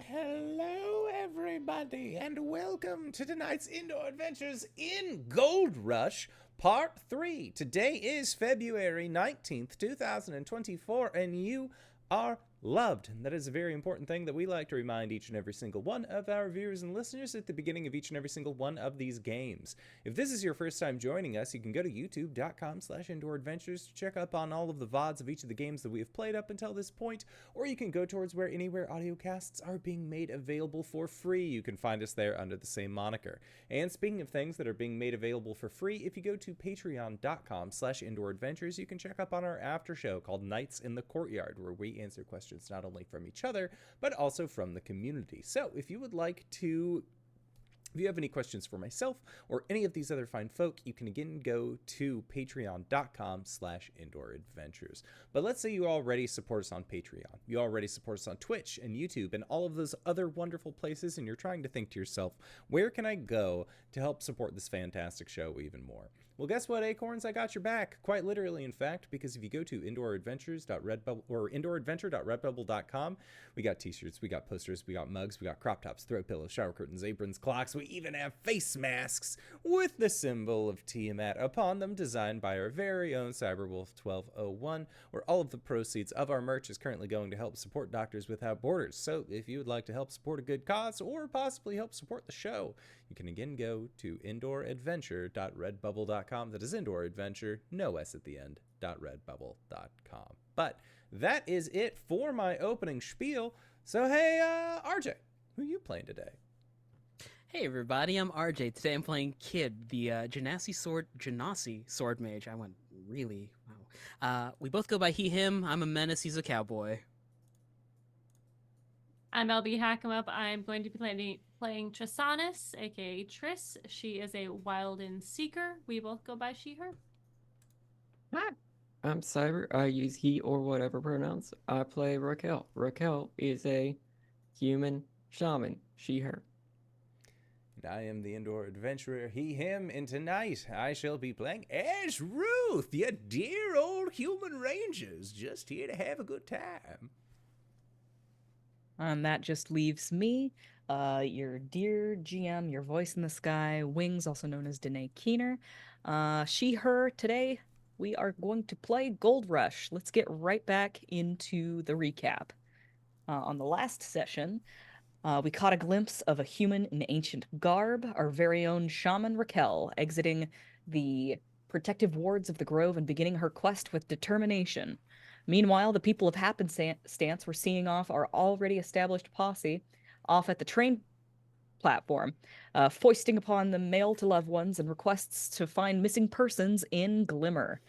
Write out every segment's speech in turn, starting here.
Hello, everybody, and welcome to tonight's Indoor Adventures in Gold Rush, Part 3. Today is February 19th, 2024, and you are loved. And that is a very important thing that we like to remind each and every single one of our viewers and listeners at the beginning of each and every single one of these games. If this is your first time joining us, you can go to youtube.com/indooradventures to check up on all of the VODs of each of the games that we have played up until this point, or you can go towards anywhere audiocasts are being made available for free. You can find us there under the same moniker. And speaking of things that are being made available for free, if you go to patreon.com/indooradventures, you can check up on our after show called Nights in the Courtyard, where we answer questions not only from each other, but also from the community. So if you have any questions for myself or any of these other fine folk, you can again go to patreon.com/indooradventures. But let's say you already support us on Patreon. You already support us on Twitch and YouTube and all of those other wonderful places, and you're trying to think to yourself, where can I go to help support this fantastic show even more? Well, guess what, Acorns? I got your back. Quite literally, in fact, because if you go to indooradventures.redbubble.com, we got t-shirts, we got posters, we got mugs, we got crop tops, throw pillows, shower curtains, aprons, clocks. We even have face masks with the symbol of Tiamat upon them, designed by our very own Cyberwolf1201, where all of the proceeds of our merch is currently going to help support Doctors Without Borders. So if you would like to help support a good cause or possibly help support the show, you can again go to indooradventure.redbubble.com. That is Indoor Adventure, no S at the end, .redbubble.com. But that is it for my opening spiel. So hey, RJ, who are you playing today? Hey everybody, I'm RJ. Today I'm playing Kid, the Genasi sword mage. I went really, wow. We both go by he, him. I'm a menace, he's a cowboy. I'm LBHackEmUp. I'm going to be playing Trisannas, aka Triss. She is a Wilden Seeker. We both go by she, her. Hi, I'm Cyber. I use he or whatever pronouns. I play Rakel. Rakel is a human shaman, she, her. And I am the Indoor Adventurer, he, him, and tonight I shall be playing as Ruth, your dear old human rangers, just here to have a good time. And that just leaves me, your dear GM, your voice in the sky, Wings, also known as Danae Keener. She, her, today we are going to play Gold Rush. Let's get right back into the recap. On the last session, we caught a glimpse of a human in ancient garb, our very own shaman Rakel, exiting the protective wards of the Grove and beginning her quest with determination. Meanwhile, the people of Happenstance were seeing off our already established posse off at the train platform, foisting upon them mail to loved ones and requests to find missing persons in Glimmer.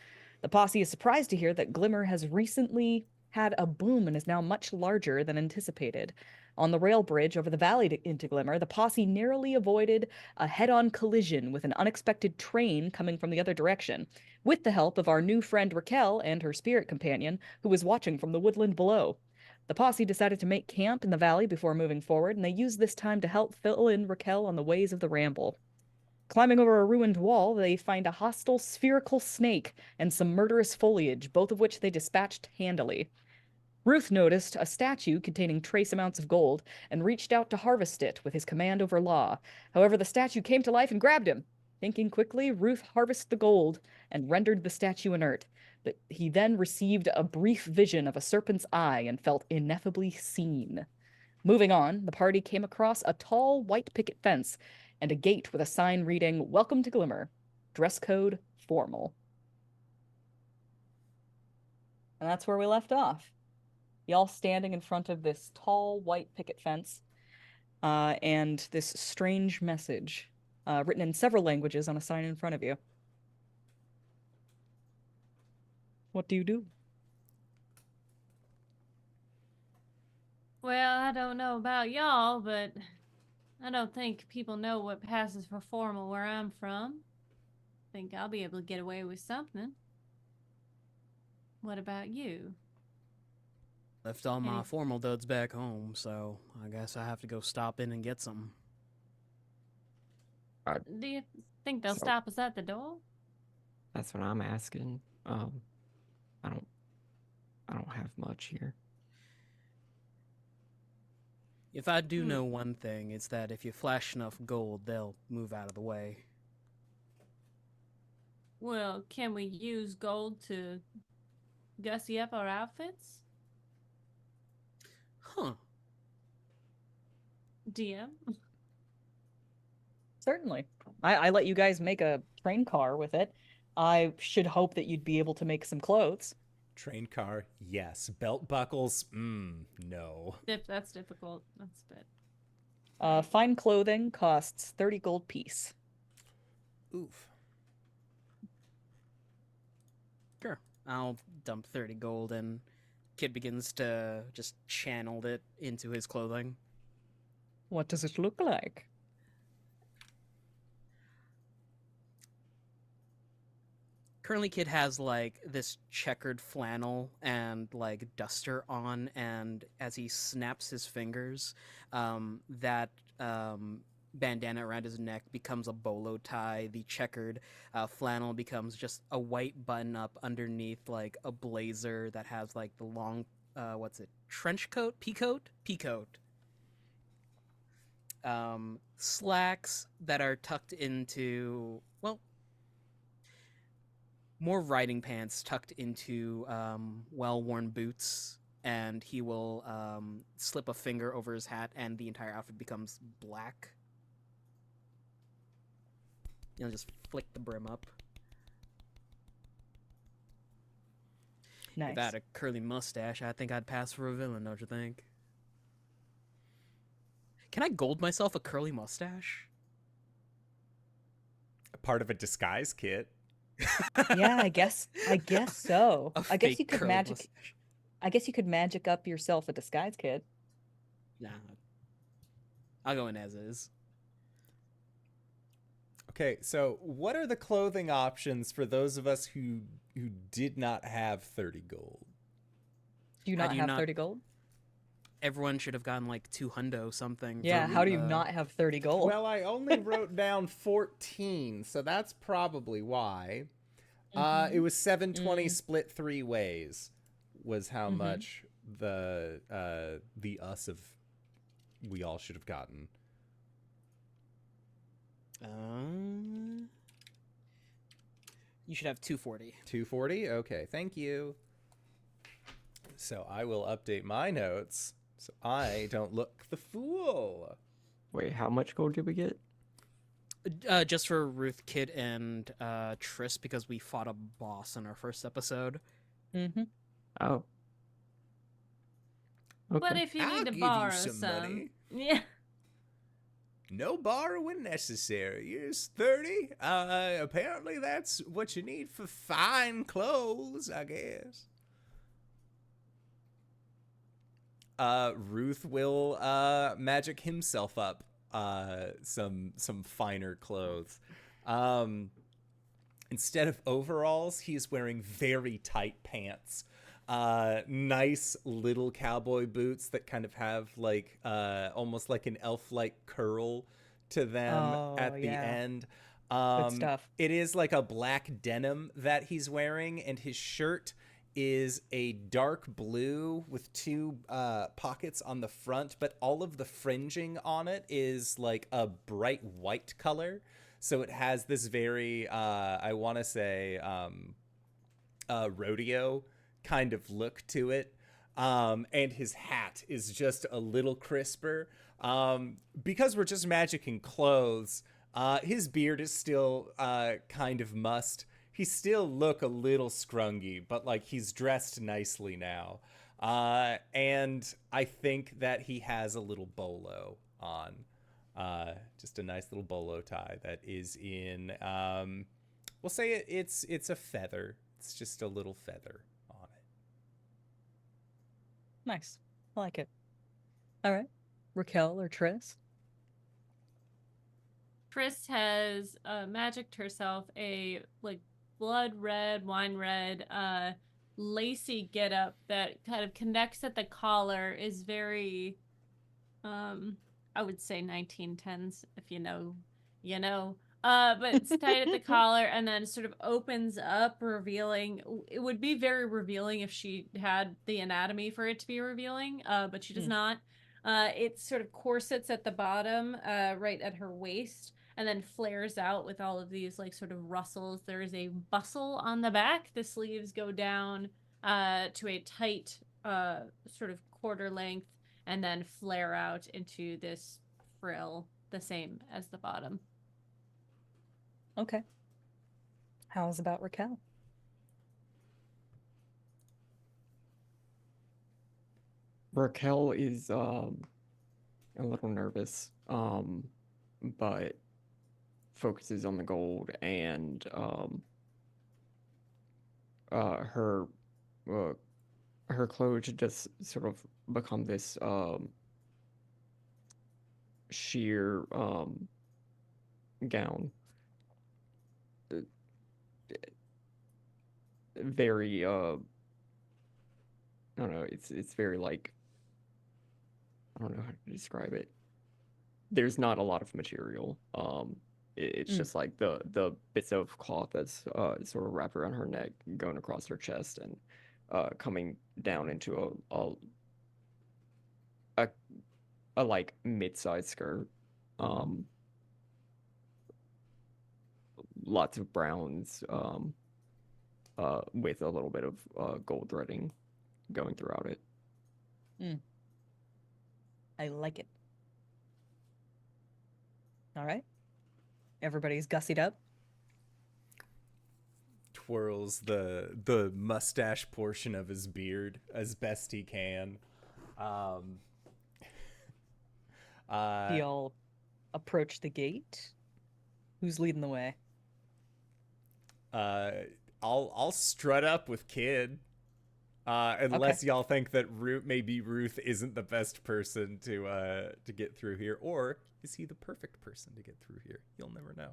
The posse is surprised to hear that Glimmer has recently had a boom and is now much larger than anticipated. On the rail bridge over the valley into Glimmer, the posse narrowly avoided a head-on collision with an unexpected train coming from the other direction, with the help of our new friend Rakel and her spirit companion, who was watching from the woodland below. The posse decided to make camp in the valley before moving forward, and they used this time to help fill in Rakel on the ways of the ramble. Climbing over a ruined wall, they find a hostile spherical snake and some murderous foliage, both of which they dispatched handily. Ruth noticed a statue containing trace amounts of gold and reached out to harvest it with his command over law. However, the statue came to life and grabbed him. Thinking quickly, Ruth harvested the gold and rendered the statue inert. But he then received a brief vision of a serpent's eye and felt ineffably seen. Moving on, the party came across a tall white picket fence and a gate with a sign reading, "Welcome to Glimmer. Dress code formal." And that's where we left off. Y'all standing in front of this tall white picket fence and this strange message written in several languages on a sign in front of you. What do you do? Well, I don't know about y'all, but I don't think people know what passes for formal where I'm from. Think I'll be able to get away with something. What about you? Left all my formal duds back home, so I guess I have to go stop in and get some. Do you think they'll stop us at the door? That's what I'm asking. I don't have much here. If I do know one thing, it's that if you flash enough gold, they'll move out of the way. Well, can we use gold to gussy up our outfits? Huh. DM? Certainly. I let you guys make a train car with it. I should hope that you'd be able to make some clothes. Train car, yes. Belt buckles, no. That's difficult. That's a bit. Fine clothing costs 30 gold piece. Oof. Sure. I'll dump 30 gold and Kid begins to just channel it into his clothing. What does it look like? Currently, Kid has like this checkered flannel and like duster on, and as he snaps his fingers, that bandana around his neck becomes a bolo tie. The checkered flannel becomes just a white button up underneath like a blazer that has like the long, trench coat, peacoat. Slacks that are tucked into, well, more riding pants tucked into well-worn boots, and he will slip a finger over his hat and the entire outfit becomes black. He'll just flick the brim up. Nice. Without a curly mustache, I think I'd pass for a villain, don't you think? Can I gold myself a curly mustache? Part of a disguise kit. Yeah, I guess so. A I guess fake you could curly magic. mustache. I guess you could magic up yourself a disguise kit. Nah. I'll go in as is. Okay, so what are the clothing options for those of us who did not have 30 gold? Do you How not do you have not- 30 gold? Everyone should have gotten like 200 something. Yeah, for, how do you not have 30 gold? Well, I only wrote down 14, so that's probably why. It was 720 split 3 ways was how much the us of we all should have gotten. You should have 240. 240? Okay, thank you. So I will update my notes so I don't look the fool. Wait, how much gold did we get? Just for Ruth, Kid, and Triss, because we fought a boss in our first episode. Mm-hmm. Oh. Okay. But if you I'll need to give you borrow some money. yeah. No borrowing necessary. Here's 30. Apparently that's what you need for fine clothes, I guess. Ruth will magic himself up some finer clothes. Instead of overalls, he's wearing very tight pants. Nice little cowboy boots that kind of have like almost like an elf-like curl to them at the end. Good stuff. It is like a black denim that he's wearing, and his shirt is a dark blue with 2 pockets on the front, but all of the fringing on it is like a bright white color. So it has this very, I want to say, rodeo kind of look to it. And his hat is just a little crisper. Because we're just magicking clothes, his beard is still kind of mussed. He still look a little scrungy, but like he's dressed nicely now. And I think that he has a little bolo on. Just a nice little bolo tie that is in, we'll say it's a feather. It's just a little feather on it. Nice. I like it. All right. Rakel or Triss? Triss has magicked herself a like blood red, wine red, lacy getup that kind of connects at the collar, is very I would say 1910s, if you know, you know. But it's tight at the collar and then sort of opens up, revealing. It would be very revealing if she had the anatomy for it to be revealing, but she does not. It sort of corsets at the bottom, right at her waist, and then flares out with all of these like sort of rustles. There is a bustle on the back. The sleeves go down to a tight sort of quarter length, and then flare out into this frill, the same as the bottom. Okay. How's about Rakel? Raquel is a little nervous, but focuses on the gold and her her clothes just sort of become this sheer gown. Very I don't know, it's very like, I don't know how to describe it. There's not a lot of material. It's just like the bits of cloth that's sort of wrapped around her neck, going across her chest, and coming down into a like mid-sized skirt. Lots of browns, with a little bit of gold threading going throughout it. I like it. All right. Everybody's gussied up. Twirls the mustache portion of his beard as best he can. Y'all approach the gate. Who's leading the way? I'll strut up with Kid. Unless y'all think that maybe Ruth isn't the best person to get through here, or is he the perfect person to get through here? You'll never know,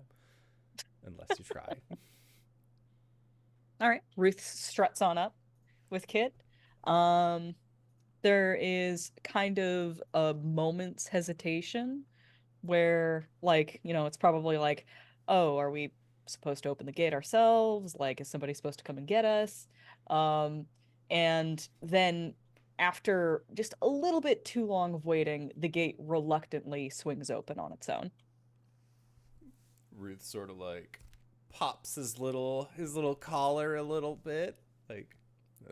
unless you try. All right. Ruth struts on up with Kid. There is kind of a moment's hesitation where, like, it's probably like, oh, are we supposed to open the gate ourselves? Like, is somebody supposed to come and get us? And then after just a little bit too long of waiting, the gate reluctantly swings open on its own. Ruth sort of like pops his little collar a little bit, like,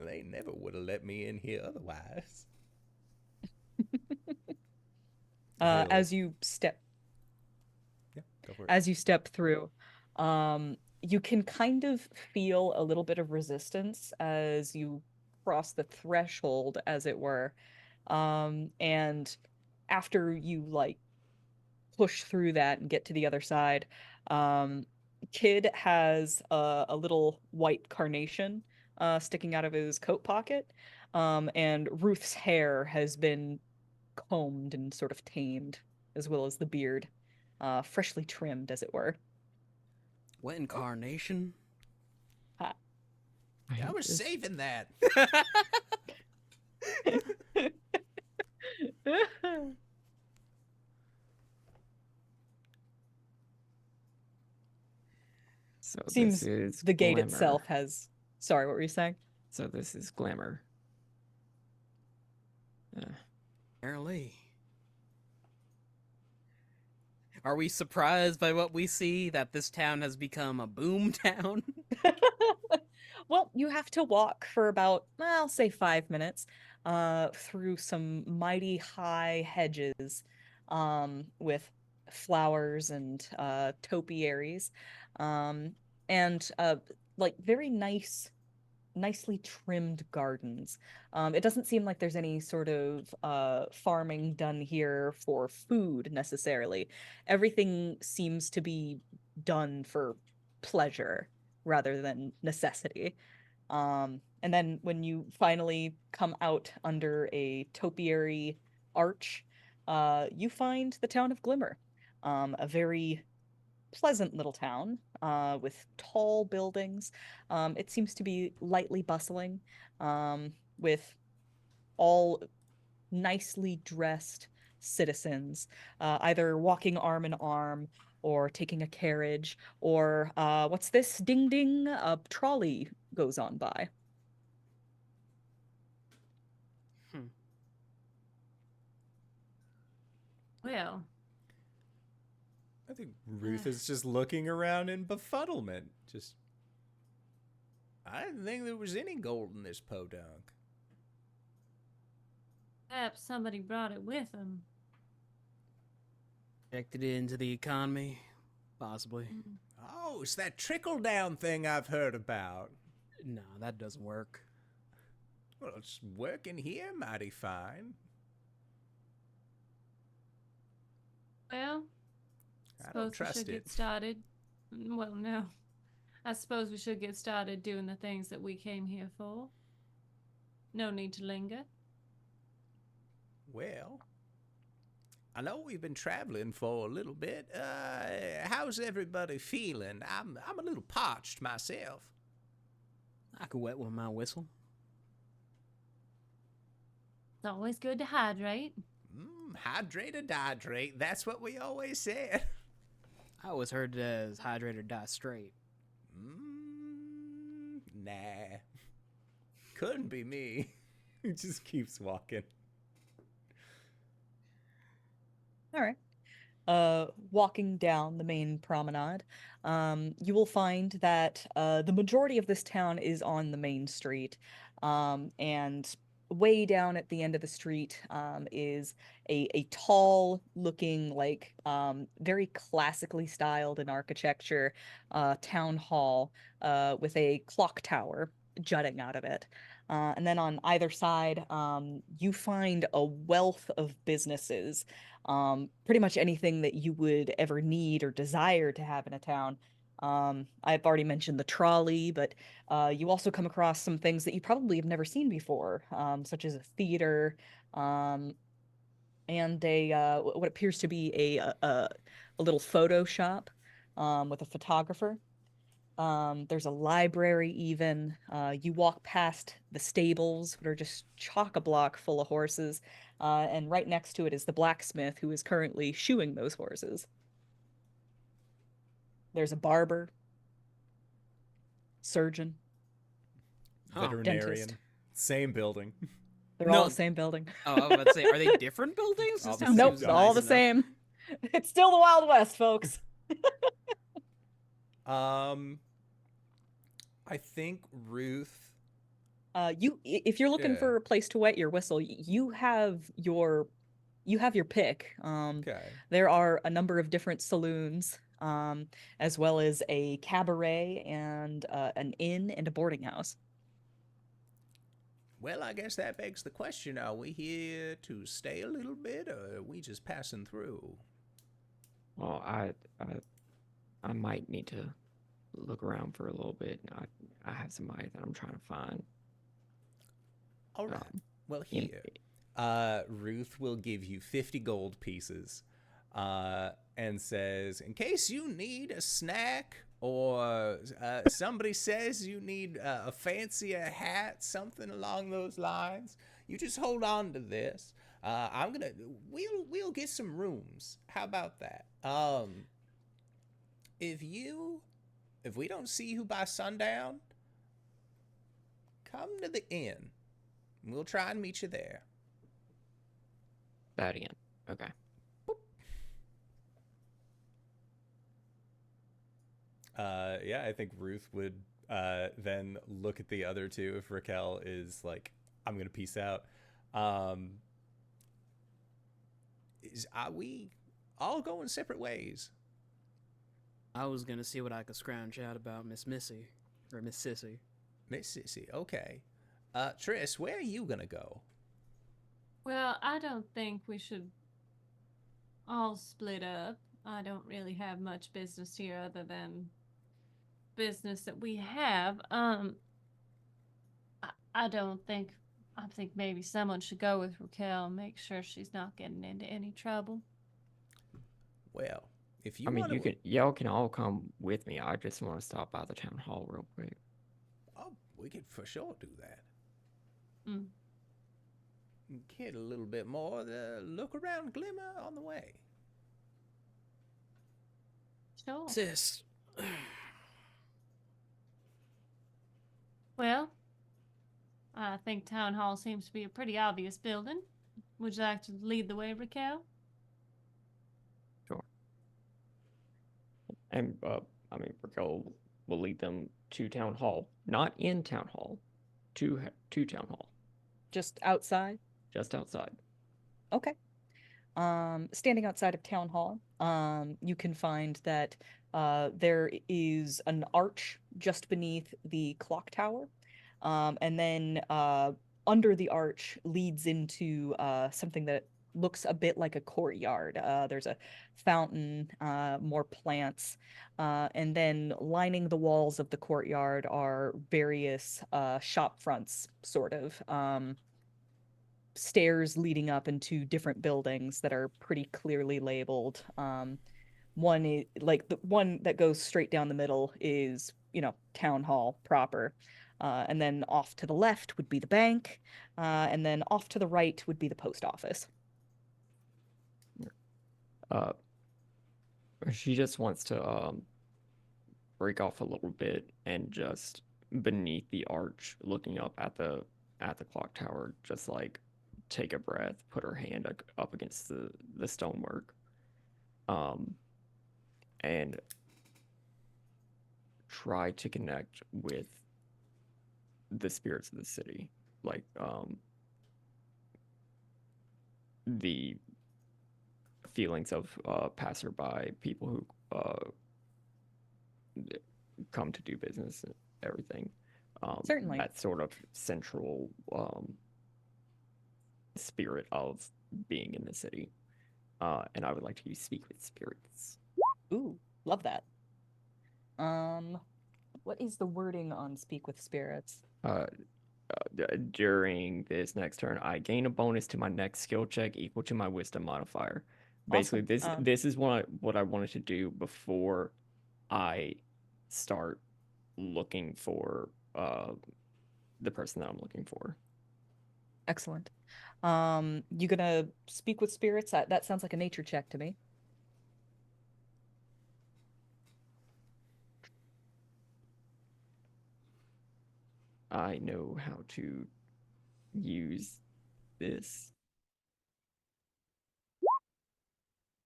they never would have let me in here otherwise. As you step Go for it. as you step through, you can kind of feel a little bit of resistance as you cross the threshold, as it were. And after you like push through that and get to the other side, Kid has a little white carnation sticking out of his coat pocket. And Ruth's hair has been combed and sort of tamed, as well as the beard, freshly trimmed, as it were. What incarnation? I was saving that. So Seems this is the gate Glimmer. itself has. Sorry, what were you saying? So this is Glimmer. Apparently. Are we surprised by what we see, that this town has become a boom town? Well, you have to walk for about, I'll say 5 minutes, through some mighty high hedges, with flowers and topiaries, and like very nicely trimmed gardens. It doesn't seem like there's any sort of farming done here for food necessarily. Everything seems to be done for pleasure rather than necessity. And then when you finally come out under a topiary arch, you find the town of Glimmer, a very pleasant little town with tall buildings. It seems to be lightly bustling, with all nicely dressed citizens, either walking arm in arm or taking a carriage, or what's this? Ding ding, a trolley goes on by. Well, I think Ruth is just looking around in befuddlement. Just, I didn't think there was any gold in this podunk. perhaps somebody brought it with them. Injected it into the economy, possibly. Oh, it's that trickle-down thing I've heard about. No, that doesn't work. Well, it's working here mighty fine. Well, I don't suppose we trust should it. get started. Well, no. I suppose we should get started doing the things that we came here for. No need to linger. Well, I know we've been traveling for a little bit. How's everybody feeling? I'm a little parched myself. I could wet with my whistle. It's always good to hydrate. Hydrate or dihydrate, that's what we always said. I always heard it as hydrate or die straight. Nah. Couldn't be me. He just keeps walking. All right. Walking down the main promenade, you will find that the majority of this town is on the main street, and way down at the end of the street is a tall looking, like very classically styled in architecture town hall with a clock tower jutting out of it. And then on either side, you find a wealth of businesses, pretty much anything that you would ever need or desire to have in a town. I've already mentioned the trolley, but you also come across some things that you probably have never seen before, such as a theater, and what appears to be a little photo shop with a photographer. There's a library even. You walk past the stables that are just chock-a-block full of horses, and right next to it is the blacksmith who is currently shoeing those horses. There's a barber, surgeon, Veterinarian. dentist. Same building. They're No. all the same building. Oh, I was about to say, are they different buildings? All This the town same Nope, seems building. all nice the enough. same. It's still the Wild West, folks. I think Ruth. If you're looking Yeah. for a place to wet your whistle, you have your pick. Okay. There are a number of different saloons, as well as a cabaret and an inn and a boarding house. Well, I guess that begs the question: are we here to stay a little bit, or are we just passing through? Well, I might need to look around for a little bit. I have somebody that I'm trying to find. All right. Well, Yeah. here, Ruth will give you 50 gold pieces, and says, in case you need a snack or somebody says you need a fancier hat, something along those lines, you just hold on to this. We'll get some rooms. How about that? If we don't see you by sundown, come to the inn. We'll try and meet you there. That in. Okay. Yeah, I think Ruth would then look at the other two if Rakel is like, I'm gonna peace out. Are we all going separate ways? I was gonna see what I could scrounge out about Miss Missy or Miss Sissy. Miss Sissy, okay. Triss, where are you gonna go? Well, I don't think we should all split up. I don't really have much business here other than business that we have. I think maybe someone should go with Raquel and make sure she's not getting into any trouble. Well, if you I mean, want y'all can all come with me. I just want to stop by the town hall real quick. oh, we could for sure do that. Mm. Get a little bit more. Look around Glimmer on the way. Sure. Sis. Well, I think Town Hall seems to be a pretty obvious building. Would you like to lead the way, Raquel? And I mean, Rakel will lead them to town hall, not in town hall, to town hall, Just outside? just outside. Okay. Standing outside of town hall, you can find that there is an arch just beneath the clock tower. And then under the arch leads into something that looks a bit like a courtyard. There's a fountain, more plants, and then lining the walls of the courtyard are various shop fronts, sort of. Stairs leading up into different buildings that are pretty clearly labeled. One is like the one that goes straight down the middle is, town hall proper. And then off to the left would be the bank. And then off to the right would be the post office. Uh, she just wants to break off a little bit and just beneath the arch, looking up at the clock tower, just like take a breath, put her hand up against the stonework, and try to connect with the spirits of the city, like the feelings of passerby, people who come to do business and everything. Certainly. That sort of central spirit of being in the city. And I would like to use speak with spirits. Ooh, love that. What is the wording on speak with spirits? During this next turn, I gain a bonus to my next skill check equal to my wisdom modifier. Basically, Awesome. this is what I wanted to do before I start looking for the person that I'm looking for. Excellent. You gonna speak with spirits? That sounds like a nature check to me. I know how to use this.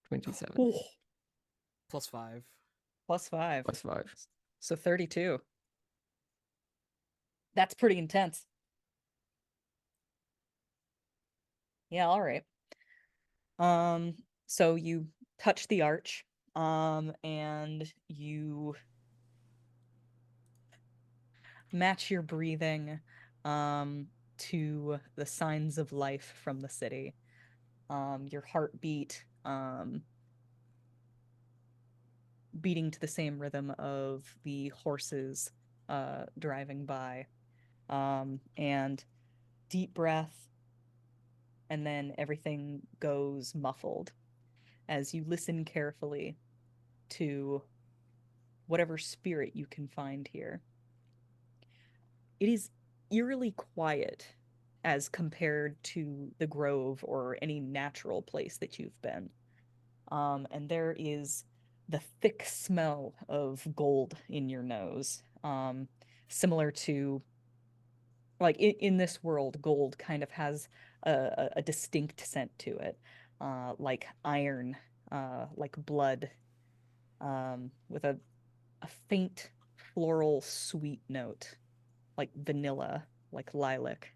27. Ooh, +5. +5. +5. So 32. That's pretty intense. Yeah, all right. So you touch the arch, and you match your breathing, to the signs of life from the city. Your heartbeat, beating to the same rhythm of the horses, driving by. And deep breath, and then everything goes muffled as you listen carefully to whatever spirit you can find here. It is eerily quiet as compared to the grove or any natural place that you've been. And there is the thick smell of gold in your nose, similar to, like, in this world, gold kind of has a distinct scent to it, like iron, like blood, with a faint floral sweet note, like vanilla, like lilac.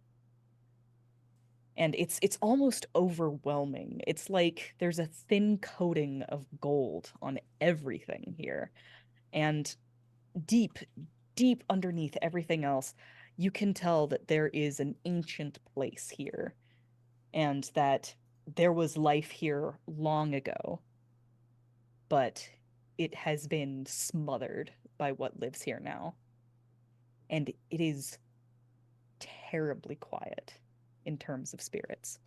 And it's almost overwhelming. It's like there's a thin coating of gold on everything here. And deep, deep underneath everything else, you can tell that there is an ancient place here, and that there was life here long ago, but it has been smothered by what lives here now. And it is terribly quiet in terms of spirits.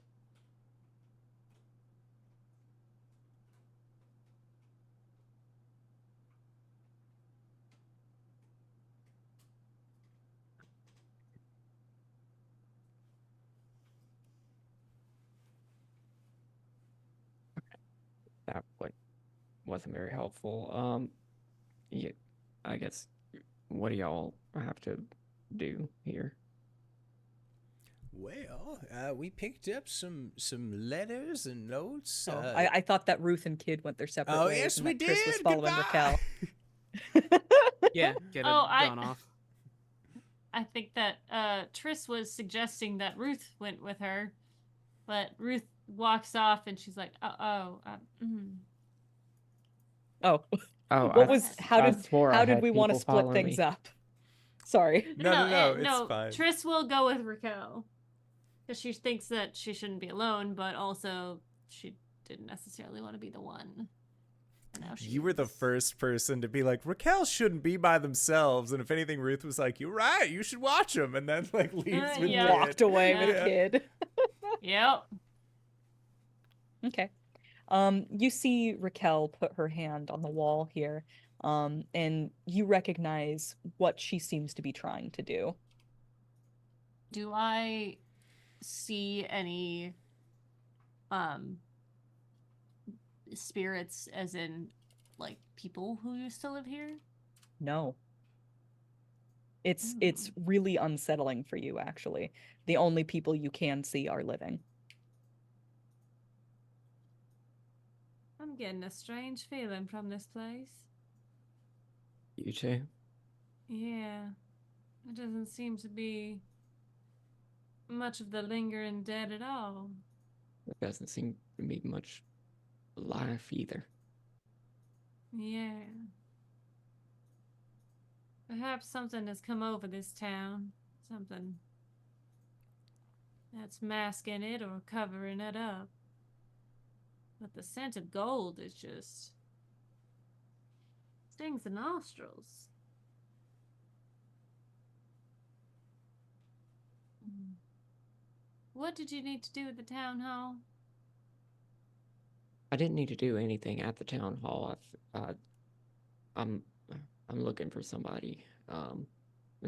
That wasn't very helpful. Yeah, I guess, what do y'all have to do here? Well, we picked up some letters and notes. Oh, I thought that Ruth and Kid went their separate Oh, ways. yes, and we that Triss was did. following Goodbye. Rakel. Yeah, Kid had Oh, gone off. I think that Triss was suggesting that Ruth went with her, but Ruth walks off and she's like, Oh. Oh, What was? How I did? swore I How did had we want to people split follow things me. up? Sorry. No, it's fine. Triss will go with Raquel because she thinks that she shouldn't be alone, but also she didn't necessarily want to be the one. Now You were the first person to be like, Raquel shouldn't be by themselves. And if anything, Ruth was like, you're right, you should watch them. And then like leaves with yeah. Kid. Walked away Yeah. with Kid. Yep. Okay. You see Raquel put her hand on the wall here, and you recognize what she seems to be trying to do. Do I see any spirits, as in like people who used to live here? No. It's really unsettling for you, actually. The only people you can see are living. I'm getting a strange feeling from this place. You too? Yeah. It doesn't seem to be much of the lingering dead at all. There doesn't seem to be much life either. Yeah. Perhaps something has come over this town. Something that's masking it or covering it up. But the scent of gold is just stings the nostrils. What did you need to do at the town hall? I didn't need to do anything at the town hall. I'm looking for somebody.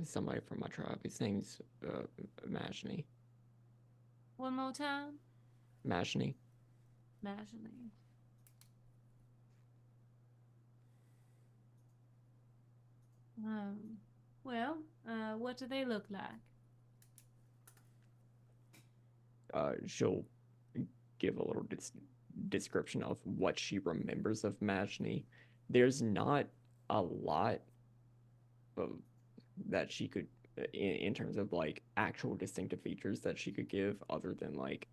Somebody from my tribe. His name's Majni. One more time? Majni. Majni. Well, what do they look like? She'll give a little description of what she remembers of Majni. There's not a lot that she could, in terms of like actual distinctive features that she could give, other than like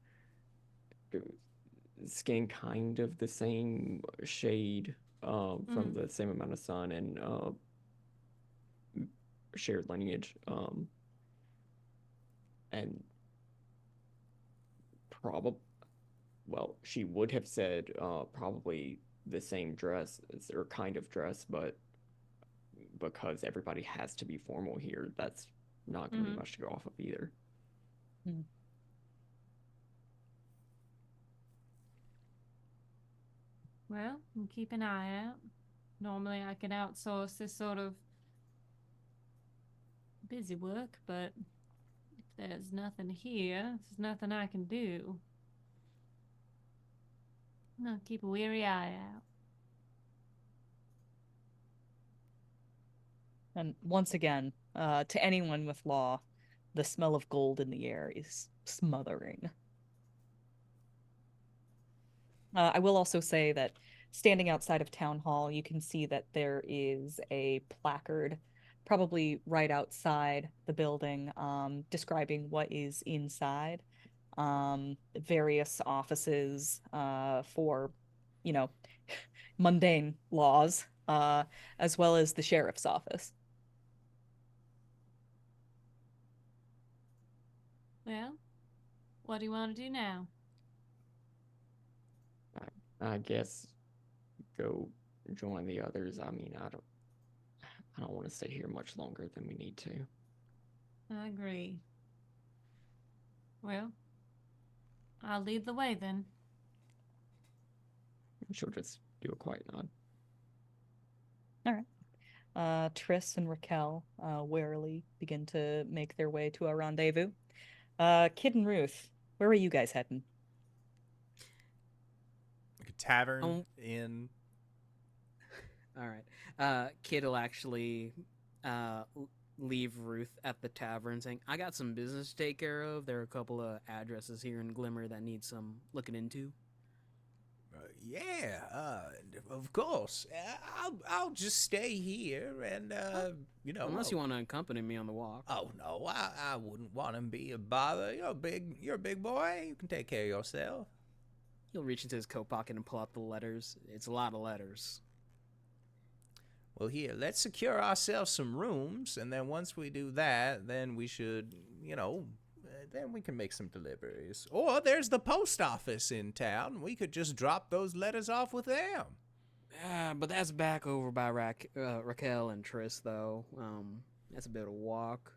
skin kind of the same shade, from the same amount of sun, and shared lineage, and she would have said probably the same dress or kind of dress, but because everybody has to be formal here, that's not going to be much to go off of either. Well, we'll keep an eye out. Normally I can outsource this sort of busy work, but if there's nothing here, there's nothing I can do. I'll keep a weary eye out. And once again, to anyone with law, the smell of gold in the air is smothering. I will also say that standing outside of Town Hall, you can see that there is a placard, probably right outside the building, describing what is inside. Various offices for, mundane laws, as well as the sheriff's office. Well, what do you want to do now? I guess go join the others. I mean, I don't want to stay here much longer than we need to. I agree. Well, I'll lead the way then. She'll just do a quiet nod. All right. Triss and Rakel warily begin to make their way to a rendezvous. Kid and Ruth, where are you guys heading? Like a tavern in. All right. Kid will actually leave Ruth at the tavern saying, I got some business to take care of. There are a couple of addresses here in Glimmer that need some looking into. Yeah, of course. I'll just stay here and, Unless you want to accompany me on the walk. Oh, no, I wouldn't want to be a bother. You're a big boy. You can take care of yourself. He'll reach into his coat pocket and pull out the letters. It's a lot of letters. Well, here, let's secure ourselves some rooms, and then once we do that, then we should, then we can make some deliveries. Or there's the post office in town. We could just drop those letters off with them. But that's back over by Rakel and Tris, though. That's a bit of a walk.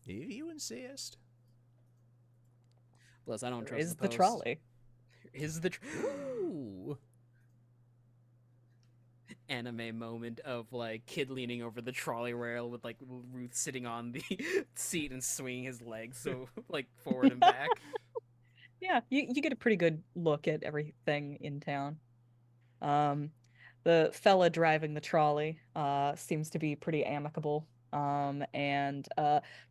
If you insist. Plus, I don't trust Is the the post. trolley. Is the Ooh. anime moment of like kid leaning over the trolley rail with like Ruth sitting on the seat and swinging his legs so like forward and back. Yeah, you get a pretty good look at everything in town. The fella driving the trolley seems to be pretty amicable and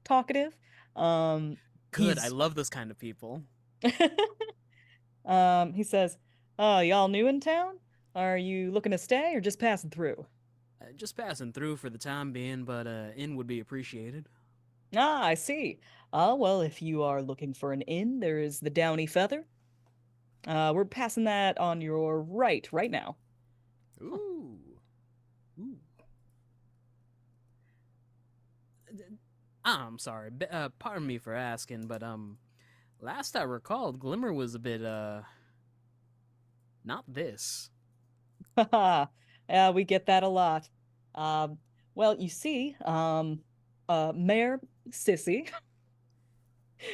talkative. Good, I he's- love those kind of people. He says, "Oh, y'all new in town? Are you looking to stay or just passing through?" Just passing through for the time being, but inn would be appreciated. Ah, I see. Well, if you are looking for an inn, there is the Downy Feather. We're passing that on your right now. Ooh. Ooh. I'm sorry. Pardon me for asking, but last I recalled, Glimmer was a bit not this. Haha. Yeah, we get that a lot. Well, you see, Mayor Sissy.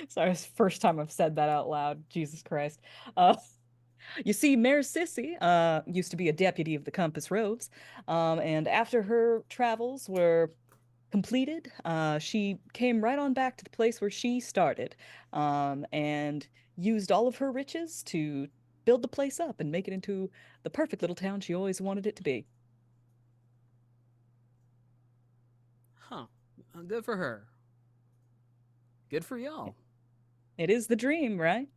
Sorry, it's the first time I've said that out loud. Jesus Christ. You see, Mayor Sissy used to be a deputy of the Compass Roads, and after her travels were completed, she came right on back to the place where she started, and used all of her riches to build the place up and make it into the perfect little town she always wanted it to be. Huh. Good for her. Good for y'all. It is the dream, right?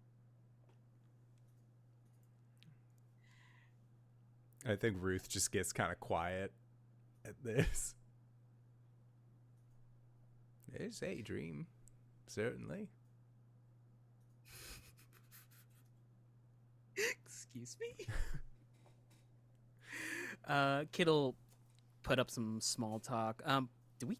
I think Ruth just gets kind of quiet at this. It's a dream, certainly. Excuse me? Kid'll put up some small talk. Do we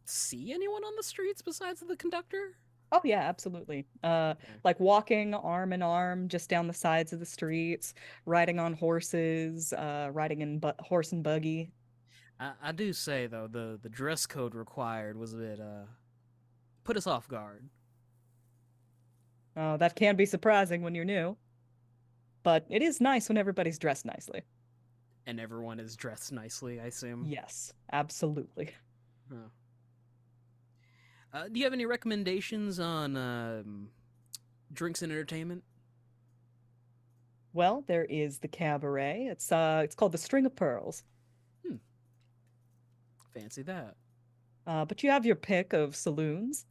see anyone on the streets besides the conductor? Oh yeah, absolutely. Like walking arm in arm just down the sides of the streets, riding on horses, riding in horse and buggy. I do say though, the dress code required was a bit put us off guard. Oh, that can be surprising when you're new. But it is nice when everybody's dressed nicely. And everyone is dressed nicely, I assume. Yes, absolutely. Huh. Do you have any recommendations on drinks and entertainment? Well, there is the cabaret. It's called the String of Pearls. Fancy that. But you have your pick of saloons.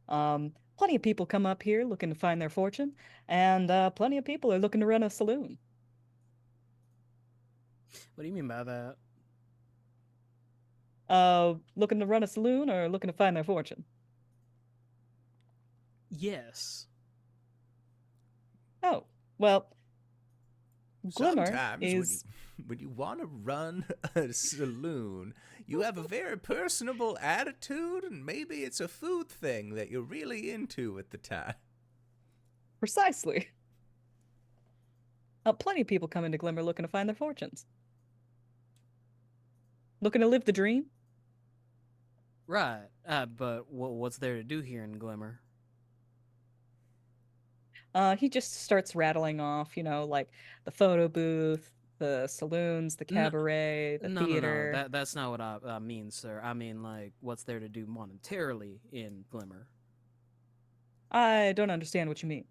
Plenty of people come up here looking to find their fortune, and plenty of people are looking to run a saloon. What do you mean by that? Looking to run a saloon or looking to find their fortune? Yes. Oh, well, Glimmer Sometimes is... when you want to run a saloon, you have a very personable attitude, and maybe it's a food thing that you're really into at the time. Precisely. Plenty of people come into Glimmer looking to find their fortunes. Looking to live the dream? Right. But what's there to do here in Glimmer? He just starts rattling off, like the photo booth, the saloons, the cabaret, the theater. No. That's not what I mean, sir. I mean, like, what's there to do monetarily in Glimmer? I don't understand what you mean.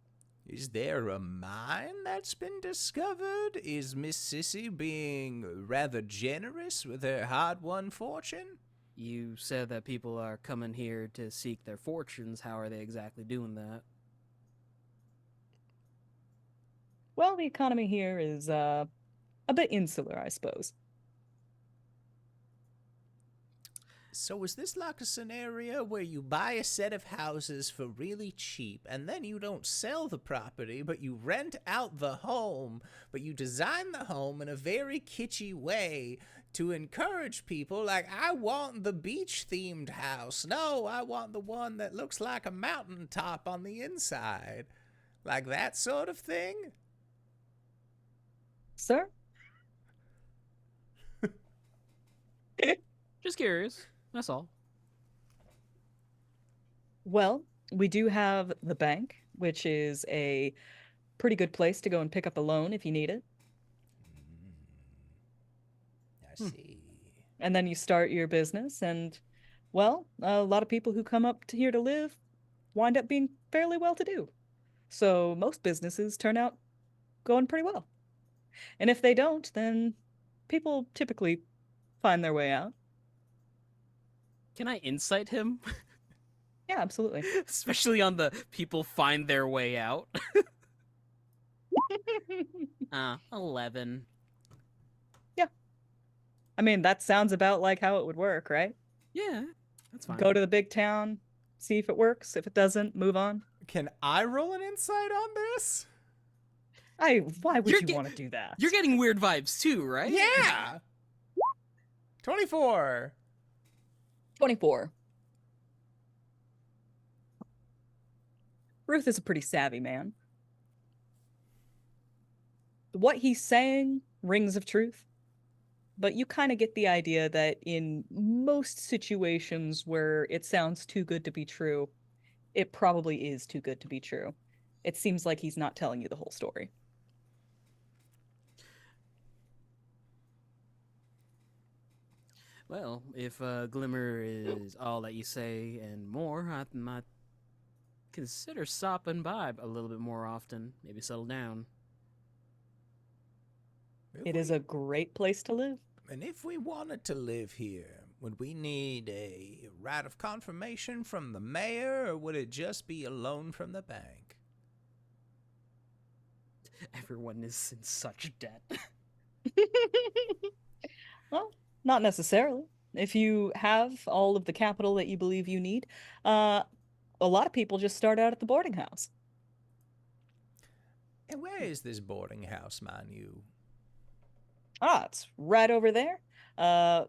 Is there a mine that's been discovered? Is Miss Sissy being rather generous with her hard-won fortune? You said that people are coming here to seek their fortunes. How are they exactly doing that? Well, the economy here is a bit insular, I suppose. So is this like a scenario where you buy a set of houses for really cheap and then you don't sell the property, but you rent out the home, but you design the home in a very kitschy way to encourage people like, I want the beach themed house. No, I want the one that looks like a mountaintop on the inside. Like that sort of thing? Sir? Just curious. That's all. Well, we do have the bank, which is a pretty good place to go and pick up a loan if you need it. I see. And then you start your business, and, well, a lot of people who come up to here to live wind up being fairly well-to-do. So most businesses turn out going pretty well. And if they don't, then people typically find their way out. Can I insight him? Yeah, absolutely. Especially on the people find their way out. 11. I mean, that sounds about like how it would work, right? Yeah, that's fine. Go to the big town, see if it works. If it doesn't, move on. Can I roll an insight on this? Why would You're you want to do that? You're getting weird vibes too, right? Yeah! 24. 24. Ruth is a pretty savvy man. What he's saying rings of truth, but you kind of get the idea that in most situations where it sounds too good to be true, it probably is too good to be true. It seems like he's not telling you the whole story. Well, if Glimmer is all that you say and more, I might consider stopping by a little bit more often. Maybe settle down. It is a great place to live. And if we wanted to live here, would we need a right of confirmation from the mayor, or would it just be a loan from the bank? Everyone is in such debt. Well, not necessarily. If you have all of the capital that you believe you need, a lot of people just start out at the boarding house. And where is this boarding house, mind you? Ah, it's right over there.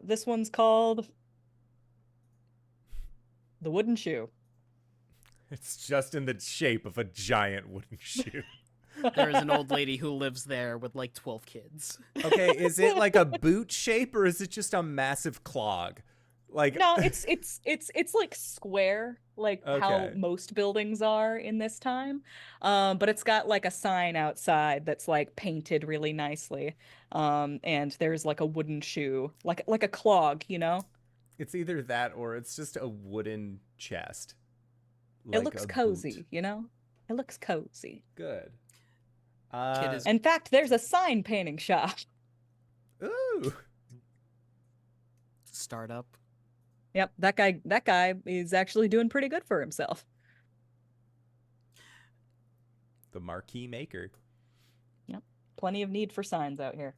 This one's called the Wooden Shoe. It's just in the shape of a giant wooden shoe. There is an old lady who lives there with like 12 kids. Okay, is it like a boot shape, or is it just a massive clog? Like No, it's like square, like how Okay. most buildings are in this time. But it's got like a sign outside that's like painted really nicely. And there's like a wooden shoe, like a clog, you know? it's either that or it's just a wooden chest. It Like looks a boot. cozy, you know? It looks cozy. Good. Kid is In fact, there's a sign painting shop. Ooh. startup. Yep, that guy is actually doing pretty good for himself. The marquee maker. Plenty of need for signs out here.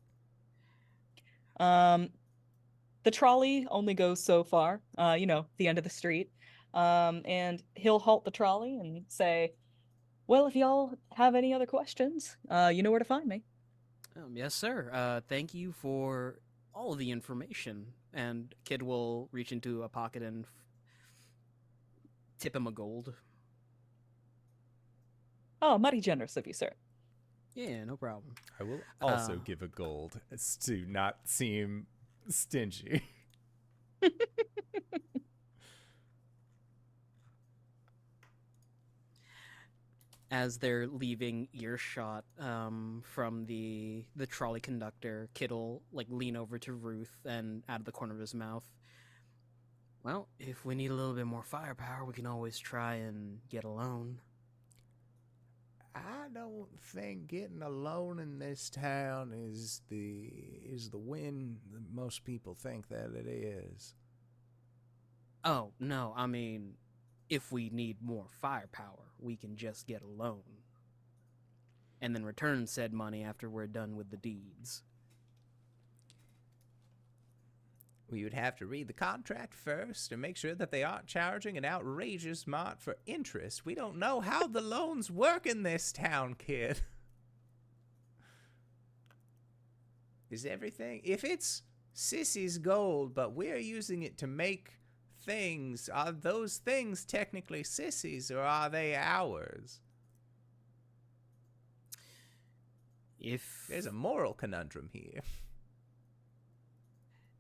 The trolley only goes so far, the end of the street. And he'll halt the trolley and say, well, if y'all have any other questions, you know where to find me. Yes, sir. Thank you for all of the information. And Kid will reach into a pocket and tip him a gold. Oh, mighty generous of you, sir. Yeah, no problem. I will also give a gold as to not seem stingy. As they're leaving earshot from the trolley conductor, Kid'll like lean over to Ruth and out of the corner of his mouth, well, if we need a little bit more firepower, we can always try and get a loan. I don't think getting a loan in this town is the win that most people think that it is. Oh, no, I mean, if we need more firepower, we can just get a loan. And then return said money after we're done with the deeds. We would have to read the contract first and make sure that they aren't charging an outrageous amount for interest. We don't know how the loans work in this town, kid. Is everything... If it's Sissy's gold, but we're using it to make things, are those things technically Sissy's, or are they ours? There's a moral conundrum here.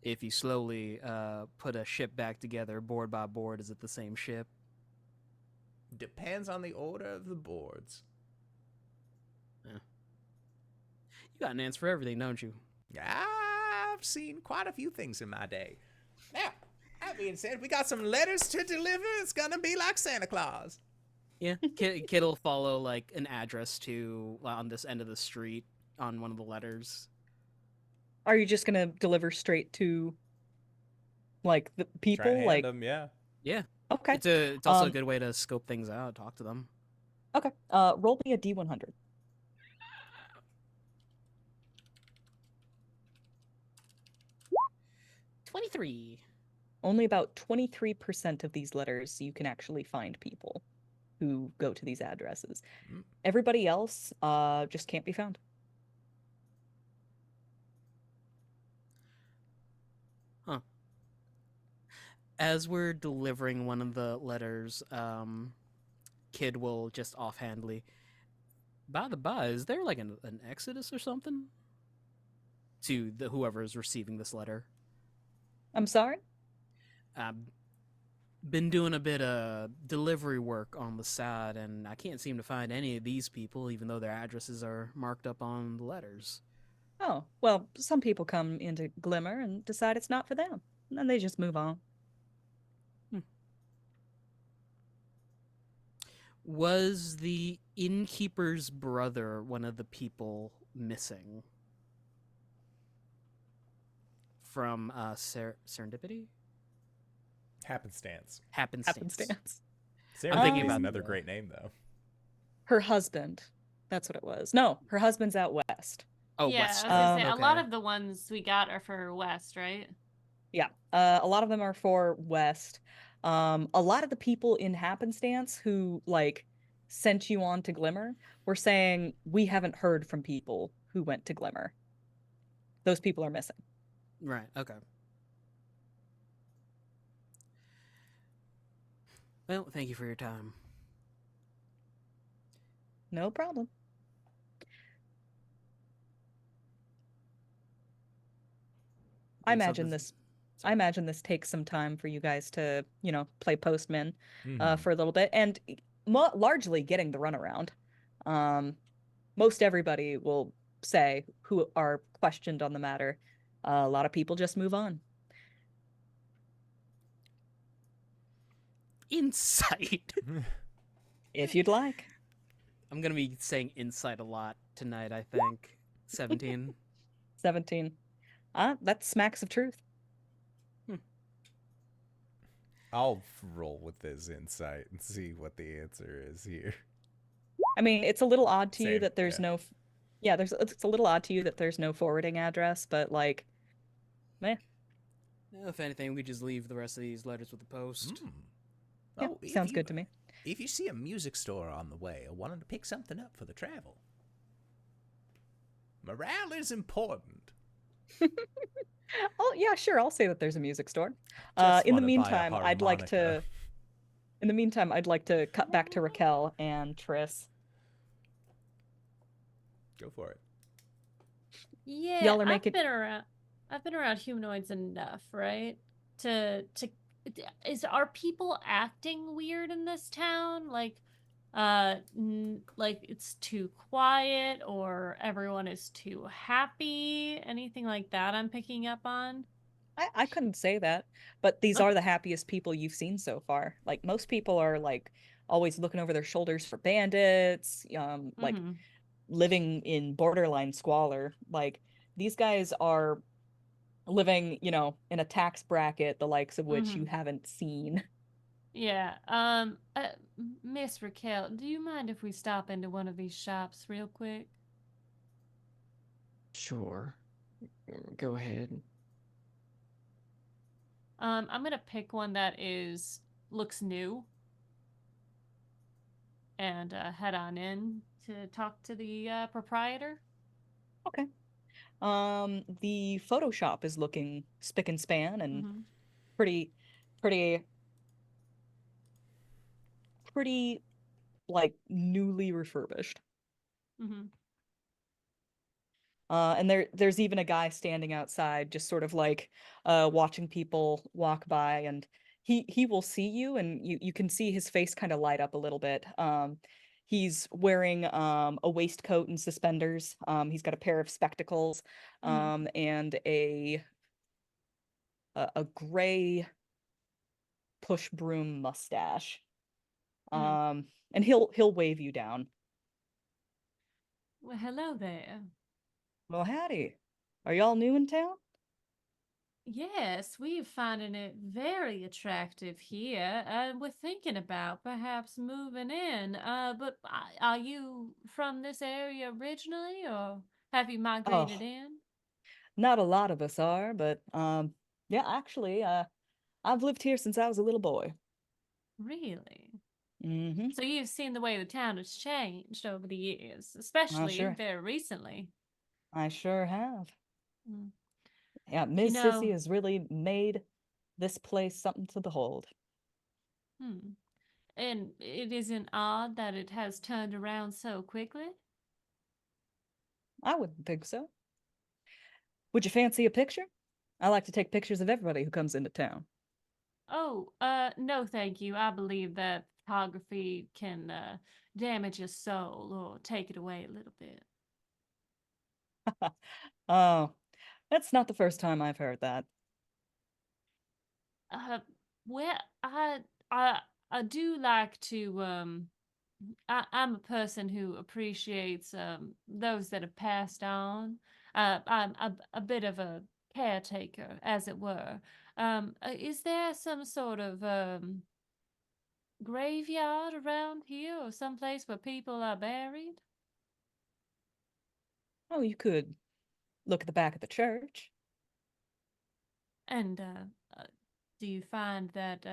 If you slowly put a ship back together, board by board, is it the same ship? Depends on the order of the boards. Yeah. You got an answer for everything, don't you? I've seen quite a few things in my day. Now, that being said, we got some letters to deliver. It's gonna be like Santa Claus. Yeah, kid'll follow like an address to on this end of the street on one of the letters. Are you just gonna deliver straight to, like, the people? Try and hand Like, them, yeah. Yeah. okay, It's also a good way to scope things out, talk to them. okay. Roll me a D100. 23. Only about 23% of these letters you can actually find people who go to these addresses. Everybody else just can't be found. Huh. As we're delivering one of the letters, Kid will just offhandedly, by the by, is there like an exodus or something? To whoever is receiving this letter. I'm sorry? Been doing a bit of delivery work on the side, and I can't seem to find any of these people, even though their addresses are marked up on the letters. Oh, well, some people come into Glimmer and decide it's not for them, and then they just move on. Was the innkeeper's brother one of the people missing from Serendipity? Happenstance. Happenstance. I'm thinking about another great name, though. Her husband. That's what it was. No, her husband's out west. Oh, yeah, West. I was gonna say, Okay. a lot of the ones we got are for West, right? Yeah, a lot of them are for west. A lot of the people in Happenstance who, like, sent you on to Glimmer were saying, we haven't heard from people who went to Glimmer. Those people are missing. Right, okay. Well, thank you for your time. No problem. I imagine this takes some time for you guys to, play postman for a little bit, and largely getting the runaround. Most everybody will say who are questioned on the matter. A lot of people just move on. Insight. If you'd like. I'm gonna be saying insight a lot tonight, I think. 17. 17. That smacks of truth. I'll roll with this insight and see what the answer is here. I mean, it's a little odd to you Same, that there's yeah. it's a little odd to you that there's no forwarding address, but like, meh. If anything, we just leave the rest of these letters with the post. Yeah, sounds good to me. If you see a music store on the way or wanted to pick something up for the travel, morale is important. Oh yeah, sure. I'll say that there's a music store. Just In the wanna buy a meantime, I'd like to. harmonica. I'd like to cut back to Rakel and Triss. Go for it. Yeah, Y'all are making- I've been around humanoids enough, right? Are people acting weird in this town? Like it's too quiet, or everyone is too happy? Anything like that I'm picking up on? I couldn't say that, but these are the happiest people you've seen so far. Like, most people are like always looking over their shoulders for bandits, like living in borderline squalor. Like, these guys are living, you know, in a tax bracket the likes of which you Mhm. haven't seen. Yeah. Miss Raquel, do you mind if we stop into one of these shops real quick? Sure. Go ahead. I'm gonna pick one that looks new and head on in to talk to the proprietor. Okay. The Photoshop is looking spick and span and Mm-hmm. pretty, pretty, pretty like newly refurbished. Mm-hmm. And there's even a guy standing outside, just sort of like watching people walk by, and he will see you, and you can see his face kind of light up a little bit. He's wearing a waistcoat and suspenders. He's got a pair of spectacles, Mm-hmm. and a gray push broom mustache. Mm. And he'll wave you down. Well, hello there. Well, howdy. Are y'all new in town? Yes, we're finding it very attractive here. We're thinking about perhaps moving in. But are you from this area originally, or have you migrated Oh, in? not a lot of us are, but yeah, actually, I've lived here since I was a little boy. Really? Mm-hmm. So you've seen the way the town has changed over the years, I especially sure, very recently. I sure have. Mm. Yeah, You Ms. Sissy know, has really made this place something to behold. hmm. And it isn't odd that it has turned around so quickly. I wouldn't think so. Would you fancy a picture? I like to take pictures of everybody who comes into town. Oh, no, thank you. I believe that photography can damage your soul or take it away a little bit. Oh, that's not the first time I've heard that. Uh, well, I, I do like to. I'm a person who appreciates those that have passed on. I'm a bit of a caretaker, as it were. Is there some sort of graveyard around here or someplace where people are buried? Oh, you could look at the back of the church. And uh, do you find that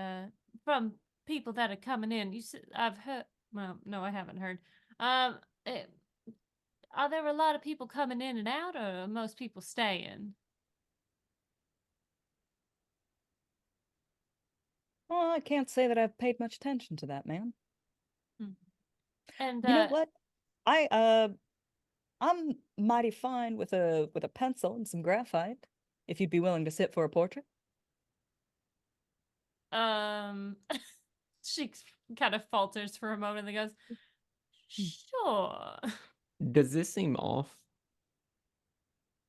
from people that are coming in, I've heard, well, no, I haven't heard. Um, eh, are there a lot of people coming in and out, or are most people staying? Well, I can't say that I've paid much attention to that, man. Hmm. And You know what? I I'm mighty fine with a pencil and some graphite, if you'd be willing to sit for a portrait. um, she kind of falters for a moment and goes, Hmm. "Sure." Does this seem off?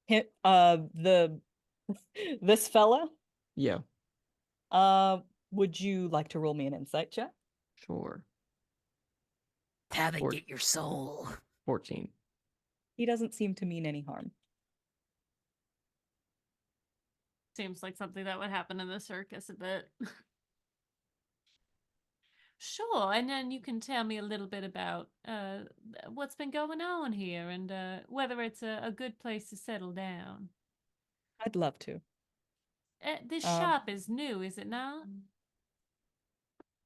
The this fella, Yeah, uh, would you like to roll me an insight check? sure. Have it Four, get your soul. 14. He doesn't seem to mean any harm. Seems like something that would happen in the circus a bit. Sure, and then you can tell me a little bit about what's been going on here and whether it's a good place to settle down. I'd love to. This Um, shop is new, is it not?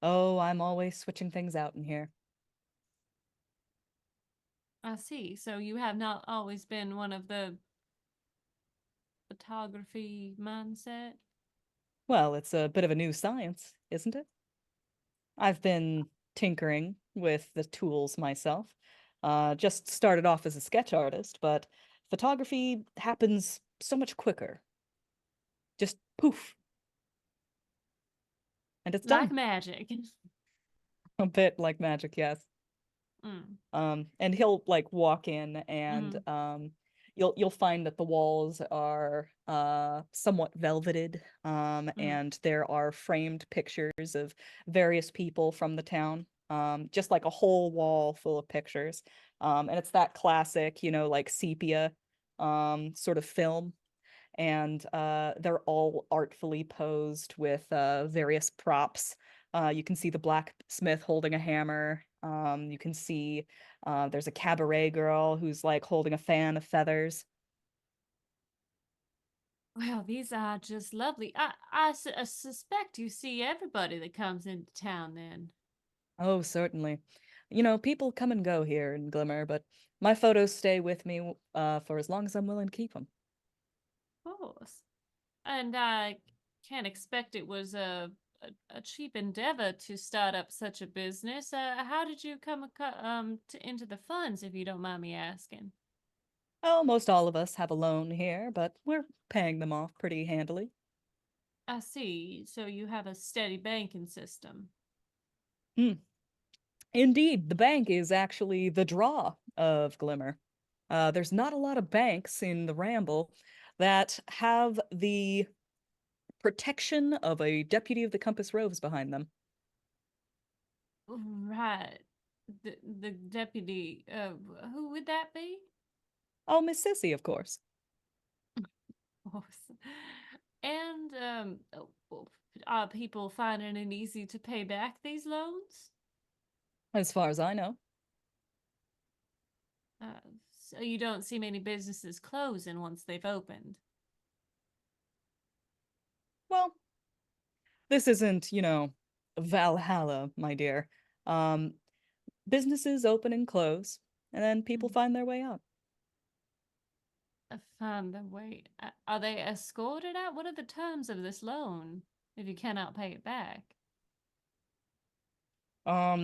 oh, I'm always switching things out in here. I see. So you have not always been one of the photography mindset? Well, it's a bit of a new science, isn't it? I've been tinkering with the tools myself. Just started off as a sketch artist, but photography happens so much quicker. Just poof, and it's Like done. magic. A bit like magic, yes. Mm. And he'll like walk in, and Mm-hmm. you'll find that the walls are somewhat velveted, Mm. and there are framed pictures of various people from the town, just like a whole wall full of pictures. And it's that classic, you know, like sepia sort of film. and they're all artfully posed with various props. You can see the blacksmith holding a hammer. You can see there's a cabaret girl who's like holding a fan of feathers. Well, these are just lovely. I suspect you see everybody that comes into town then. Oh, certainly. You know, people come and go here in Glimmer, but my photos stay with me for as long as I'm willing to keep them. Of course. And I can't expect it was a cheap endeavor to start up such a business. How did you into the funds, if you don't mind me asking? Oh, most all of us have a loan here, but we're paying them off pretty handily. I see. So you have a steady banking system. Hmm. Indeed, the bank is actually the draw of Glimmer. There's not a lot of banks in the Ramble that have the protection of a deputy of the Compass Roves behind them. Right. The deputy. Who would that be? Oh, Miss Sissy, of course. Course. And are people finding it easy to pay back these loans? As far as I know. Uh, so you don't see many businesses closing once they've opened. Well, this isn't, Valhalla, my dear. Um, Businesses open and close, and then people find their way out. Find the way. Are they escorted out? What are the terms of this loan if you cannot pay it back?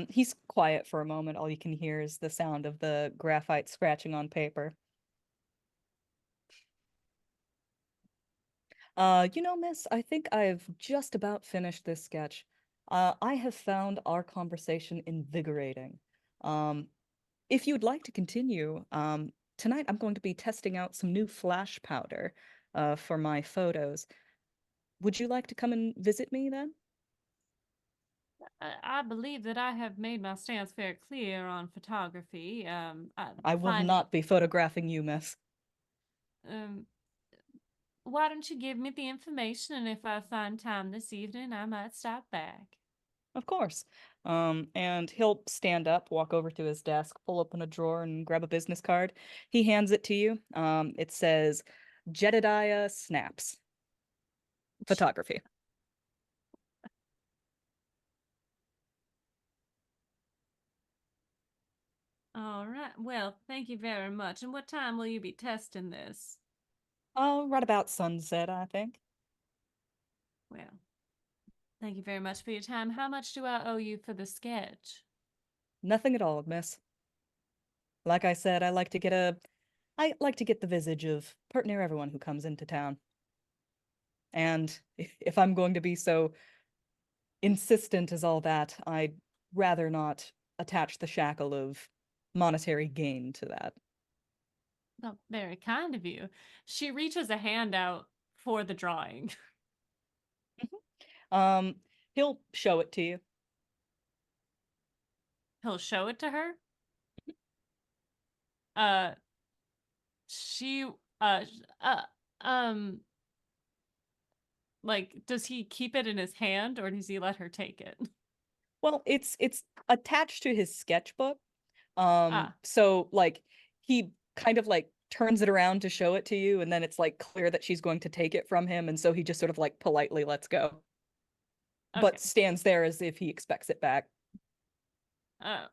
He's quiet for a moment. All you can hear is the sound of the graphite scratching on paper. Miss, I think I've just about finished this sketch. I have found our conversation invigorating. Um, if you'd like to continue, tonight I'm going to be testing out some new flash powder, for my photos. Would you like to come and visit me then? I believe that I have made my stance very clear on photography. I will Finding. not be photographing you, miss. Um, why don't you give me the information, and if I find time this evening, I might stop back. Of course. And he'll stand up, walk over to his desk, pull open a drawer, and grab a business card. He hands it to you. It says Jedediah Snaps Photography. All right. Well, thank you very much. And what time will you be testing this? Oh, right about sunset, I think. Well, thank you very much for your time. How much do I owe you for the sketch? Nothing at all, miss. Like I said, I like to get the visage of pert near everyone who comes into town. And if I'm going to be so insistent as all that, I'd rather not attach the shackle of monetary gain to that. Oh, very kind of you. She reaches a hand out for the drawing. Um, he'll show it to you. He'll show it to her. Uh, she, uh, uh, um, like, does he keep it in his hand or does he let her take it? Well, it's attached to his sketchbook. Ah, So like he kind of like turns it around to show it to you, and then it's like clear that she's going to take it from him, and so he just sort of like politely lets go, okay. but stands there as if he expects it back. Uh,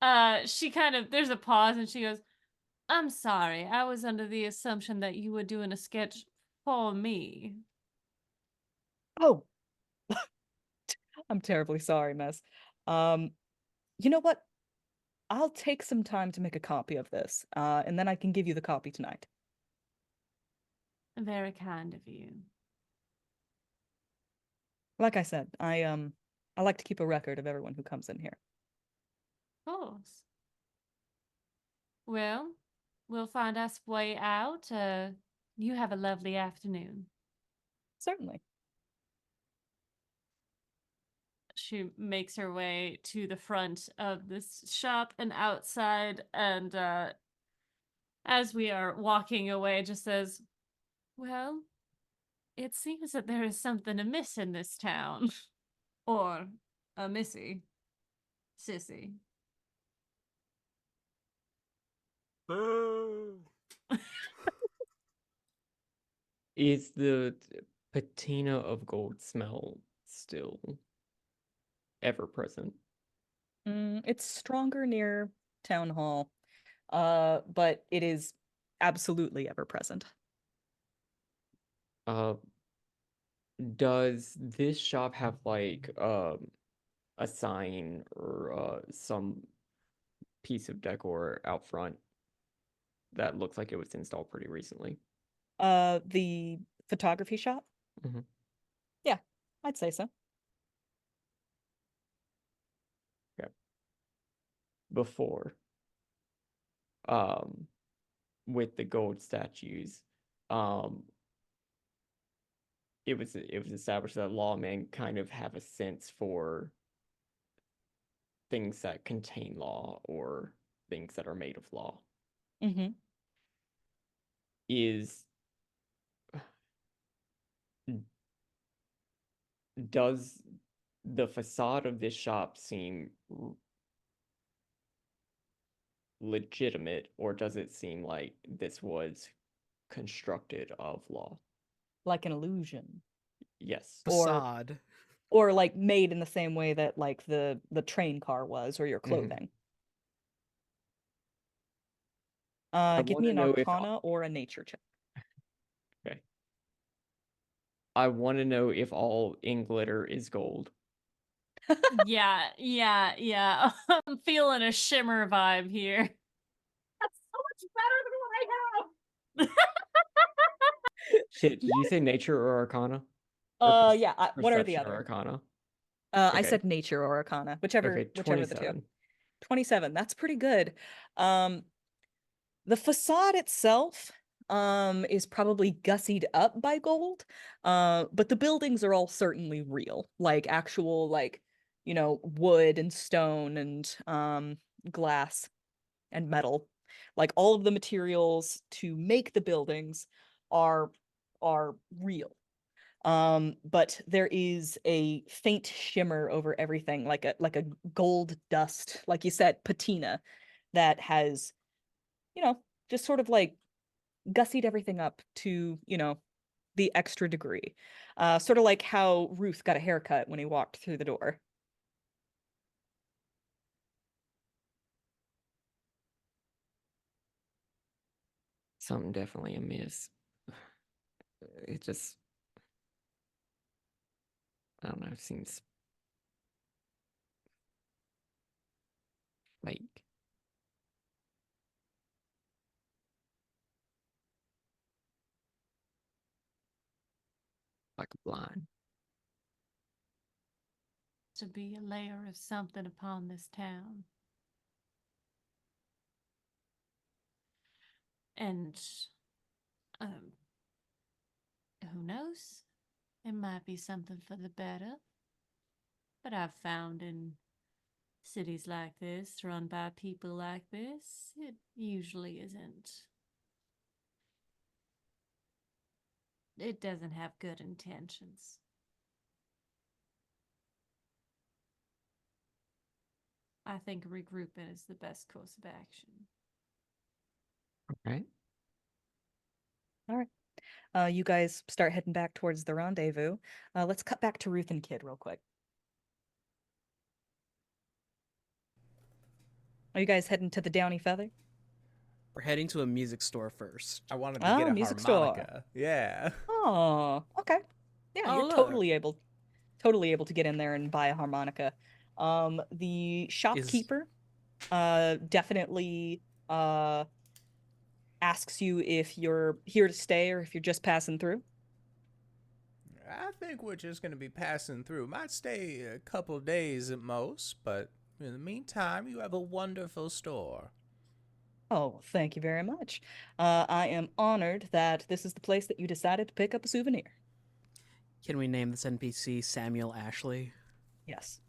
uh, she kind of, there's a pause and she goes, I'm sorry. I was under the assumption that you were doing a sketch for me. Oh, I'm terribly sorry, miss. Um, you know what? I'll take some time to make a copy of this, and then I can give you the copy tonight. Very kind of you. Like I said, I like to keep a record of everyone who comes in here. Of course. Well, we'll find our way out. You have a lovely afternoon. Certainly. She makes her way to the front of this shop and outside, and as we are walking away, just says, "Well, it seems that there is something amiss in this town." Or a missy. Sissy. Is the patina of gold smell still ever present? It's stronger near town hall, but it is absolutely ever present. Does this shop have like a sign or some piece of decor out front that looks like it was installed pretty recently? The photography shop? Mhm. Yeah, I'd say so. Before, with the gold statues, um, it was established that lawmen kind of have a sense for things that contain law or things that are made of law. Mm-hmm. Is does the facade of this shop seem legitimate, or does it seem like this was constructed of law? Like an illusion. Yes. Or Facade. or like made in the same way that like the train car was or your Mhm. clothing. I Give want me to an know if arcana or a nature check. okay. I want to know if all in glitter is gold. Yeah. I'm feeling a shimmer vibe here. That's so much better than what I have. Shit, did you say nature or arcana? Yeah, one or the Perception or other. arcana? I Okay. said nature or arcana, whichever Okay, the two. 27. 27, that's pretty good. The facade itself is probably gussied up by gold, but the buildings are all certainly real, like actual like, wood and stone and glass and metal. Like all of the materials to make the buildings are real. But there is a faint shimmer over everything, like a gold dust, like you said, patina that has, you know, just sort of like gussied everything up to, the extra degree. Sort of like how Ruth got a haircut when he walked through the door. Something definitely amiss. It just, I don't know, seems fake. Like a blind. To be a layer of something upon this town. And um who knows? It might be something for the better. But I've found in cities like this, run by people like this, it usually isn't. It doesn't have good intentions. I think regrouping is the best course of action. Okay. All right. You guys start heading back towards the rendezvous. Let's cut back to Ruth and Kid real quick. Are you guys heading to the Downy Feather? We're heading to a music store first. I wanted to get a Music store. harmonica. Yeah. Oh, okay. Yeah, Oh, you're look. totally able to get in there and buy a harmonica. The shopkeeper definitely asks you if you're here to stay or if you're just passing through. I think we're just going to be passing through. Might stay a couple days at most, but in the meantime, you have a wonderful store. Oh, thank you very much. I am honored that this is the place that you decided to pick up a souvenir. Can we name this NPC Samuel Ashley? Yes.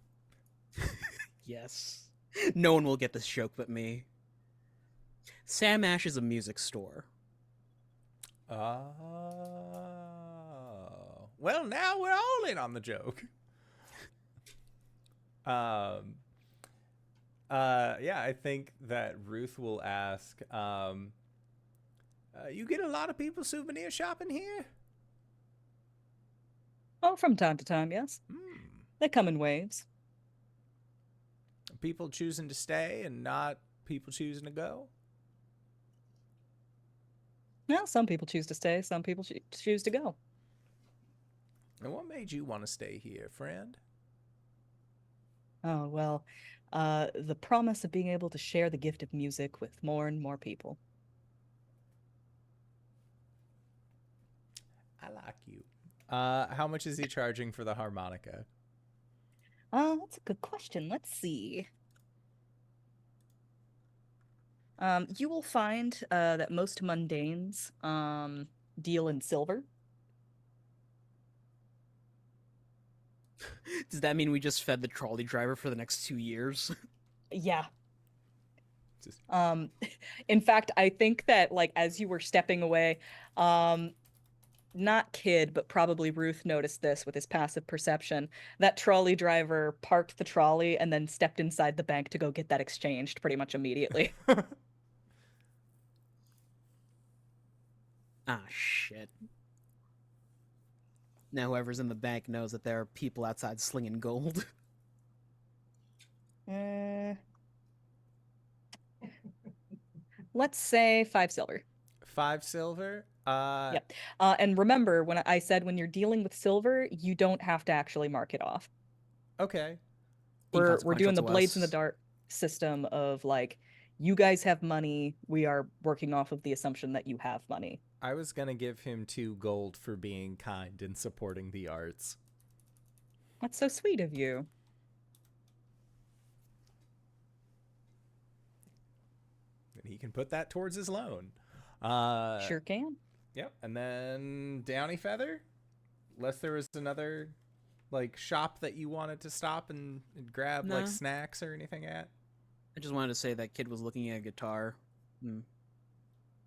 Yes. No one will get this joke but me. Sam Ash is a music store. Well, now we're all in on the joke. Yeah, I think that Ruth will ask, you get a lot of people souvenir shopping here? Oh, from time to time, yes. They come in waves. People choosing to stay and not people choosing to go? Well, some people choose to stay, some people choose to go. And what made you want to stay here, friend? Oh, well, the promise of being able to share the gift of music with more and more people. I like you. How much is he charging for the harmonica? That's a good question. Let's see. You will find that most mundanes deal in silver. Does that mean we just fed the trolley driver for the next 2 years? Yeah. In fact, I think that like as you were stepping away, not Kid, but probably Ruth noticed this with his passive perception. That trolley driver parked the trolley and then stepped inside the bank to go get that exchanged pretty much immediately. Ah, shit. Now whoever's in the bank knows that there are people outside slinging gold. Let's say 5 silver. 5 silver? Yep. And remember, when I said when you're dealing with silver, you don't have to actually mark it off. Okay. We're doing Inconsequential the to blades in the us. dark system of like, you guys have money. We are working off of the assumption that you have money. I was going to give him 2 gold for being kind and supporting the arts. That's so sweet of you. And he can put that towards his loan. Sure can. Yep. And then Downy Feather? Unless there was another like shop that you wanted to stop and grab No. like snacks or anything at? I just wanted to say that Kid was looking at a guitar,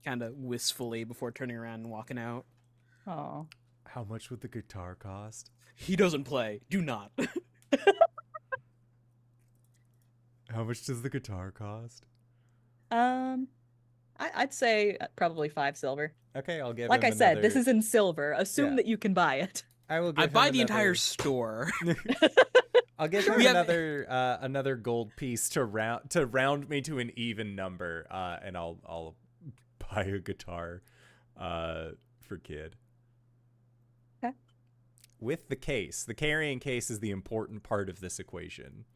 kind of wistfully before turning around and walking out. Oh. How much would the guitar cost? He doesn't play. Do not. How much does the guitar cost? I'd say probably 5 silver. Okay, I'll give Like him I said, this another- is in silver. Assume Yeah. that you can buy it. I will give I him buy the another- entire store. I'll give him We have- another gold piece to round me to an even number, and I'll buy a guitar for Kid. Okay. With the case. The carrying case is the important part of this equation.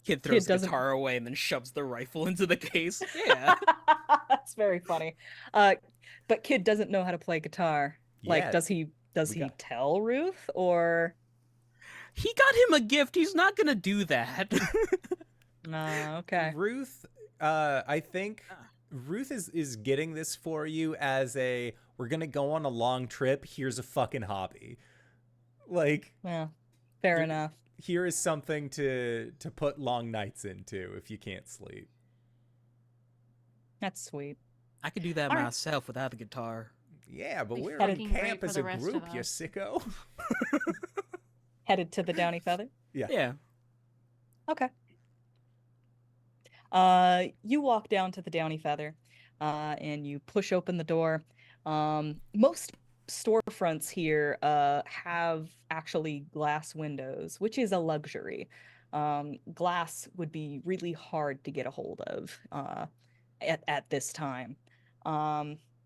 Kid throws the doesn't- guitar away and then shoves the rifle into the case. Yeah. That's very funny. But Kid doesn't know how to play guitar. Like, Yeah, does he we got- tell Ruth or? He got him a gift. He's not gonna do that. Okay. Ruth, I think Ruth is getting this for you as a, we're gonna go on a long trip, here's a fucking hobby. Like, Well, fair Here- enough. here is something to put long nights into if you can't sleep. That's sweet. I could do that All right. myself without a guitar. Yeah, but Be we're fucking in great camp for as the a rest group, of you us. sicko. Headed to the Downy Feather. Yeah. Okay. You walk down to the Downy Feather, and you push open the door. Most storefronts here have actually glass windows, which is a luxury. Glass would be really hard to get a hold of at this time.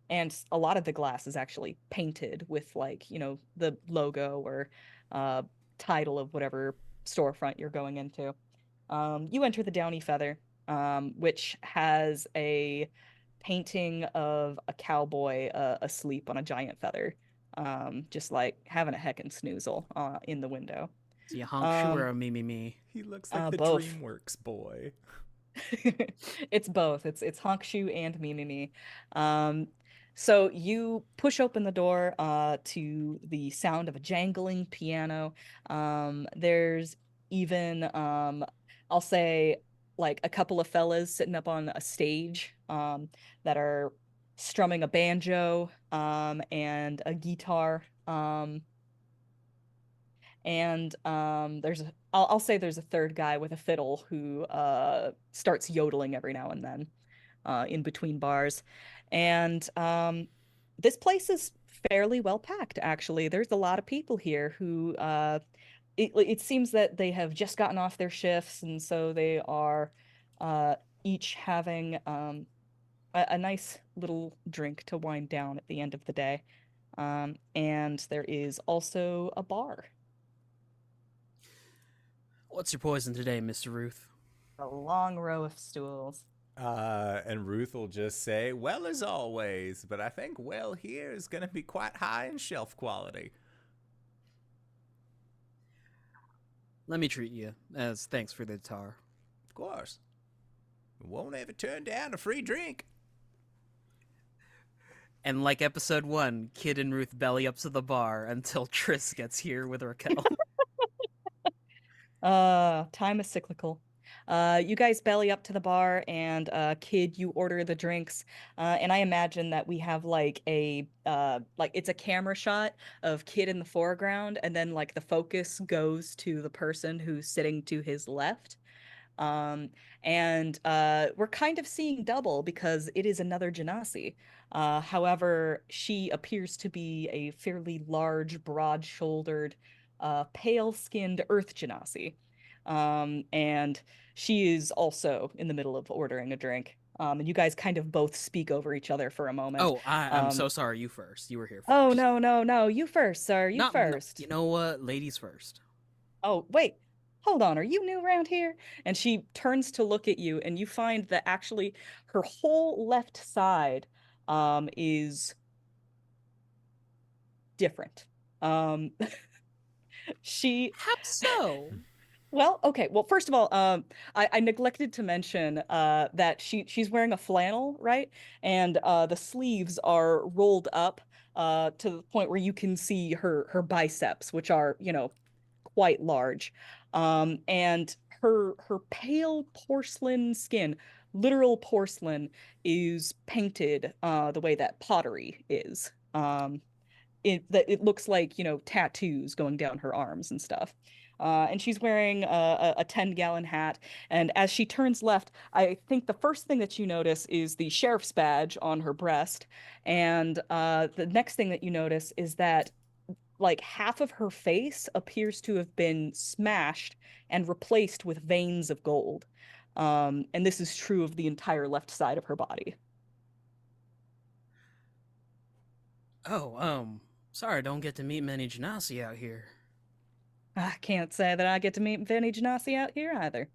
And a lot of the glass is actually painted with like, the logo or title of whatever storefront you're going into. You enter the Downy Feather, which has a painting of a cowboy asleep on a giant feather, just like having a heckin' snoozle in the window. Is he a honk shoe or a me? He looks like the Both. DreamWorks boy. It's both. It's honk shoe and me. So you push open the door to the sound of a jangling piano. There's even I'll say like a couple of fellas sitting up on a stage that are strumming a banjo and a guitar. And I'll say there's a third guy with a fiddle who starts yodeling every now and then in between bars. And this place is fairly well packed, actually. There's a lot of people here who it seems that they have just gotten off their shifts, and so they are each having a nice little drink to wind down at the end of the day. And there is also a bar. What's your poison today, Mr. Ruth? A long row of stools. And Ruth will just say, well, as always, but I think well here is going to be quite high in shelf quality. Let me treat you as thanks for the tar. Of course. We won't ever turn down a free drink. And like episode 1, Kid and Ruth belly up to the bar until Tris gets here with Rakel. Time is cyclical. You guys belly up to the bar, and Kid, you order the drinks. And I imagine that we have like it's a camera shot of Kid in the foreground, and then like the focus goes to the person who's sitting to his left. And we're kind of seeing double because it is another Genasi. However, she appears to be a fairly large, broad-shouldered, pale-skinned Earth Genasi. And she is also in the middle of ordering a drink. And you guys kind of both speak over each other for a moment. Oh, I'm so sorry. You first. You were here first. Oh, no. You first, sir. You first. You know what? Ladies first. Oh, wait. Hold on. Are you new around here? And she turns to look at you, and you find that actually her whole left side is different. She How so? Well, okay. Well, first of all, I neglected to mention that she's wearing a flannel, right? And the sleeves are rolled up to the point where you can see her biceps, which are, quite large. And her pale porcelain skin, literal porcelain, is painted the way that pottery is. It looks like, tattoos going down her arms and stuff. And she's wearing a 10-gallon hat. And as she turns left, I think the first thing that you notice is the sheriff's badge on her breast. And the next thing that you notice is that like half of her face appears to have been smashed and replaced with veins of gold. And this is true of the entire left side of her body. Oh, sorry, I don't get to meet many Genasi out here. I can't say that I get to meet Vinny Genasi out here either.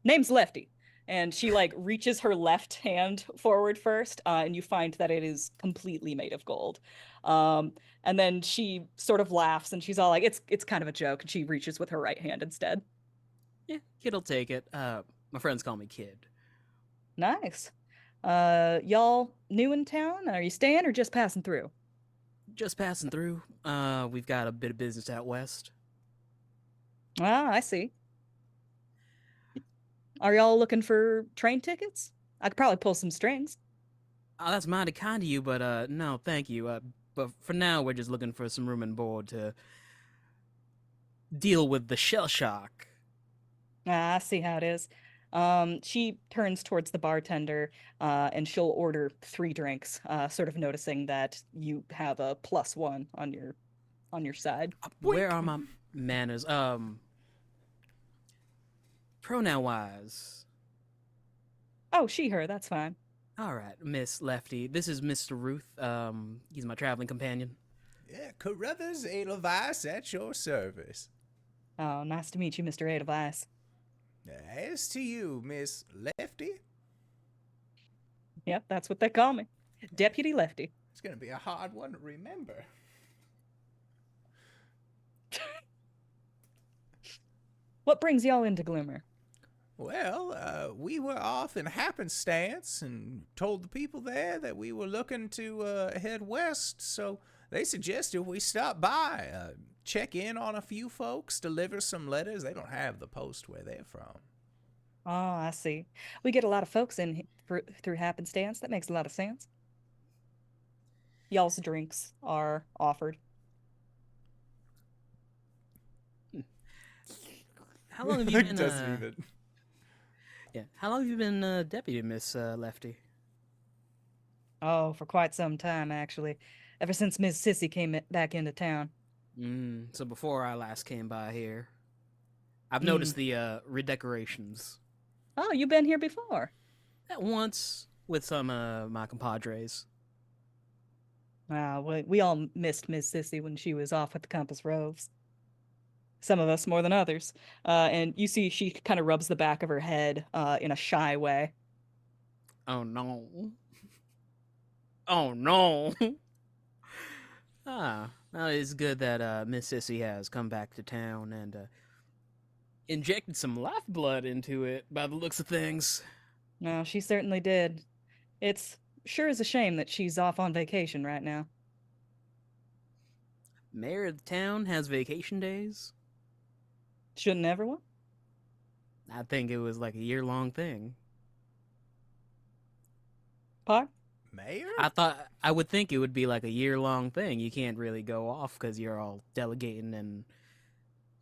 Name's Lefty. And she reaches her left hand forward first, and you find that it is completely made of gold. And then she sort of laughs, and she's all like, it's kind of a joke, and she reaches with her right hand instead. Yeah, Kid'll take it. My friends call me Kid. Nice. Y'all new in town? Are you staying or just passing through? Just passing through. We've got a bit of business out west. Ah, I see. Are y'all looking for train tickets? I could probably pull some strings. Oh, that's mighty kind of you, but no, thank you. But for now, we're just looking for some room and board to deal with the shell shock. Ah, I see how it is. She turns towards the bartender, and she'll order 3 drinks, sort of noticing that you have a +1 on your side. Where are my manners? Pronoun-wise. Oh, she, her, that's fine. All right, Miss Lefty. This is Mr. Ruth. He's my traveling companion. Yeah, Carruthers Edelweiss at your service. Oh, nice to meet you, Mr. Edelweiss. As to you, Miss Lefty. Yep, that's what they call me. Deputy Lefty. It's going to be a hard one to remember. What brings y'all into Glimmer? Well, we were off in happenstance and told the people there that we were looking to head west, so they suggested we stop by. check in on a few folks, deliver some letters. They don't have the post where they're from. Oh, I see. We get a lot of folks in through happenstance. That makes a lot of sense. Y'all's drinks are offered. How long have you been? Doesn't even. Yeah. How long have you been deputy, Miss Lefty? Oh, for quite some time, actually. Ever since Miss Sissy came back into town. So before I last came by here, I've noticed the redecorations. Oh, you've been here before? At once with some my compadres. We all missed Miss Sissy when she was off with the Compass Roves. Some of us more than others. And you see she kind of rubs the back of her head in a shy way. Oh no. Oh no. Now it's good that Miss Sissy has come back to town and injected some lifeblood into it by the looks of things. No, she certainly did. It's sure is a shame that she's off on vacation right now. Mayor of the town has vacation days? Shouldn't everyone? I think it was like a year-long thing. Par? Mayor? I would think it would be like a year-long thing. You can't really go off because you're all delegating and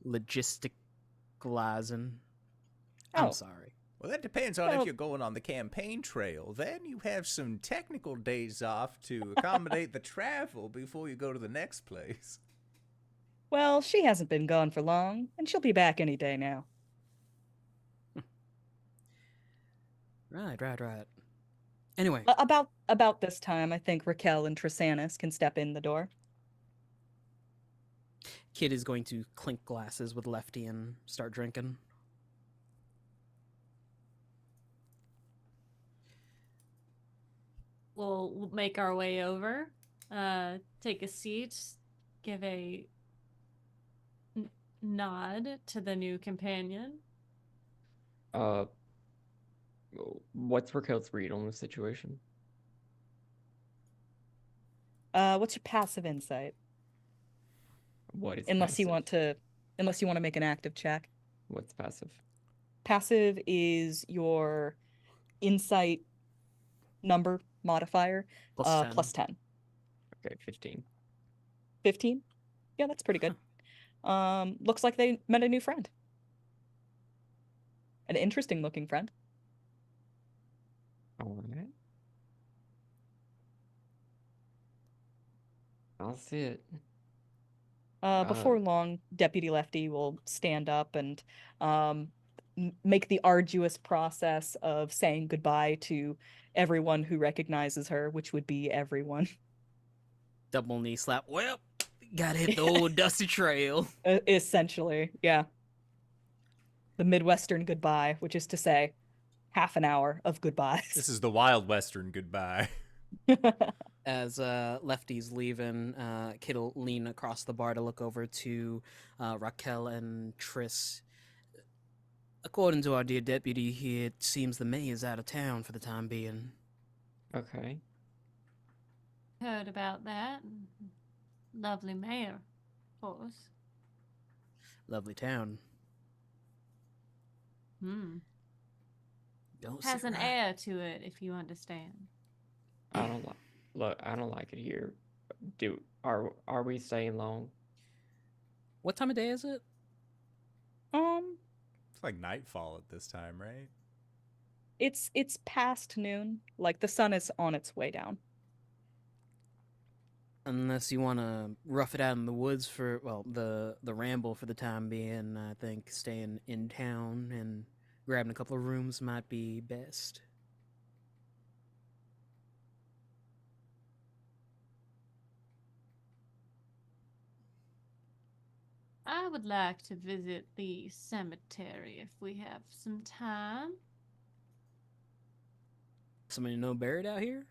logisticalizing. I'm Oh. sorry. Well, that depends on if Well- you're going on the campaign trail. Then you have some technical days off to accommodate the travel before you go to the next place. Well, she hasn't been gone for long, and she'll be back any day now. Right. Anyway, About this time, I think Rakel and Trisannas can step in the door. Kid is going to clink glasses with Lefty and start drinking. We'll make our way over, take a seat, give a nod to the new companion. What's Raquel's read on the situation? What's your passive insight? What is Unless you passive? want to make an active check. What's passive? Passive is your insight number modifier, plus 10. Okay, 15. 15? Yeah, that's pretty good. Looks like they met a new friend. An interesting looking friend. All right. I'll see it. Before long, Deputy Lefty will stand up and make the arduous process of saying goodbye to everyone who recognizes her, which would be everyone. Double knee slap. Well, gotta hit the old dusty trail. Essentially, yeah. The Midwestern goodbye, which is to say, half an hour of goodbyes. This is the Wild Western goodbye. As Lefty's leaving, Kid will lean across the bar to look over to Rakel and Triss. According to our dear deputy here, it seems the mayor's out of town for the time being. Okay. Heard about that. Lovely mayor, of course. Lovely town. Don't Has say an right. air to it, if you understand. I don't like. Look, I don't like it here. Are we staying long? What time of day is it? It's like nightfall at this time, right? It's past noon. Like the sun is on its way down. Unless you want to rough it out in the woods for, well, the ramble for the time being, I think staying in town and grabbing a couple of rooms might be best. I would like to visit the cemetery if we have some time. Somebody know buried out here?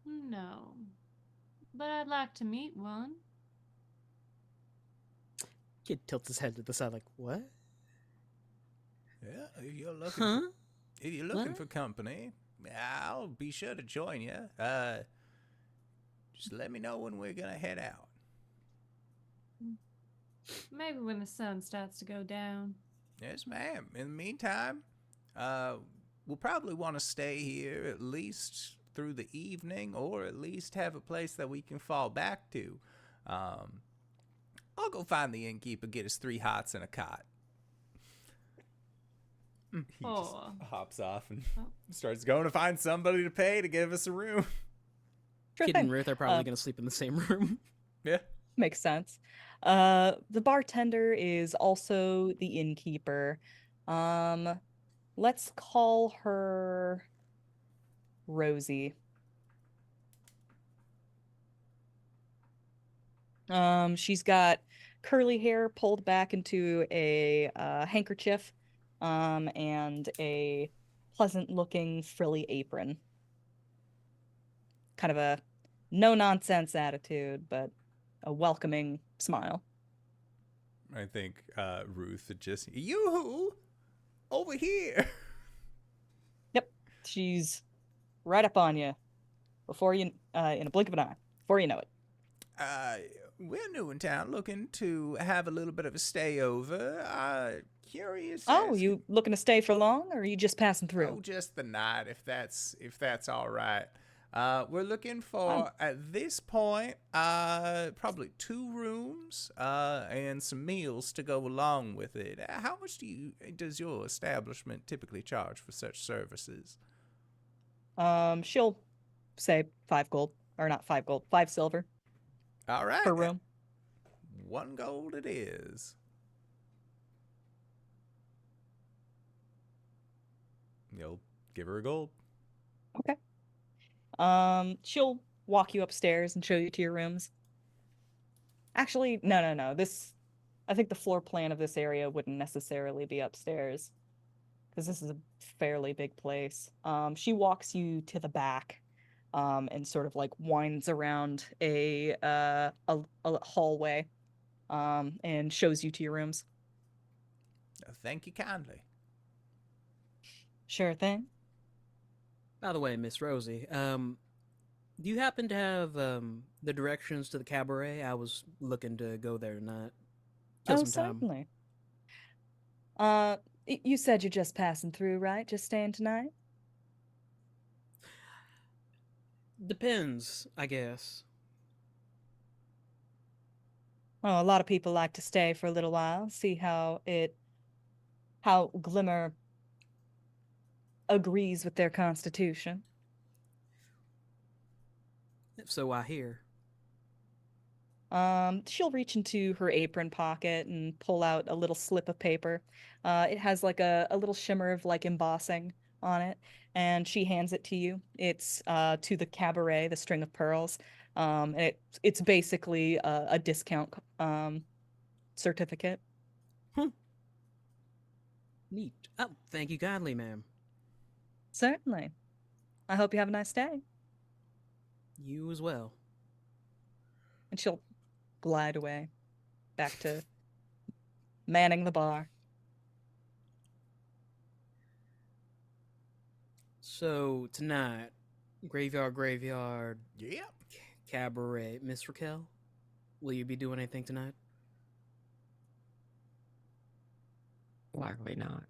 No. But I'd like to meet one. Kid tilts his head to the side like, what? Yeah, if you're looking, Huh? if you're looking What? for company, I'll be sure to join you. Just let me know when we're gonna head out. Maybe when the sun starts to go down. Yes, ma'am. In the meantime, we'll probably want to stay here at least through the evening, or at least have a place that we can fall back to. I'll go find the innkeeper, get us 3 hots and a cot. He just hops off and starts going to find somebody to pay to give us a room. Sure Kid thing. and Ruth are probably going to sleep in the same room. Yeah. Makes sense. The bartender is also the innkeeper. Let's call her Rosie. She's got curly hair pulled back into a handkerchief, and a pleasant-looking frilly apron. Kind of a no-nonsense attitude, but a welcoming smile. I think Ruth would just, yoo-hoo, over here. Yep, she's right up on you before you, in a blink of an eye, before you know it. We're new in town, looking to have a little bit of a stay over. Curious. Oh, as- you looking to stay for long, or are you just passing through? Oh, just the night, if that's all right. We're looking for at this point, probably 2 rooms, and some meals to go along with it. How much does your establishment typically charge for such services? She'll say 5 gold, or not 5 gold, 5 silver All right. per room. 1 gold it is. You'll give her a gold. Okay. She'll walk you upstairs and show you to your rooms. Actually, no. I think the floor plan of this area wouldn't necessarily be upstairs, because this is a fairly big place. She walks you to the back, and sort of like winds around a hallway, and shows you to your rooms. Thank you kindly. Sure thing. By the way, Miss Rosie, do you happen to have the directions to the cabaret? I was looking to go there tonight. Kill some time. Certainly. You said you're just passing through, right? Just staying tonight? Depends, I guess. Well, a lot of people like to stay for a little while, see how Glimmer agrees with their constitution. If so, I hear. She'll reach into her apron pocket and pull out a little slip of paper. It has like a little shimmer of like embossing on it, and she hands it to you. It's to the cabaret, the String of Pearls. It's basically a discount certificate. Neat. Oh, thank you kindly, ma'am. Certainly. I hope you have a nice day. You as well. And she'll glide away, back to manning the bar. So, tonight, graveyard, Yep. cabaret. Miss Rakel, will you be doing anything tonight? Likely not.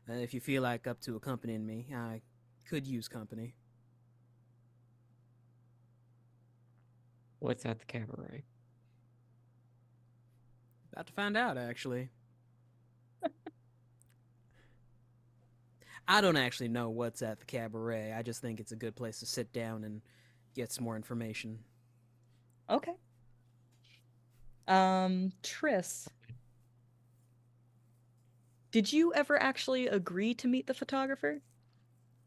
If you feel like up to accompanying me, I could use company. What's at the cabaret? About to find out, actually. I don't actually know what's at the cabaret. I just think it's a good place to sit down and get some more information. Okay. Triss, did you ever actually agree to meet the photographer?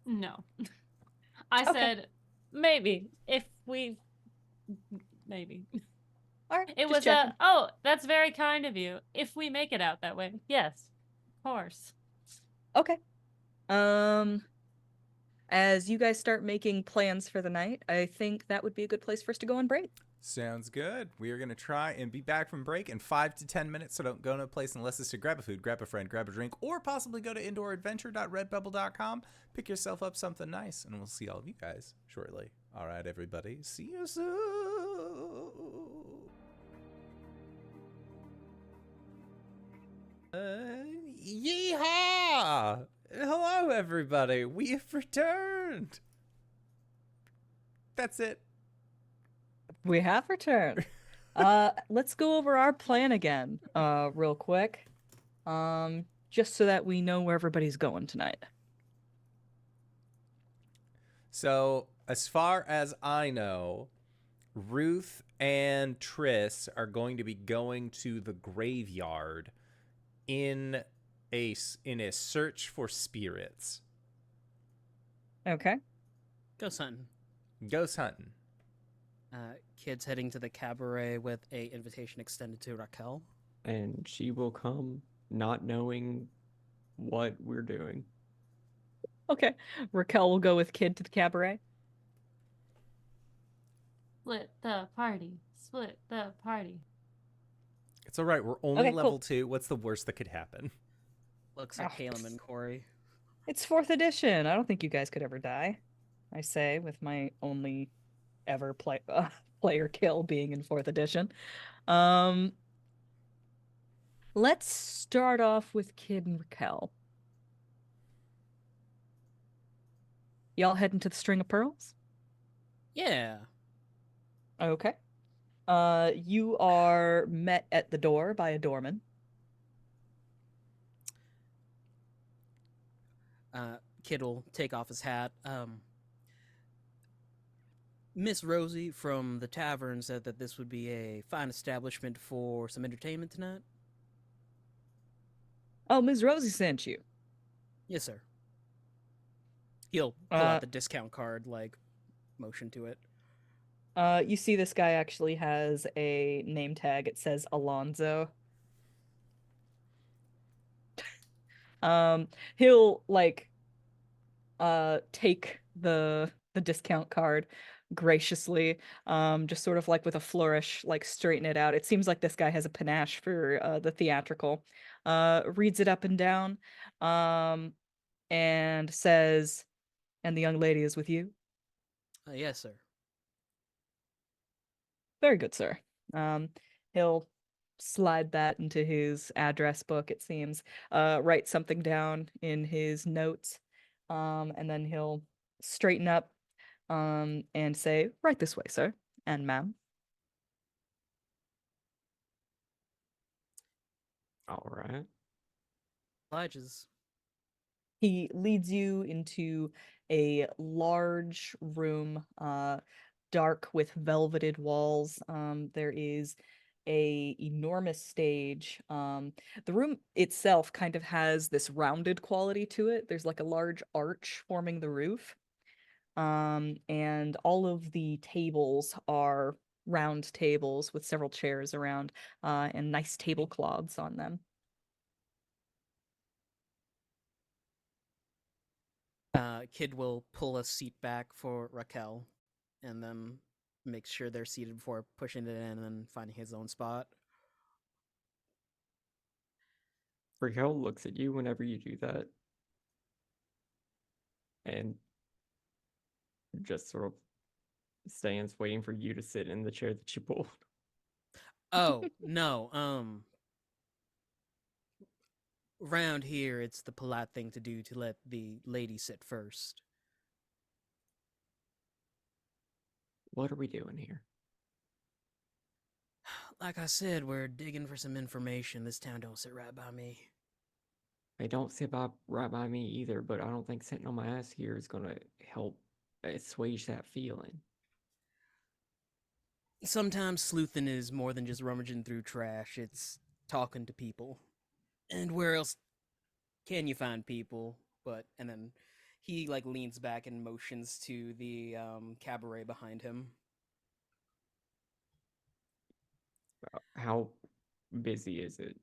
No. I Okay. said, maybe, if we... Maybe. All right. It just was checking. oh, that's very kind of you. If we make it out that way. Yes, of course. Okay. As you guys start making plans for the night, I think that would be a good place for us to go on break. Sounds good. We are going to try and be back from break in 5 to 10 minutes, so don't go no place unless it's to grab a food, grab a friend, grab a drink, or possibly go to indooradventure.redbubble.com, pick yourself up something nice, and we'll see all of you guys shortly. All right, everybody. See you soon. Yeehaw! Hello, everybody. We have returned. That's it. We have returned. Let's go over our plan again, real quick. Just so that we know where everybody's going tonight. So, as far as I know, Ruth and Triss are going to be going to the graveyard in a search for spirits. Okay. Ghost hunting. Ghost hunting. Kids heading to the cabaret with a invitation extended to Rakel. And she will come not knowing what we're doing. Okay. Raquel will go with Kid to the cabaret. Split the party. Split the party. It's all right. We're only Okay, level cool. 2. What's the worst that could happen? Looks at Oh, Caleb and Corey. It's 4th edition. I don't think you guys could ever die. I say, with my only ever player kill being in 4th edition. Let's start off with Kid and Raquel. Y'all heading to the String of Pearls? Yeah. Okay. You are met at the door by a doorman. Kid will take off his hat. Miss Rosie from the tavern said that this would be a fine establishment for some entertainment tonight. Oh, Ms. Rosie sent you. Yes, sir. He'll pull out the discount card, like, motion to it. You see this guy actually has a name tag. It says Alonzo. He'll like take the discount card graciously, just sort of like with a flourish, like straighten it out. It seems like this guy has a panache for the theatrical. Reads it up and down, and says, "And the young lady is with you?" Yes, sir. Very good, sir. He'll slide that into his address book, it seems, write something down in his notes, and then he'll straighten up, and say, "Right this way, sir, and ma'am." All right. Obliges. He leads you into a large room, dark with velveted walls. There is a enormous stage. The room itself kind of has this rounded quality to it. There's like a large arch forming the roof. And all of the tables are round tables with several chairs around, and nice tablecloths on them. Kid will pull a seat back for Rakel, and then make sure they're seated before pushing it in and finding his own spot. Raquel looks at you whenever you do that. And just sort of stands waiting for you to sit in the chair that you pulled. Oh, no, round here, it's the polite thing to do to let the lady sit first. What are we doing here? Like I said, we're digging for some information. This town don't sit right by me. They don't sit right by me either, but I don't think sitting on my ass here is going to help assuage that feeling. Sometimes sleuthing is more than just rummaging through trash. It's talking to people. And where else can you find people? And then he like leans back and motions to the cabaret behind him. How busy is it?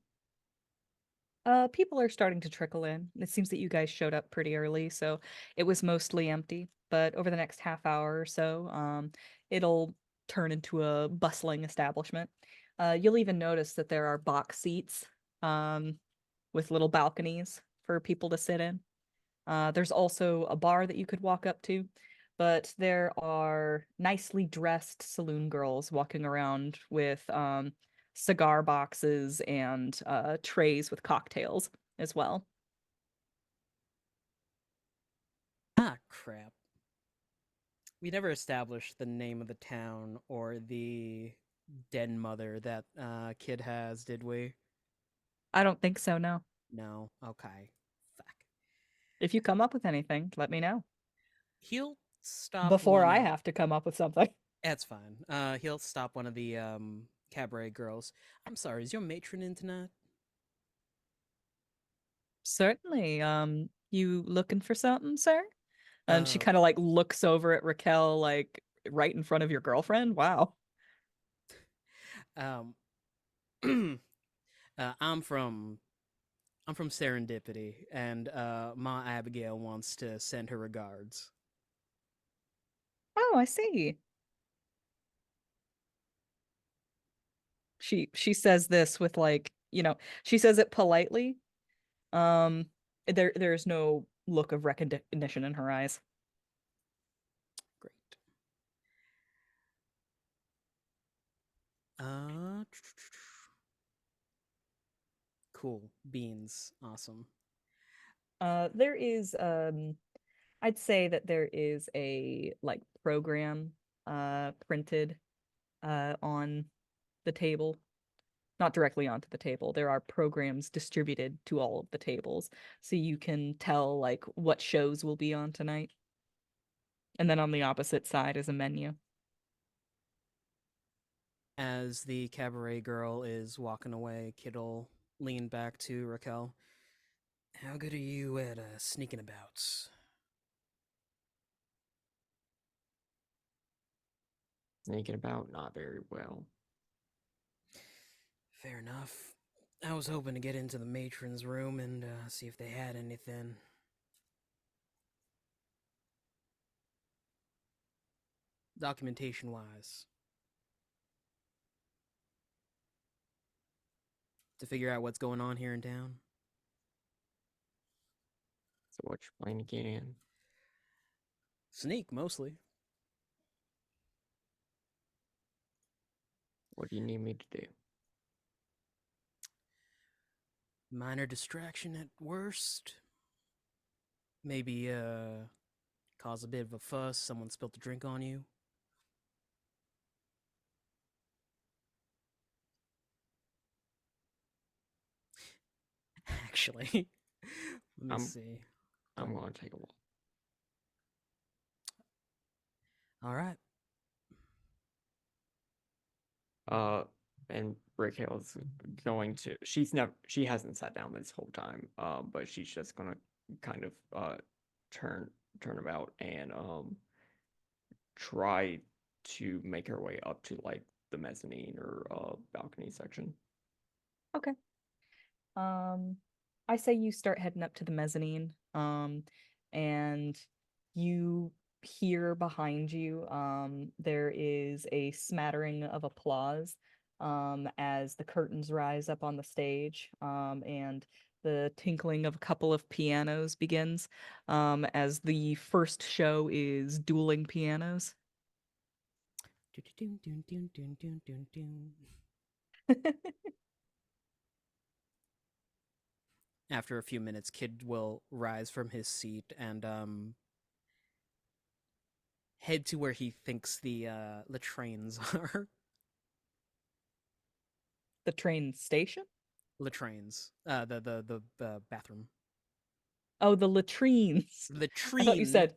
People are starting to trickle in. It seems that you guys showed up pretty early, so it was mostly empty. But over the next half hour or so, it'll turn into a bustling establishment. You'll even notice that there are box seats with little balconies for people to sit in. There's also a bar that you could walk up to, but there are nicely dressed saloon girls walking around with cigar boxes and trays with cocktails as well. Ah, crap. We never established the name of the town or the den mother that kid has, did we? I don't think so, no. No. Okay. Fuck. If you come up with anything, let me know. He'll stop Before one I of... have to come up with something. That's fine. He'll stop one of the cabaret girls. I'm sorry, is your matron in tonight? Certainly. You looking for something, sir? And she Uh, kind of like looks over at Rakel, like right in front of your girlfriend. Wow. um, I'm from Serendipity, and Ma Abigail wants to send her regards. Oh, I see. She says this with like, she says it politely. Um, there's no look of recognition in her eyes. Great. Uh, cool. Beans. Awesome. There is I'd say that there is a like program printed on the table. Not directly onto the table. There are programs distributed to all of the tables so you can tell like what shows will be on tonight. And then on the opposite side is a menu. As the cabaret girl is walking away, Kid'll lean back to Raquel. How good are you at sneaking about? Sneaking about, not very well. Fair enough. I was hoping to get into the matron's room and see if they had anything. Documentation wise. To figure out what's going on here in town. So what you planning to get in? Sneak, mostly. What do you need me to do? Minor distraction at worst. Maybe cause a bit of a fuss, someone spilt a drink on you. Actually, let me see. I'm gonna take a walk. All right. And Rakel's she hasn't sat down this whole time, but she's just gonna kind of turn about and try to make her way up to like the mezzanine or balcony section. Okay. I say you start heading up to the mezzanine. And you hear behind you, there is a smattering of applause, as the curtains rise up on the stage, and the tinkling of a couple of pianos begins, as the first show is Dueling Pianos. After a few minutes, Kid will rise from his seat and head to where he thinks the latrines are. The train station? Latrines. The bathroom. Oh, the latrines. I thought you Latrine. said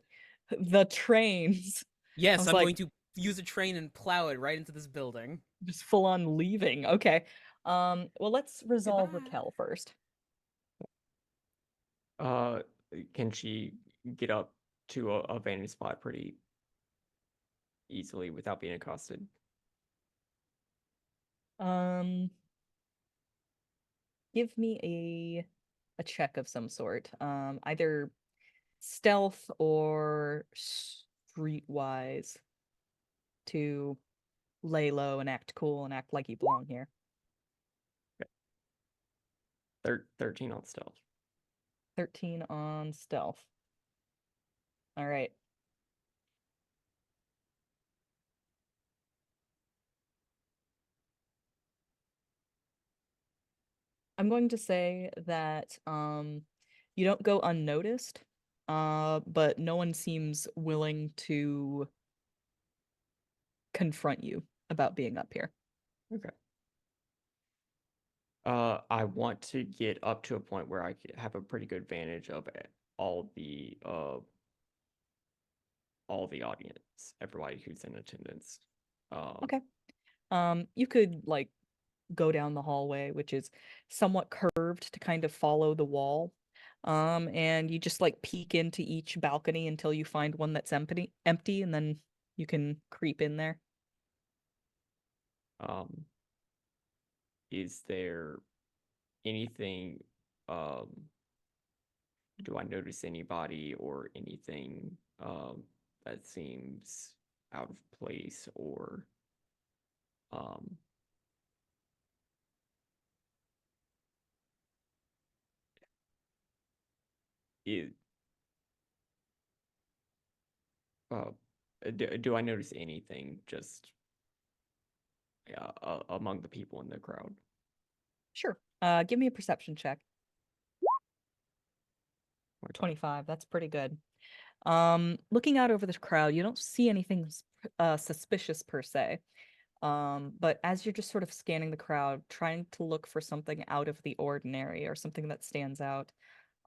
the trains. I Yes, was I'm like, going to use a train and plow it right into this building. just full on leaving. Okay. Well, let's resolve Goodbye. Rakel first. Uh, can she get up to a vantage spot pretty easily without being accosted? Give me a check of some sort. Either stealth or streetwise to lay low and act cool and act like you belong here. 13 on stealth. 13 on stealth. All right. I'm going to say that you don't go unnoticed, but no one seems willing to confront you about being up here. Okay. I want to get up to a point where I have a pretty good advantage of all the audience, everybody who's in attendance. Okay. You could like go down the hallway, which is somewhat curved to kind of follow the wall. And you just like peek into each balcony until you find one that's empty, and then you can creep in there. Is there anything, do I notice anybody or anything that seems out of place or it do I notice anything just among the people in the crowd? Sure. Give me a perception check. 25. That's pretty good. Looking out over the crowd, you don't see anything suspicious per se. But as you're just sort of scanning the crowd, trying to look for something out of the ordinary or something that stands out,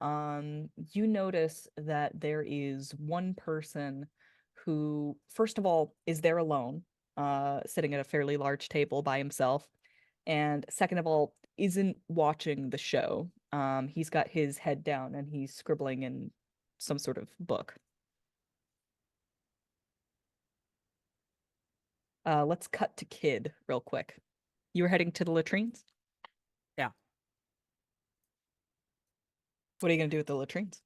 you notice that there is one person who, first of all, is there alone, sitting at a fairly large table by himself, and second of all, isn't watching the show. He's got his head down and he's scribbling in some sort of book. Let's cut to Kid real quick. You were heading to the latrines? Yeah. What are you going to do with the latrines?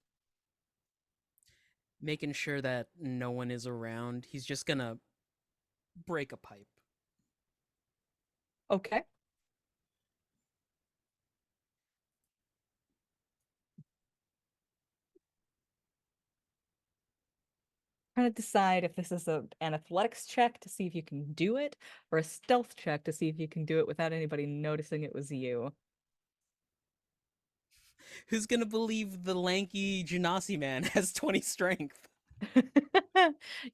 Making sure that no one is around. He's just gonna break a pipe. Okay. Trying to decide if this is an athletics check to see if you can do it, or a stealth check to see if you can do it without anybody noticing it was you. Who's gonna believe the lanky Genasi man has 20 strength?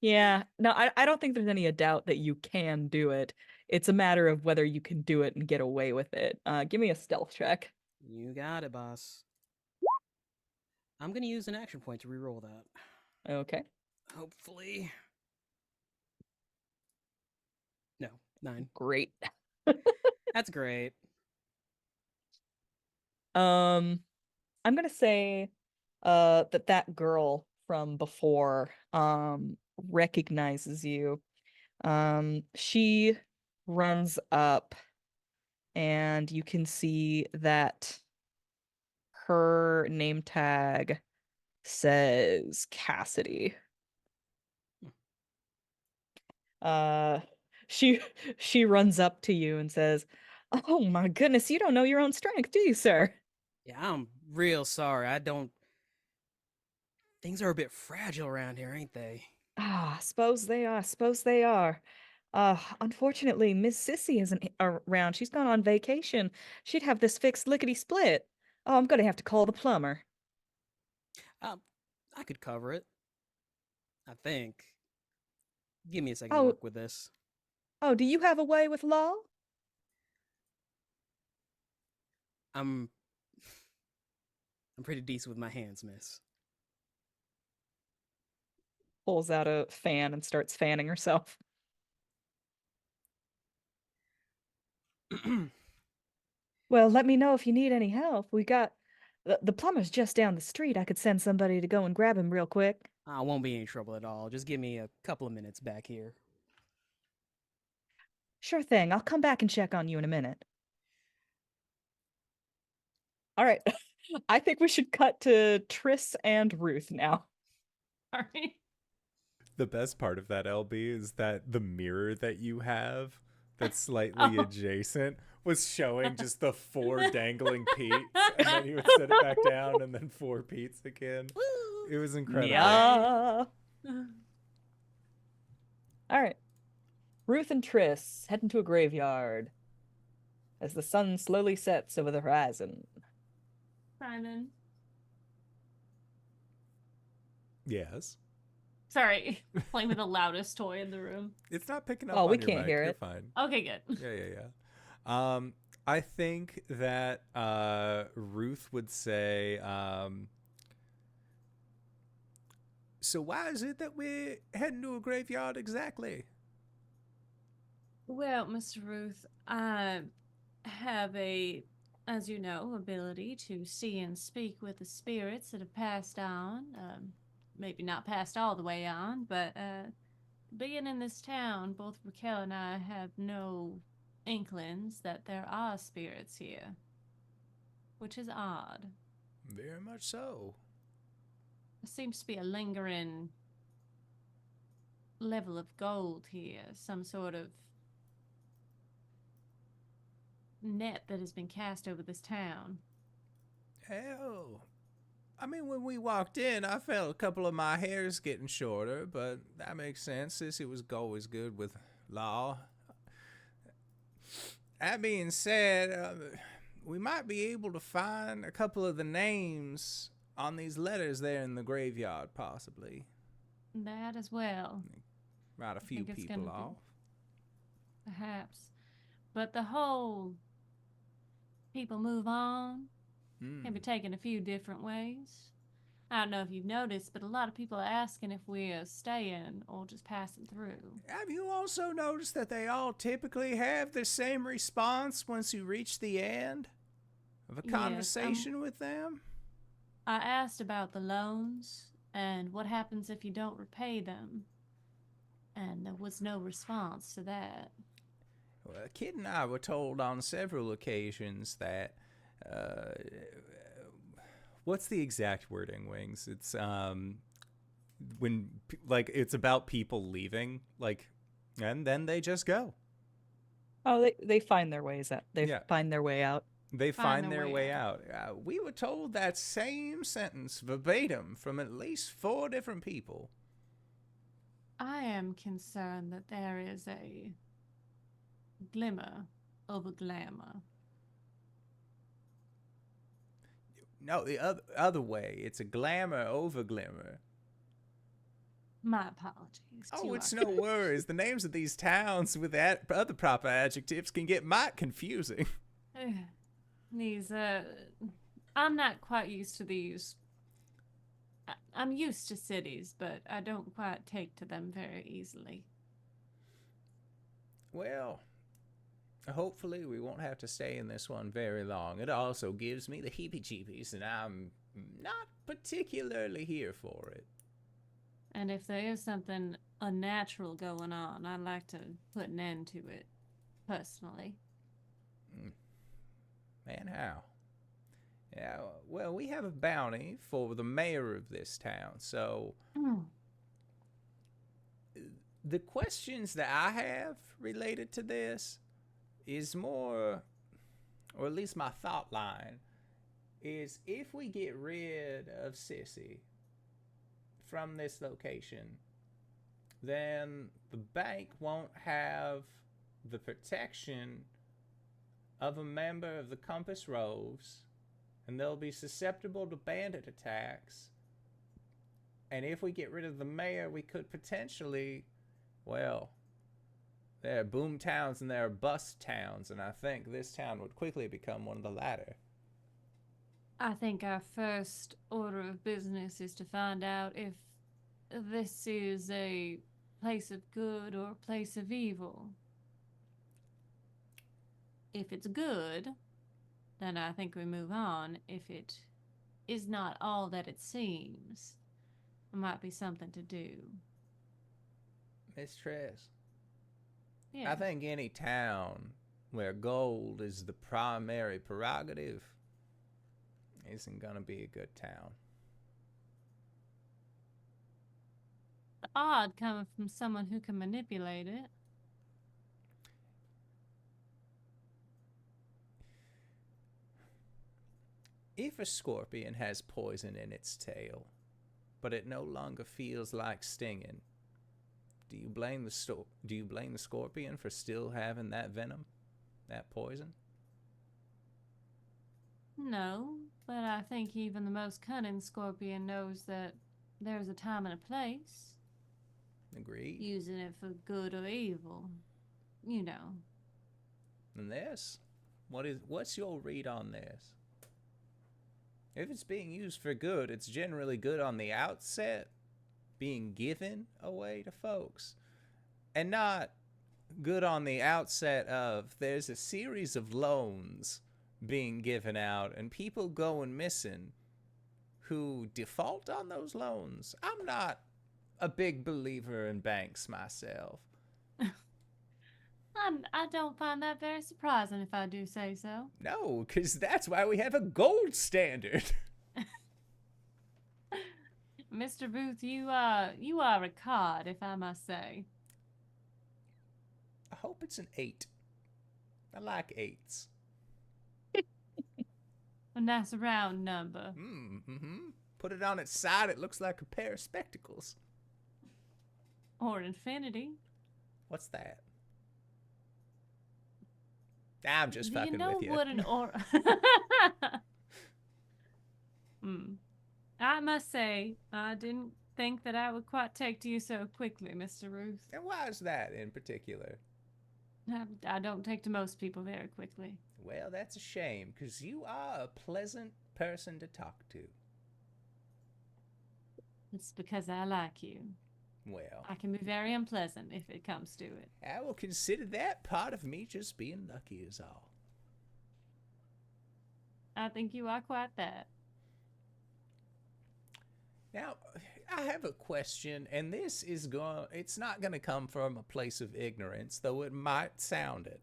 Yeah, no, I don't think there's any doubt that you can do it. It's a matter of whether you can do it and get away with it. Give me a stealth check. You got it, boss. I'm gonna use an action point to reroll that. Okay. Hopefully. No, 9. Great. That's great. I'm gonna say that girl from before recognizes you. She runs up and you can see that her name tag says Cassidy. She runs up to you and says, "Oh my goodness, you don't know your own strength, do you, sir?" Yeah, I'm real sorry. I don't. Things are a bit fragile around here, ain't they? Ah, suppose they are. Suppose they are. Unfortunately, Miss Sissy isn't around. She's gone on vacation. She'd have this fixed lickety-split. Oh, I'm gonna have to call the plumber. I could cover it. I think. Give me a second to Oh, work with this. oh, do you have a way with law? I'm pretty decent with my hands, miss. Pulls out a fan and starts fanning herself. Well, let me know if you need any help. We got the plumber's just down the street. I could send somebody to go and grab him real quick. I won't be any trouble at all. Just give me a couple of minutes back here. Sure thing. I'll come back and check on you in a minute. All right. I think we should cut to Triss and Ruth now. Sorry. The best part of that, LB, is that the mirror that you have that's slightly Oh. adjacent was showing just the 4 dangling Pete's, and then you would set it back down, and then 4 Pete's again. It was incredible. Yeah. All right. Ruth and Triss head into a graveyard as the sun slowly sets over the horizon. Simon. Yes. Sorry, playing with the loudest toy in the room. It's not picking up Oh, on we your can't mic. hear You're it. fine. Okay, good. Yeah. I think that Ruth would say, so why is it that we're heading to a graveyard exactly? Well, Mr. Ruth, I have as you know, ability to see and speak with the spirits that have passed on. Maybe not passed all the way on, but being in this town, both Rakel and I have no inklings that there are spirits here, which is odd. Very much so. There seems to be a lingering level of gold here, some sort of net that has been cast over this town. Oh. I mean, when we walked in, I felt a couple of my hairs getting shorter, but that makes sense. Sissy was always good with law. That being said, we might be able to find a couple of the names on these letters there in the graveyard, possibly. That as well, Write a few think it's people gonna be- off. perhaps. But the whole people move on can be taken a few different ways. I don't know if you've noticed, but a lot of people are asking if we're staying or just passing through. Have you also noticed that they all typically have the same response once you reach the end of a Yes, conversation with them? I asked about the loans and what happens if you don't repay them, and there was no response to that. Well, Kid and I were told on several occasions that, what's the exact wording, Wings? It's, when, like, it's about people leaving, like, and then they just go. Oh, they find their ways out. They Yeah. find their way out. They find their way out. We were told that same sentence verbatim from at least 4 different people. I am concerned that there is a glimmer over glamour. No, the other way. It's a glamour over glimmer. My apologies. Oh, to it's our- no worries. The names of these towns with other proper adjectives can get mighty confusing. These, I'm not quite used to these. I'm used to cities, but I don't quite take to them very easily. Well, hopefully we won't have to stay in this one very long. It also gives me the heebie-jeebies, and I'm not particularly here for it. And if there is something unnatural going on, I'd like to put an end to it, personally. Man, how? Yeah, well, we have a bounty for the mayor of this town, so the questions that I have related to this is more, or at least my thought line, is if we get rid of Sissy from this location, then the bank won't have the protection of a member of the Compass Roves, and they'll be susceptible to bandit attacks. And if we get rid of the mayor, we could potentially, well, there are boom towns and there are bust towns, and I think this town would quickly become one of the latter. I think our first order of business is to find out if this is a place of good or a place of evil. If it's good, then I think we move on. If it is not all that it seems, it might be something to do. Miss Tress, Yeah. I think any town where gold is the primary prerogative isn't gonna be a good town. odd coming from someone who can manipulate it. If a scorpion has poison in its tail, but it no longer feels like stinging, do you blame the scorpion for still having that venom, that poison? No, but I think even the most cunning scorpion knows that there's a time and a place. Agreed. Using it for good or evil. You know. And this? What's your read on this? If it's being used for good, it's generally good on the outset, being given away to folks, and not good on the outset of there's a series of loans being given out and people going missing who default on those loans. I'm not a big believer in banks myself. I don't find that very surprising if I do say so. No, because that's why we have a gold standard. Mr. Booth, you are a cod, if I must say. I hope it's an 8. I like 8s. A nice round number. Mm-hmm. Put it on its side, it looks like a pair of spectacles. Or infinity. What's that? I'm just Do fucking you know with you. what an I must say, I didn't think that I would quite take to you so quickly, Mr. Ruth. And why is that in particular? I don't take to most people very quickly. Well, that's a shame, because you are a pleasant person to talk to. It's because I like you. Well, I can be very unpleasant if it comes to it. I will consider that part of me just being lucky is all. I think you are quite that. Now, I have a question, and it's not going to come from a place of ignorance, though it might sound it.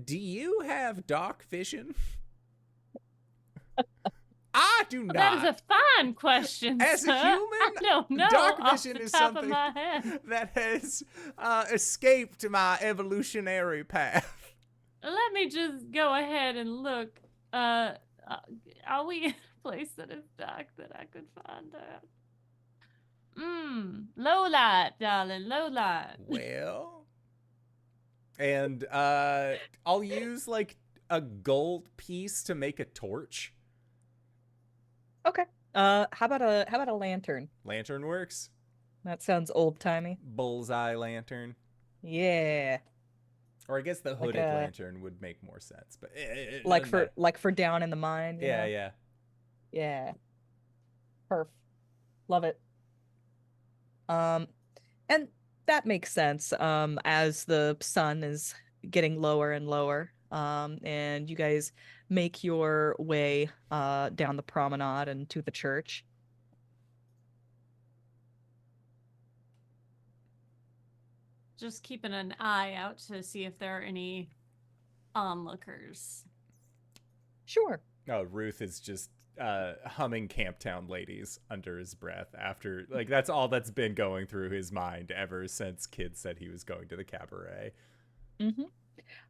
Do you have dark vision? I do not. That is a fine question, As sir. a human, I don't know dark off vision the is top something of my head. that has escaped my evolutionary path. Let me just go ahead and look. Are we in a place that is dark that I could find out? Low light, darling, low light. Well, and I'll use like a gold piece to make a torch. Okay. How about a lantern? Lantern works. That sounds old-timey. Bullseye lantern. Yeah. Or I guess the hooded a- lantern would make more sense, but Like doesn't for down in the mine. you matter. know? Yeah. Yeah. Perf. Love it. And that makes sense. As the sun is getting lower and lower, and you guys make your way down the promenade and to the church. Just keeping an eye out to see if there are any onlookers. Sure. Oh, Ruth is just humming Camptown Ladies under his breath after, like, that's all that's been going through his mind ever since Kid said he was going to the cabaret.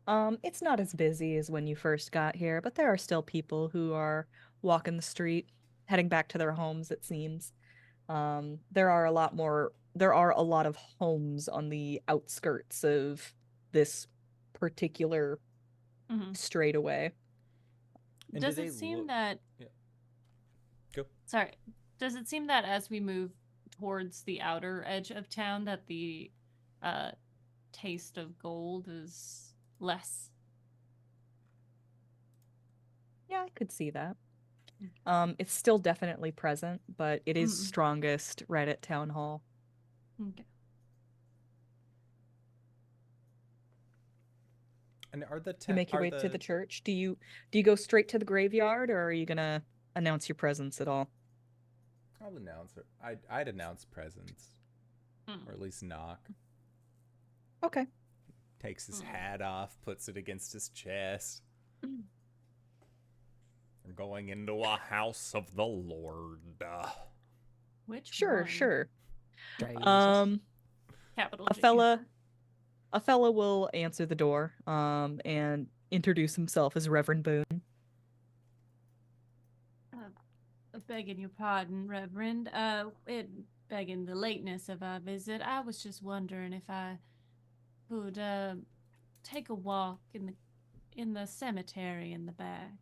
It's not as busy as when you first got here, but there are still people who are walking the street, heading back to their homes, it seems. There are a lot of homes on the outskirts of this particular straightaway. And Does do it they seem look- that... Yeah. Go. Sorry. Does it seem that as we move towards the outer edge of town that the taste of gold is less? Yeah, I could see that. It's still definitely present, but it is strongest right at Town Hall. Okay. And are the You make your way to the church. Do you go straight to the graveyard, or are you gonna announce your presence at all? I'll announce it. I'd announce presence, or at least knock. Okay. Takes his hat off, puts it against his chest. We're going into a house of the Lord. Which Sure, one? sure. Jesus. Capital A G. fella will answer the door, and introduce himself as Reverend Boone. Begging your pardon, Reverend. Begging the lateness of our visit, I was just wondering if I could take a walk in the cemetery in the back.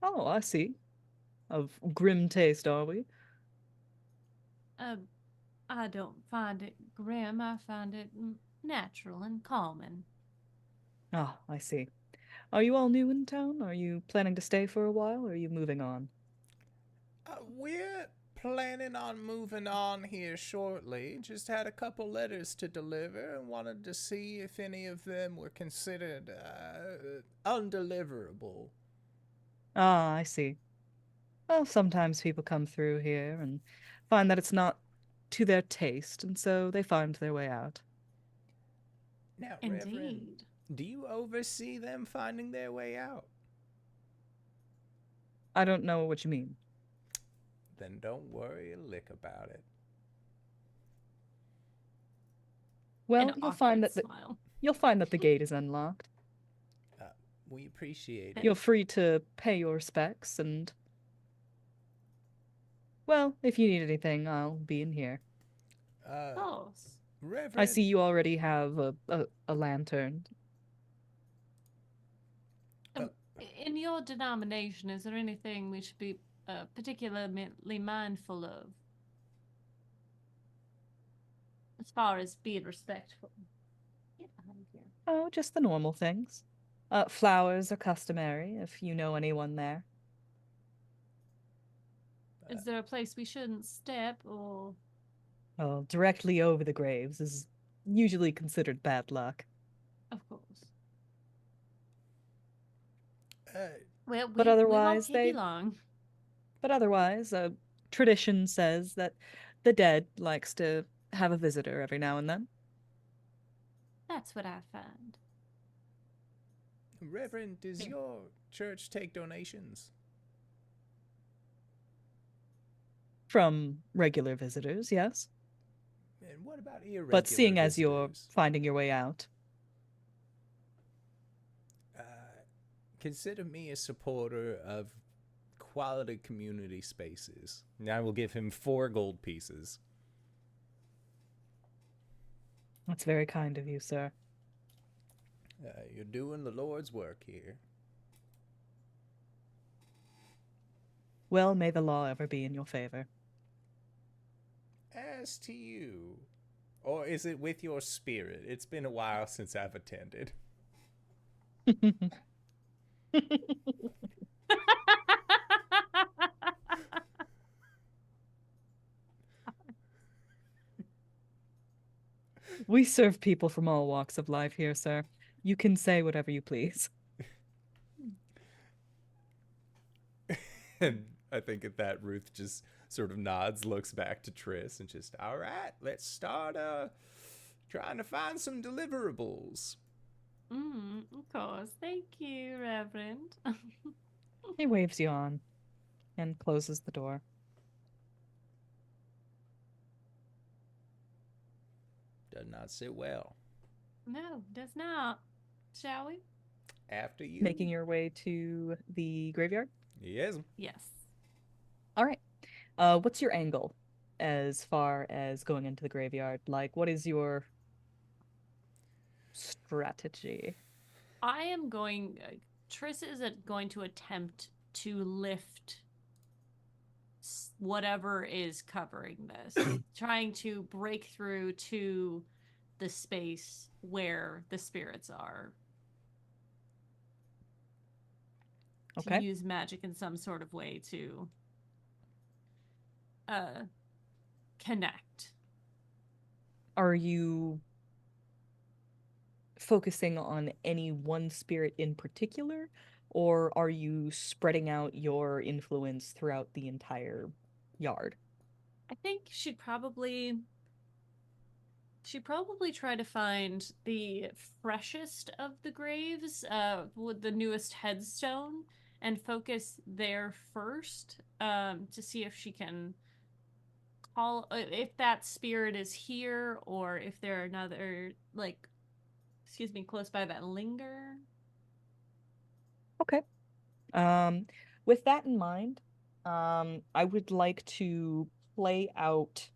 Oh, I see. Of grim taste, are we? I don't find it grim. I find it natural and calming. Ah, I see. Are you all new in town? Are you planning to stay for a while, or are you moving on? We're planning on moving on here shortly. Just had a couple letters to deliver and wanted to see if any of them were considered undeliverable. Ah, I see. Well, sometimes people come through here and find that it's not to their taste, and so they find their way out. Now, Reverend, Indeed. do you oversee them finding their way out? I don't know what you mean. Then don't worry a lick about it. Well, An you'll find awkward that smile. you'll find that the gate is unlocked. We appreciate it. You're free to pay your respects, and well, if you need anything, I'll be in here. Of course. Reverend, I see you already have a lantern. In your denomination, is there anything we should be particularly mindful of? As far as being respectful. Get out of here. Oh, just the normal things. Flowers are customary, if you know anyone there. Is there a place we shouldn't step or... Well, directly over the graves is usually considered bad luck. Of course. But Well, we won't otherwise, keep you long. Tradition says that the dead likes to have a visitor every now and then. That's what I find. Reverend, does your church take donations? From regular visitors, yes. And what about irregular But seeing as visitors? you're finding your way out, Consider me a supporter of quality community spaces. Now I will give him 4 gold pieces. that's very kind of you, sir. You're doing the Lord's work here. Well, may the law ever be in your favor. As to you, or is it with your spirit? It's been a while since I've attended. We serve people from all walks of life here, sir. You can say whatever you please. And I think at that, Ruth just sort of nods, looks back to Triss, and just, all right, let's start trying to find some deliverables. Of course. Thank you, Reverend. He waves you on and closes the door. Does not sit well. No, does not. Shall we? After you. Making your way to the graveyard? Yes. Yes. All right. What's your angle as far as going into the graveyard? Like, what is your strategy? I am going... Triss is going to attempt to lift whatever is covering this. Trying to break through to the space where the spirits are. Okay. To use magic in some sort of way to connect. Are you focusing on any one spirit in particular, or are you spreading out your influence throughout the entire yard? I think she'd probably try to find the freshest of the graves with the newest headstone and focus there first to see if she can if that spirit is here, or if there are another, like, excuse me, close by that linger. Okay. With that in mind, I would like to play out.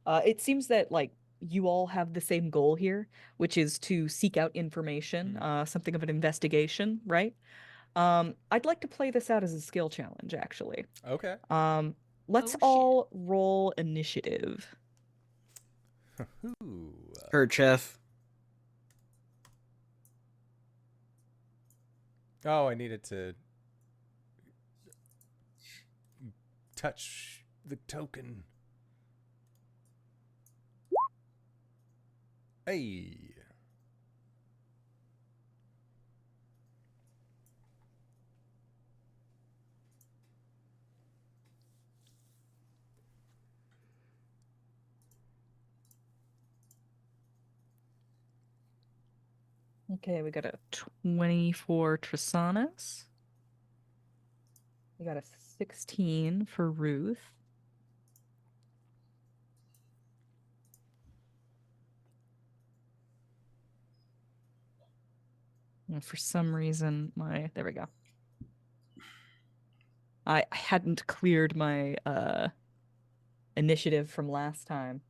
It seems that like you all have the same goal here, which is to seek out information, something of an investigation, right? I'd like to play this out as a skill challenge, actually. Okay. Let's Oh, shit. all roll initiative. Ooh. Heard, Chef. Oh, I needed to touch the token. Hey. Okay, we got a 20 for Trisannas. We got a 16 for Ruth. And for some reason, there we go. I hadn't cleared my initiative from last time,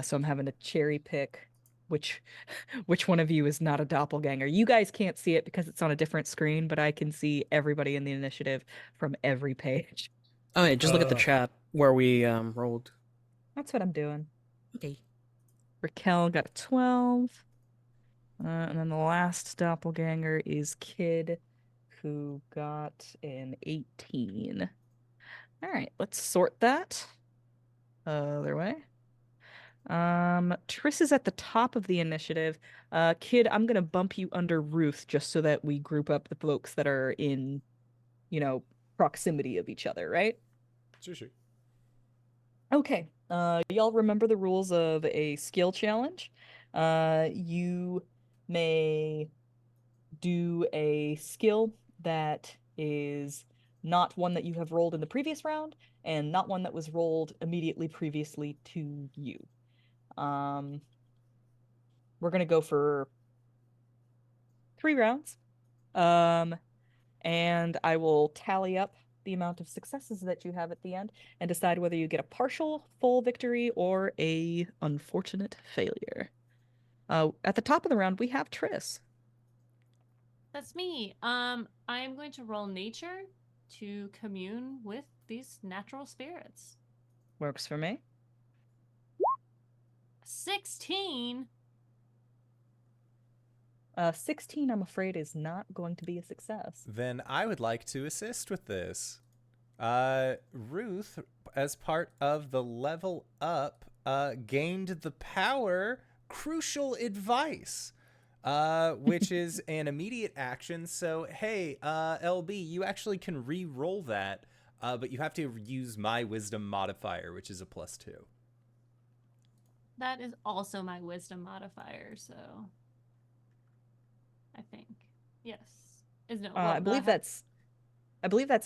so I'm having to cherry pick which one of you is not a doppelganger. You guys can't see it because it's on a different screen, but I can see everybody in the initiative from every page. Oh, yeah, just look at the chat where we rolled. That's what I'm doing. Okay. Rakel got a 12. And then the last doppelganger is Kid, who got an 18. All right, let's sort that. Other way. Triss is at the top of the initiative. Kid, I'm gonna bump you under Ruth just so that we group up the folks that are in, proximity of each other, right? Sure. Okay. Y'all remember the rules of a skill challenge. You may do a skill that is not one that you have rolled in the previous round and not one that was rolled immediately previously to you. We're gonna go for 3 rounds. And I will tally up the amount of successes that you have at the end and decide whether you get a partial, full victory or a unfortunate failure. At the top of the round, we have Triss. That's me. I am going to roll nature to commune with these natural spirits. Works for me. 16. 16, I'm afraid, is not going to be a success. Then I would like to assist with this. Ruth, as part of the level up, gained the power Crucial Advice, which is an immediate action. So, hey, LB, you actually can re-roll that, but you have to use my wisdom modifier, which is a +2. That is also my wisdom modifier, so I think. Yes. Is no, I believe that's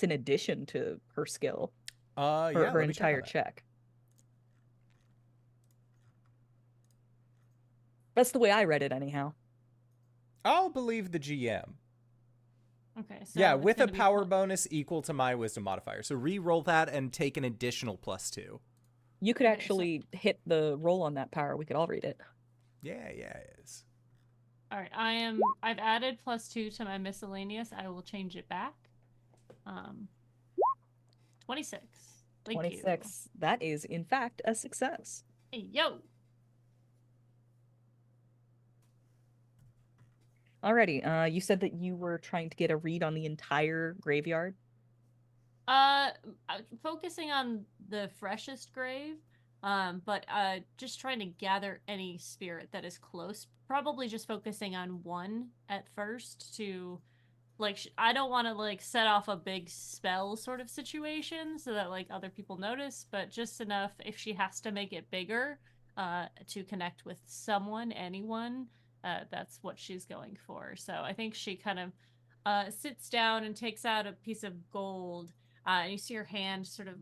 in addition to her skill. Her entire check. That's the way I read it anyhow. I'll believe the GM. Okay, so yeah, with a power bonus equal to my wisdom modifier. So re-roll that and take an additional +2. You could actually hit the roll on that power. We could all read it. Yeah, it is. All right, I've added +2 to my miscellaneous. I will change it back. 26. Thank 26. You. That is, in fact, a success. Hey, yo. Alrighty. You said that you were trying to get a read on the entire graveyard. Focusing on the freshest grave, but just trying to gather any spirit that is close. Probably just focusing on one at first to, like, I don't want to, like, set off a big spell sort of situation so that, like, other people notice, but just enough if she has to make it bigger, to connect with someone, anyone, that's what she's going for. So I think she kind of, sits down and takes out a piece of gold. And you see her hand sort of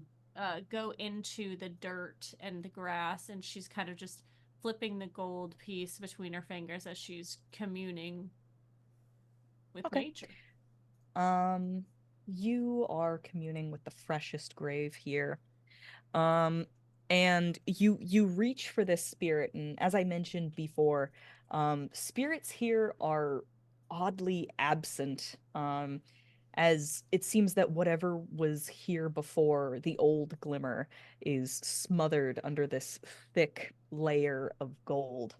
go into the dirt and the grass, and she's kind of just flipping the gold piece between her fingers as she's communing with nature. You are communing with the freshest grave here. And you reach for this spirit, and as I mentioned before, spirits here are oddly absent. As it seems that whatever was here before, the old Glimmer, is smothered under this thick layer of gold.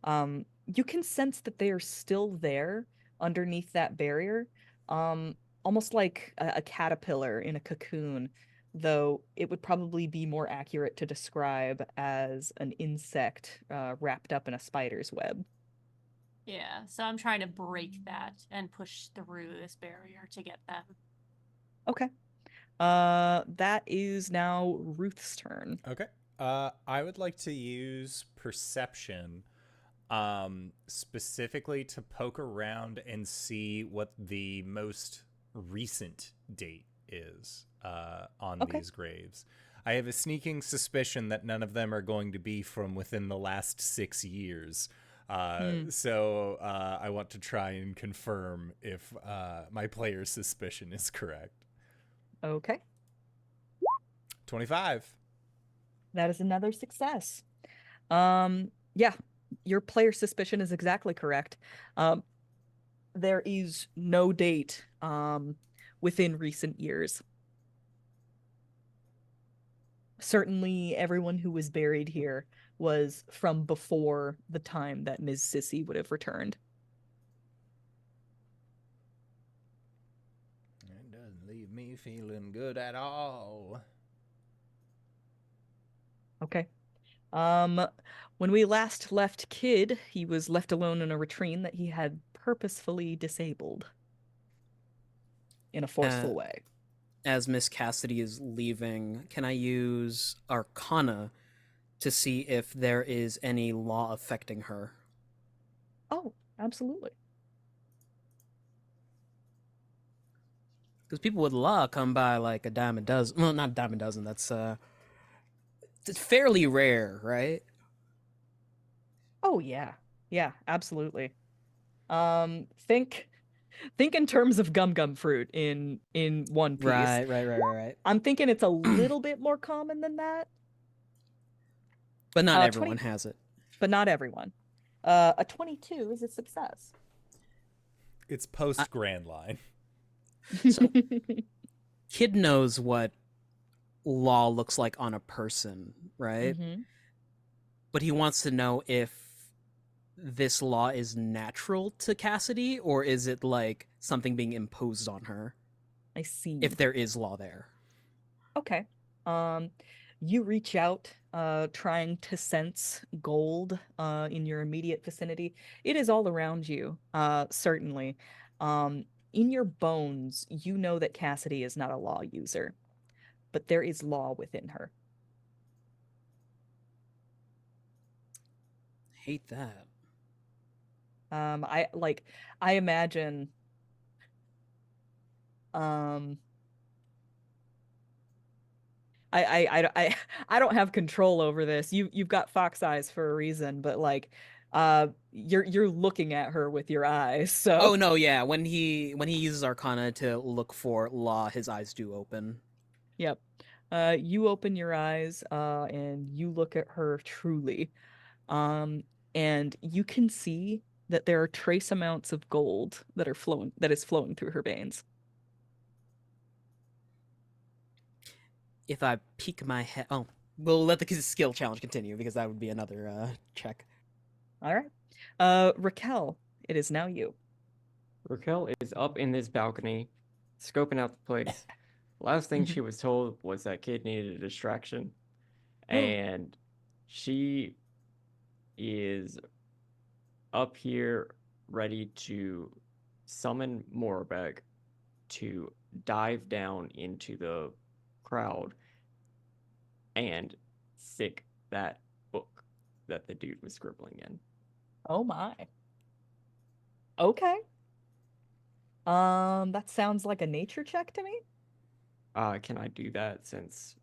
You can sense that they are still there underneath that barrier, almost like a caterpillar in a cocoon, though it would probably be more accurate to describe as an insect wrapped up in a spider's web. Yeah, so I'm trying to break that and push through this barrier to get them. Okay. That is now Ruth's turn. Okay. I would like to use perception, specifically to poke around and see what the most recent date is on these graves. I have a sneaking suspicion that none of them are going to be from within the last 6 years. So I want to try and confirm if my player's suspicion is correct. Okay. 25. That is another success. Yeah, your player suspicion is exactly correct. There is no date within recent years. Certainly everyone who was buried here was from before the time that Ms. Sissy would have returned. It doesn't leave me feeling good at all. Okay. When we last left Kid, he was left alone in a latrine that he had purposefully disabled in a forceful way. As Miss Cassidy is leaving, can I use Arcana to see if there is any law affecting her? Oh, absolutely. Because people with law come by like a dime a dozen. Well, not a dime a dozen. That's it's fairly rare, right? Oh yeah. Yeah, absolutely. Think in terms of gum fruit in One Piece. Right. I'm thinking it's a little bit more common than that. But not everyone has it. But not everyone. A 22 is a success. It's post Grand Line. So, Kid knows what law looks like on a person, right? Mm-hmm. But he wants to know if this law is natural to Cassidy, or is it like something being imposed on her? I see. If there is law there. Okay. You reach out, trying to sense gold in your immediate vicinity. It is all around you, certainly. In your bones, you know that Cassidy is not a law user, but there is law within her. Hate that. I imagine I don't have control over this. You've got fox eyes for a reason, but like you're looking at her with your eyes. So Oh no, yeah, when he uses Arcana to look for law, his eyes do open. Yep. You open your eyes and you look at her truly. And you can see that there are trace amounts of gold that is flowing through her veins. If I peek my head, we'll let the skill challenge continue because that would be another check. All right. Rakel, it is now you. Rakel is up in this balcony, scoping out the place. Last thing she was told was that Kid needed a distraction, and she is up here ready to summon Morbeg to dive down into the crowd and sick that book that the dude was scribbling in. Oh my. Okay. That sounds like a nature check to me. Can I do that since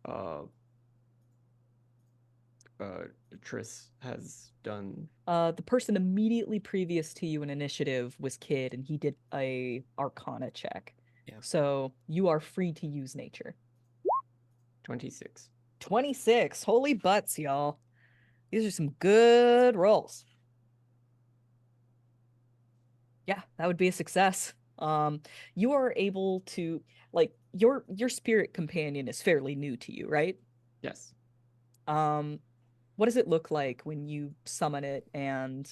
Triss has done? The person immediately previous to you in initiative was Kid, and he did a Arcana check. Yeah. So you are free to use nature. 26. 26. Holy butts, y'all. These are some good rolls. Yeah, that would be a success. You are able to, like, your spirit companion is fairly new to you, right? Yes. What does it look like when you summon it and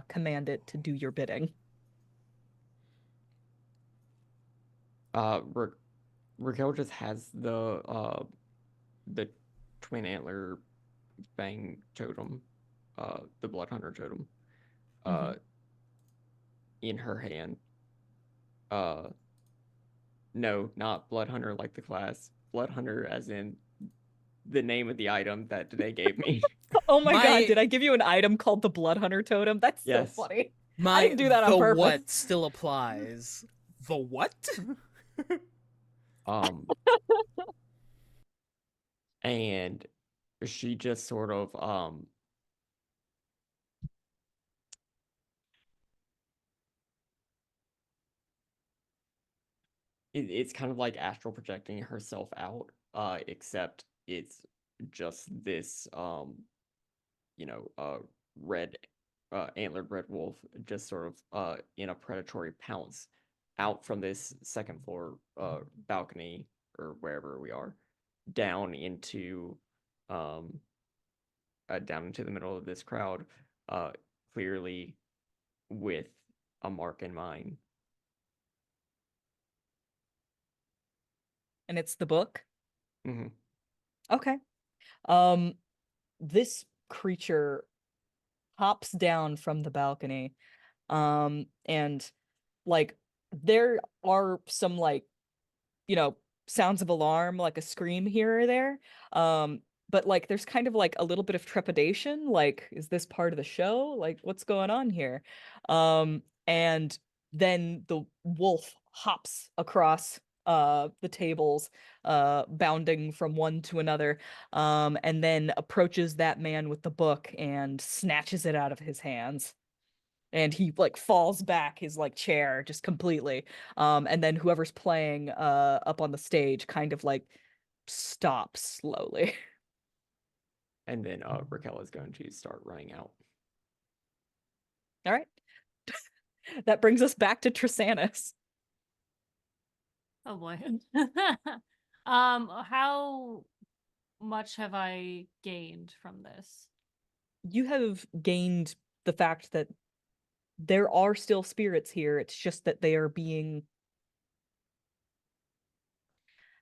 command it to do your bidding? Rakel just has the twin antler fang totem, the blood hunter totem, in her hand. No, not blood hunter like the class. Blood hunter as in the name of the item that Danae gave me. Oh my god, My- did I give you an item called the Blood Hunter Totem? That's so Yes. funny. My didn't do that on the purpose. what still applies. The what? And she just sort of it's kind of like astral projecting herself out, except it's just this red antlered red wolf just sort of in a predatory pounce out from this second floor balcony or wherever we are down into um down into the middle of this crowd, clearly with a mark in mind. And it's the book? Mm-hmm. Okay. This creature hops down from the balcony, and like there are some like, sounds of alarm, like a scream here or there. But like there's kind of like a little bit of trepidation, like, is this part of the show? Like, what's going on here? And then the wolf hops across the tables, bounding from one to another, and then approaches that man with the book and snatches it out of his hands. And he like falls back his like chair just completely. And then whoever's playing up on the stage kind of like stops slowly. And then Raquel is going to start running out. All right. That brings us back to Trisannas. Oh boy. How much have I gained from this? You have gained the fact that there are still spirits here. It's just that they are being,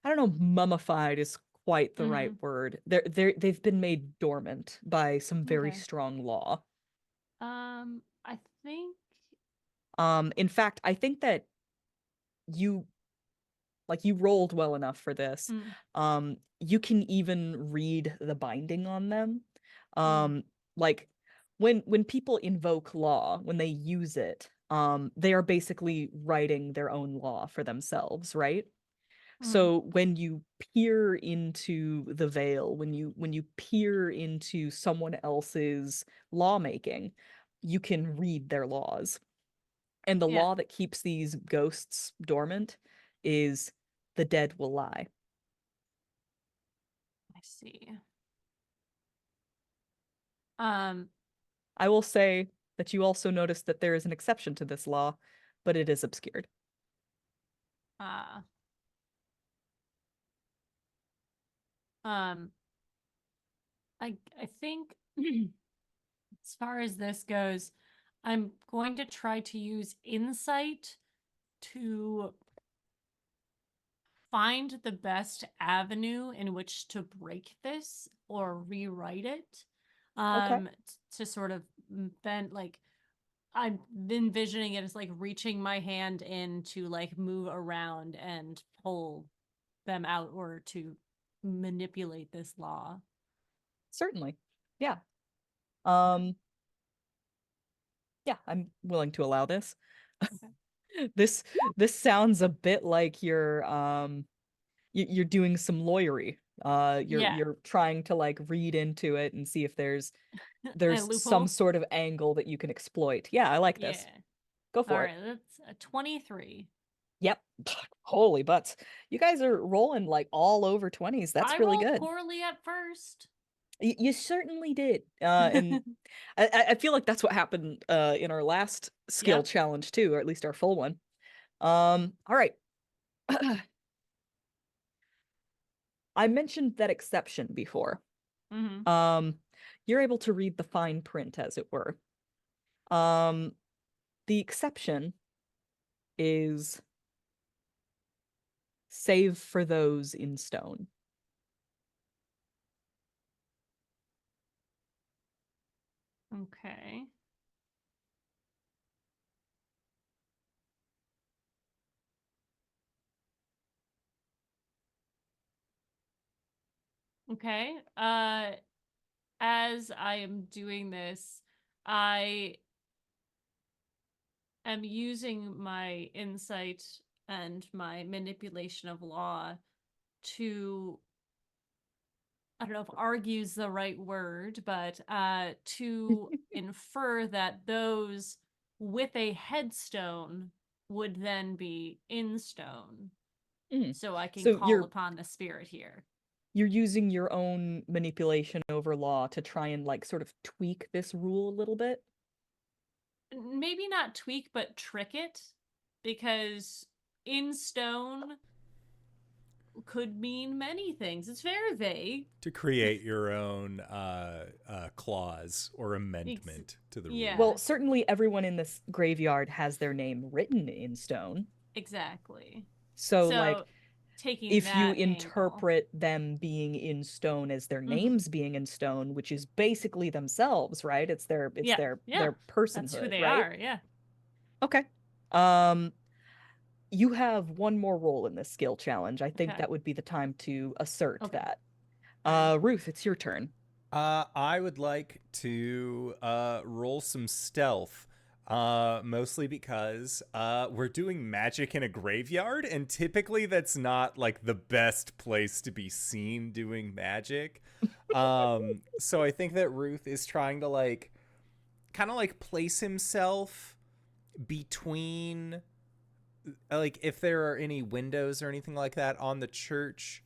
I don't know, mummified is quite the right word. They've been made dormant by some very Okay. strong law. I think In fact, I think that you rolled well enough for this. You can even read the binding on them. Like when people invoke law, when they use it, they are basically writing their own law for themselves, right? So when you peer into the veil, when you peer into someone else's lawmaking, you can read their laws. And the Yeah. law that keeps these ghosts dormant is the dead will lie. I see. I will say that you also notice that there is an exception to this law, but it is obscured. I think as far as this goes, I'm going to try to use insight to find the best avenue in which to break this or rewrite it. Okay. To sort of bend, like, I'm envisioning it as like reaching my hand in to like move around and pull them out or to manipulate this law. Certainly. Yeah. Yeah, I'm willing to allow this. Okay. This sounds a bit like you're doing some lawyery. Yeah. You're trying to like read into it and see if there's A some loophole. sort of angle that you can exploit. Yeah, I like Yeah. this. Go All for it. right, that's a 23. Yep. Holy butts. You guys are rolling like all over 20s. That's I really rolled good. poorly at first. You certainly did. And I feel like that's what happened in our last skill Yep. challenge too, or at least our full one. All right. I mentioned that exception before. Mm-hmm. You're able to read the fine print, as it were. The exception is save for those in stone. Okay. Okay. As I am doing this, I am using my insight and my manipulation of law to, I don't know if argue's the right word, but to infer that those with a headstone would then be in stone. Mm. So I can So call upon the spirit here. you're using your own manipulation over law to try and like sort of tweak this rule a little bit. Maybe not tweak, but trick it, because in stone could mean many things. It's very vague. To create your own clause or amendment to the yeah. rule. Well, certainly everyone in this graveyard has their name written in stone. Exactly. So like taking if you that angle. interpret them being in stone as their names being in stone, which is basically themselves, right? It's their personhood, That's who they right? are, yeah. Okay. You have one more role in this skill challenge. I think Okay. that would be the time to assert Okay. that. Alright. Ruth, it's your turn. I would like to roll some stealth. Mostly because we're doing magic in a graveyard, and typically that's not like the best place to be seen doing magic. So I think that Ruth is trying to like kind of like place himself between like if there are any windows or anything like that on the church,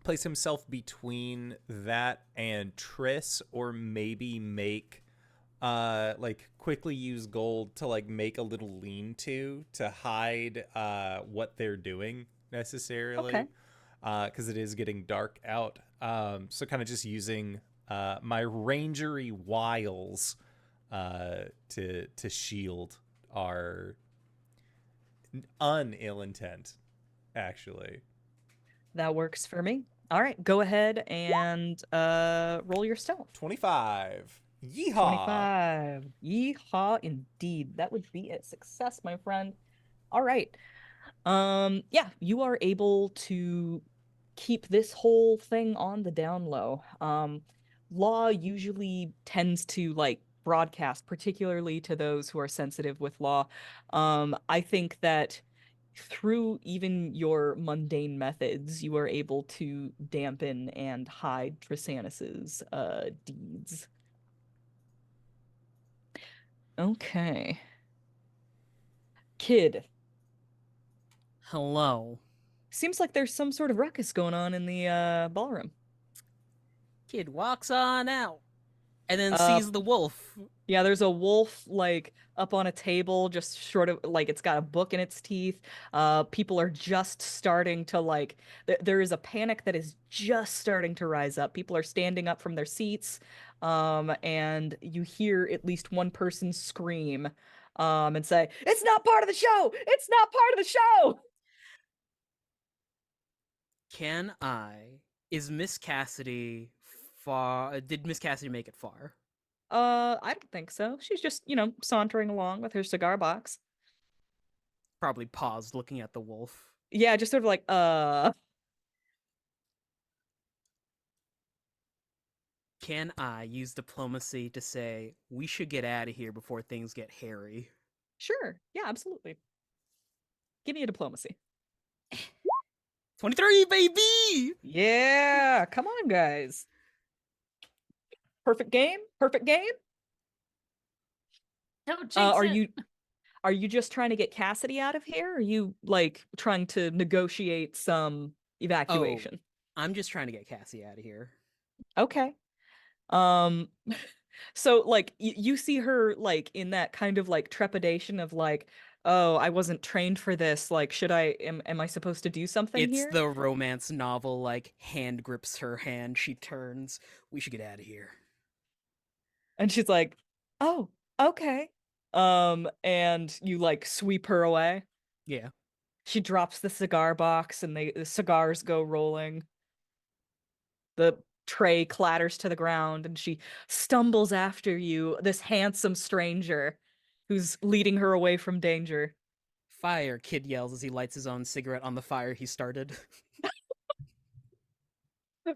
place himself between that and Triss, or maybe make like quickly use gold to like make a little lean-to hide what they're doing necessarily. Okay. Because it is getting dark out. So kind of just using my rangery wiles to shield our un-ill intent, actually. That works for me. All right, go ahead and roll your stealth. 25. Yeehaw. 25. Yeehaw indeed. That would be a success, my friend. All right. Yeah, you are able to keep this whole thing on the down low. Law usually tends to like broadcast, particularly to those who are sensitive with law. I think that through even your mundane methods, you are able to dampen and hide Trisannas's deeds. Okay. Kid. Hello. Seems like there's some sort of ruckus going on in the ballroom. Kid walks on out and then Uh, sees the wolf. Yeah, there's a wolf like up on a table, just sort of like it's got a book in its teeth. People are just starting to like there is a panic that is just starting to rise up. People are standing up from their seats, and you hear at least one person scream, and say, "It's not part of the show! It's not part of the show!" Can I? Is Miss Cassidy far? Did Miss Cassidy make it far? I don't think so. She's just, sauntering along with her cigar box. Probably paused looking at the wolf. Yeah, just sort of like, Can I use diplomacy to say we should get out of here before things get hairy? Sure. Yeah, absolutely. Give me a diplomacy. 23, baby! Yeah, come on, guys. Perfect game. Perfect game. Don't jinx Are it. you just trying to get Cassidy out of here? Or are you like trying to negotiate some evacuation? I'm just trying to get Cassie out of here. Okay. Um, so like you see her like in that kind of like trepidation of like, oh, I wasn't trained for this. Like, am I supposed to do something It's here? the romance novel, like, hand grips her hand, she turns. We should get out of here. And she's like, oh, okay. And you like sweep her away. Yeah. She drops the cigar box and the cigars go rolling. The tray clatters to the ground and she stumbles after you, this handsome stranger who's leading her away from danger. Fire, Kid yells as he lights his own cigarette on the fire he started.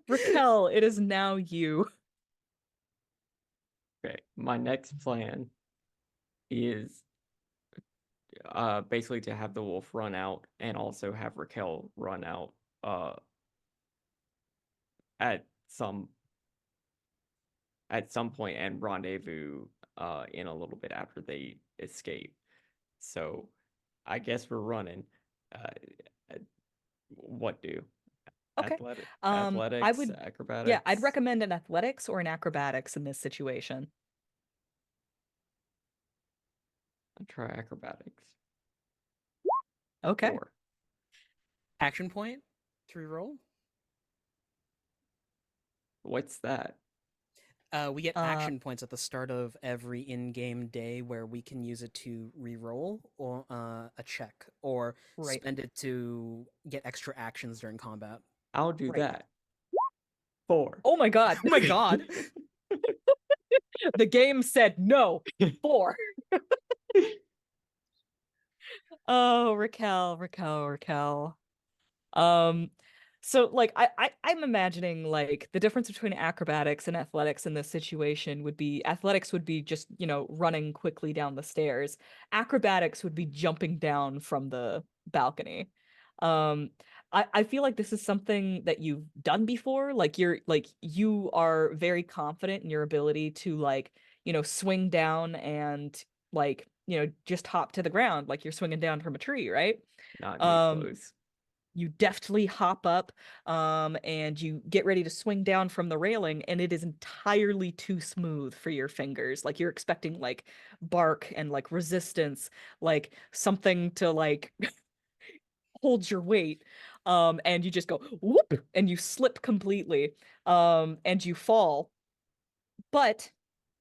Rakel, it is now you. Okay, my next plan is basically to have the wolf run out and also have Rakel run out at some point and rendezvous in a little bit after they escape. So I guess we're running. What do? Okay. I Athletics, would, acrobatics. yeah, I'd recommend an athletics or an acrobatics in this situation. I'll try acrobatics. Okay. 4. Action point to reroll. What's that? We get action points at the start of every in-game day where we can use it to reroll or a check or Right. spend it to get extra actions during combat. I'll do Right. that. 4. Oh my god. Oh my god. The game said no. 4. Oh, Rakel. So like I'm imagining like the difference between acrobatics and athletics in this situation would be athletics would be just, running quickly down the stairs. Acrobatics would be jumping down from the balcony. I feel like this is something that you've done before. Like you are very confident in your ability to like, swing down and like, just hop to the ground like you're swinging down from a tree, right? Not even Um, close. you deftly hop up and you get ready to swing down from the railing and it is entirely too smooth for your fingers. Like you're expecting like bark and like resistance, like something to like hold your weight. And you just go whoop and you slip completely and you fall. But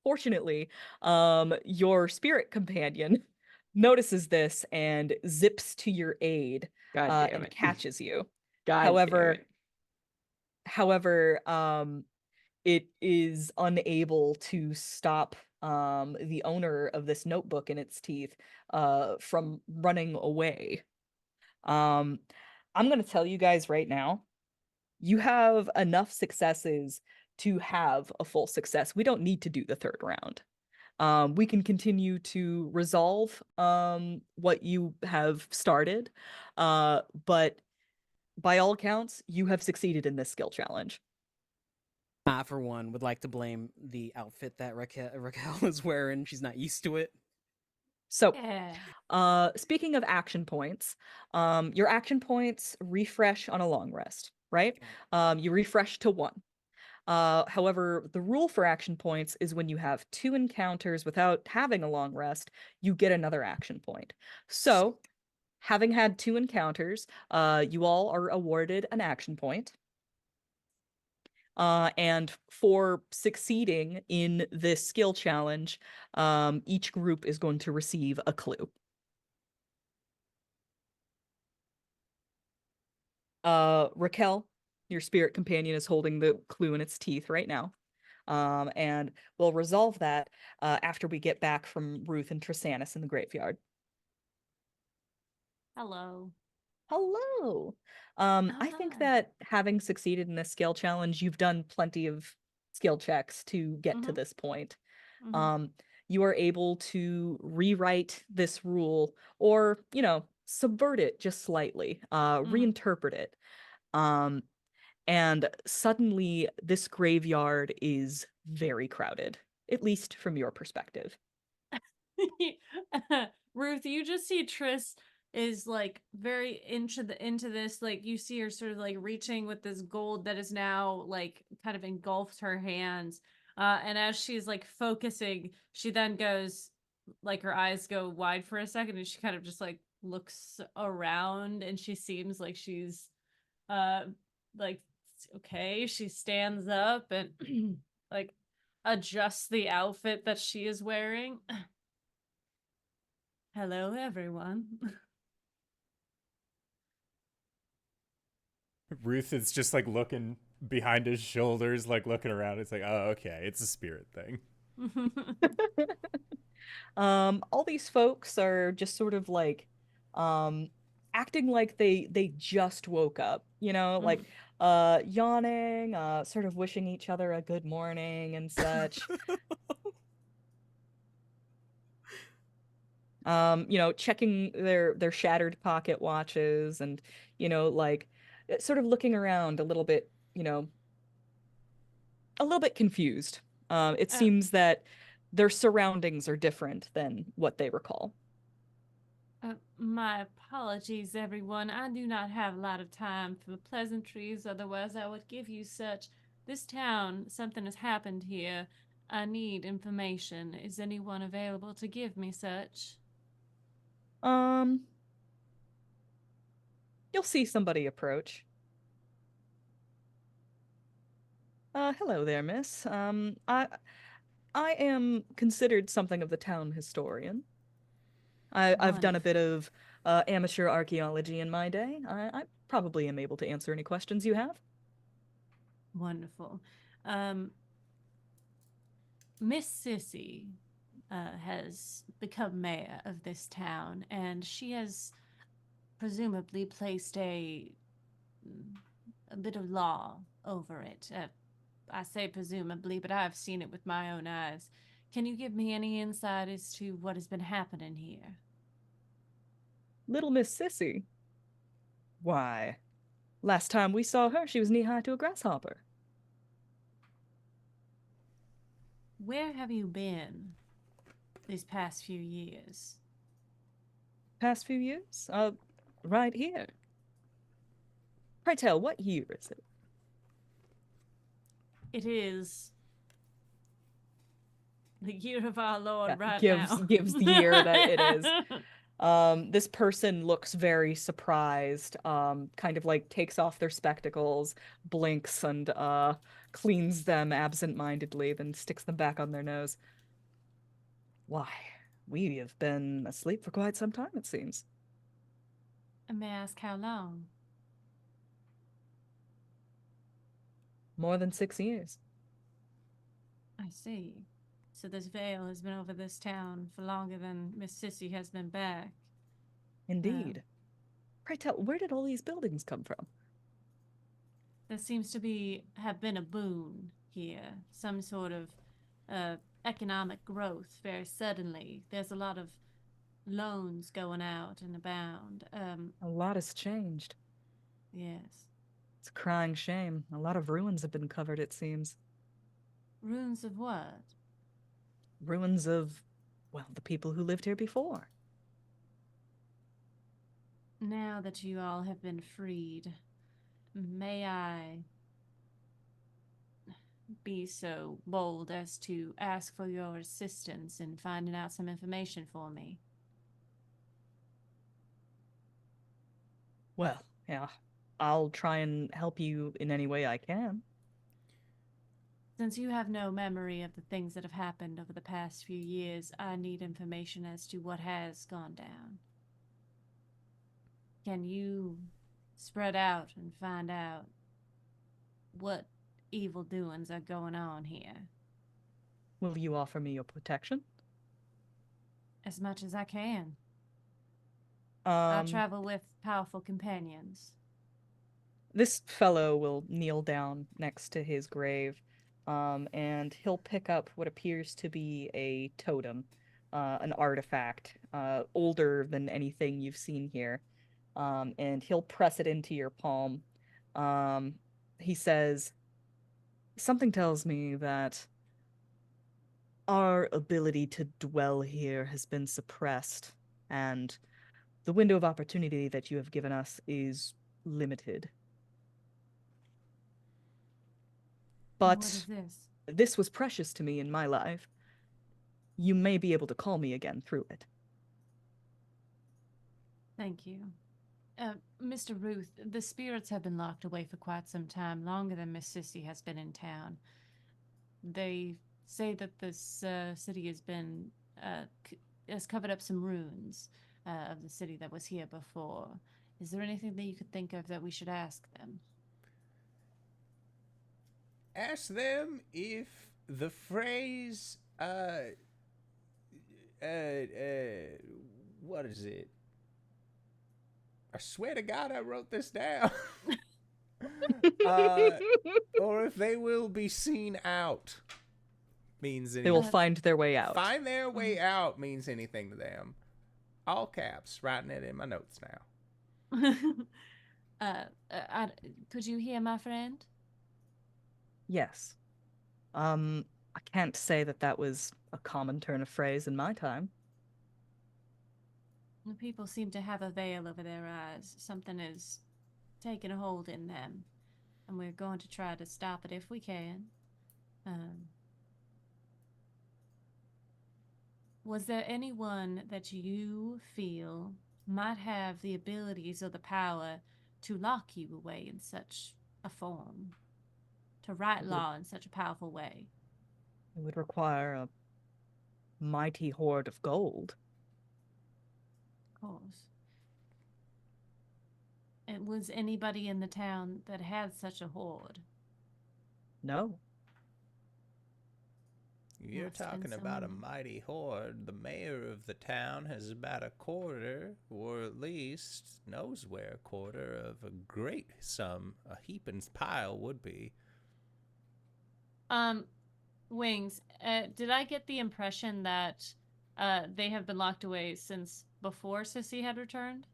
fortunately, your spirit companion notices this and zips to your aid God damn and it. catches you. God damn However, it. it is unable to stop the owner of this notebook in its teeth from running away. I'm going to tell you guys right now, you have enough successes to have a full success. We don't need to do the third round. We can continue to resolve what you have started, but by all accounts, you have succeeded in this skill challenge. I, for one, would like to blame the outfit that Raquel is wearing. She's not used to it. So, Yeah. speaking of action points, your action points refresh on a long rest, right? You refresh to 1. However, the rule for action points is when you have 2 encounters without having a long rest, you get another action point. So, having had 2 encounters, you all are awarded an action point. And for succeeding in this skill challenge, each group is going to receive a clue. Rakel, your spirit companion, is holding the clue in its teeth right now. And we'll resolve that after we get back from Ruth and Trisannas in the Hello. Hello. I think that having succeeded in this skill challenge, you've done plenty of skill checks to get to this point. You are able to rewrite this rule or, subvert it just slightly, reinterpret it. And suddenly this graveyard is very crowded, at least from your perspective. Ruth, you just see Triss is like very into this. Like you see her sort of like reaching with this gold that is now like kind of engulfed her hands. And as she's like focusing, she then goes like her eyes go wide for a second and she kind of just like looks around and she seems like she's like okay. She stands up and like adjusts the outfit that she is wearing. Hello, everyone. Ruth is just like looking behind his shoulders, like looking around. It's like, oh, okay, it's a spirit thing. All these folks are just sort of like acting like they just woke up, like yawning, sort of wishing each other a good morning and such. Checking their shattered pocket watches and, like sort of looking around a little bit, a little bit confused. It seems that their surroundings are different than what they recall. My apologies, everyone. I do not have a lot of time for pleasantries, otherwise I would give you such. This town, something has happened here. I need information. Is anyone available to give me such? You'll see somebody approach. Hello there, miss. I am considered something of the town historian. I've done a bit of amateur archaeology in my day. I probably am able to answer any questions you have. Wonderful. Miss Sissy has become mayor of this town, and she has presumably placed a bit of law over it. I say presumably, but I've seen it with my own eyes. Can you give me any insight as to what has been happening here? Little Miss Sissy? Why, last time we saw her, she was knee-high to a grasshopper. Where have you been these past few years? Past few years? Right here. Pray tell, what year is it? It is the year of our Lord gives the year that it is. This person looks very surprised, kind of like takes off their spectacles, blinks, and cleans them absent-mindedly, then sticks them back on their nose. Why, we have been asleep for quite some time, it seems. May I ask how long? More than 6 years. I see. So this veil has been over this town for longer than Miss Sissy has been back. Indeed. Pray tell, where did all these buildings come from? There seems to have been a boon here, some sort of economic growth very suddenly. There's a lot of loans going out and abound. A lot has changed. Yes. It's a crying shame. A lot of ruins have been covered, it seems. Ruins of what? Ruins of, well, the people who lived here before. Now that you all have been freed, may I be so bold as to ask for your assistance in finding out some information for me? Well, yeah, I'll try and help you in any way I can. Since you have no memory of the things that have happened over the past few years, I need information as to what has gone down. Can you spread out and find out what evil doings are going on here? Will you offer me your protection? As much as I can. I travel with powerful companions. This fellow will kneel down next to his grave, and he'll pick up what appears to be a totem, an artifact, older than anything you've seen here. And he'll press it into your palm, He says, something tells me that our ability to dwell here has been suppressed, and the window of opportunity that you have given us is limited. What But is this? this was precious to me in my life. You may be able to call me again through it. Thank you. Mr. Ruth, the spirits have been locked away for quite some time, longer than Miss Sissy has been in town. They say that this city has been has covered up some ruins of the city that was here before. Is there anything that you could think of that we should ask them? Ask them if the phrase, what is it? I swear to God I wrote this down. Or if they will be seen out means anything. They will find their way out. Find their way out means anything to them. All caps, writing it in my notes now. Could you hear my friend? Yes. I can't say that was a common turn of phrase in my time. The people seem to have a veil over their eyes. Something is taking a hold in them, and we're going to try to stop it if we can. Was there anyone that you feel might have the abilities or the power to lock you away in such a form? To write law in such a powerful way? It would require a mighty hoard of gold. Of course. And was anybody in the town that had such a hoard? No. You're Must have been talking about a someone. mighty hoard. The mayor of the town has about a quarter, or at least knows where a quarter of a great sum, a heaping pile would be. Wings, did I get the impression that they have been locked away since before Sissy had returned?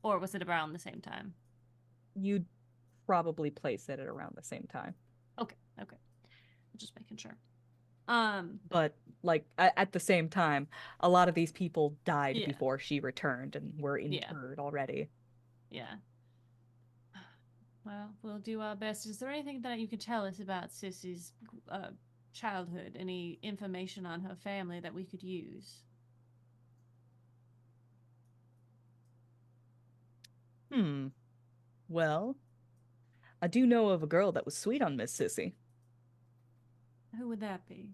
Or was it around the same time? You'd probably place it at around the same time. Okay. Just making sure. But, like, at the same time, a lot of these people died Yeah. before she returned and were Yeah. interred already. Yeah. Well, we'll do our best. Is there anything that you could tell us about Sissy's childhood? Any information on her family that we could use? Well, I do know of a girl that was sweet on Miss Sissy. Who would that be?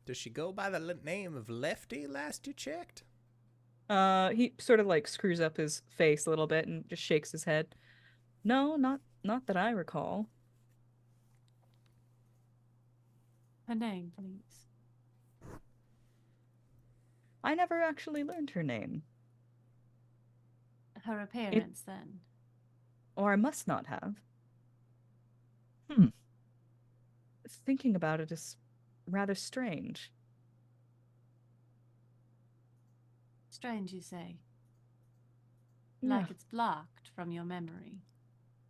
Does she go by the name of Lefty last you checked? He sort of like screws up his face a little bit and just shakes his head. No, not that I recall. Her name, please. I never actually learned her name. Her appearance, then. Or I must not have. Thinking about it is rather strange. Strange, you say? Yeah, Like it's blocked from your memory.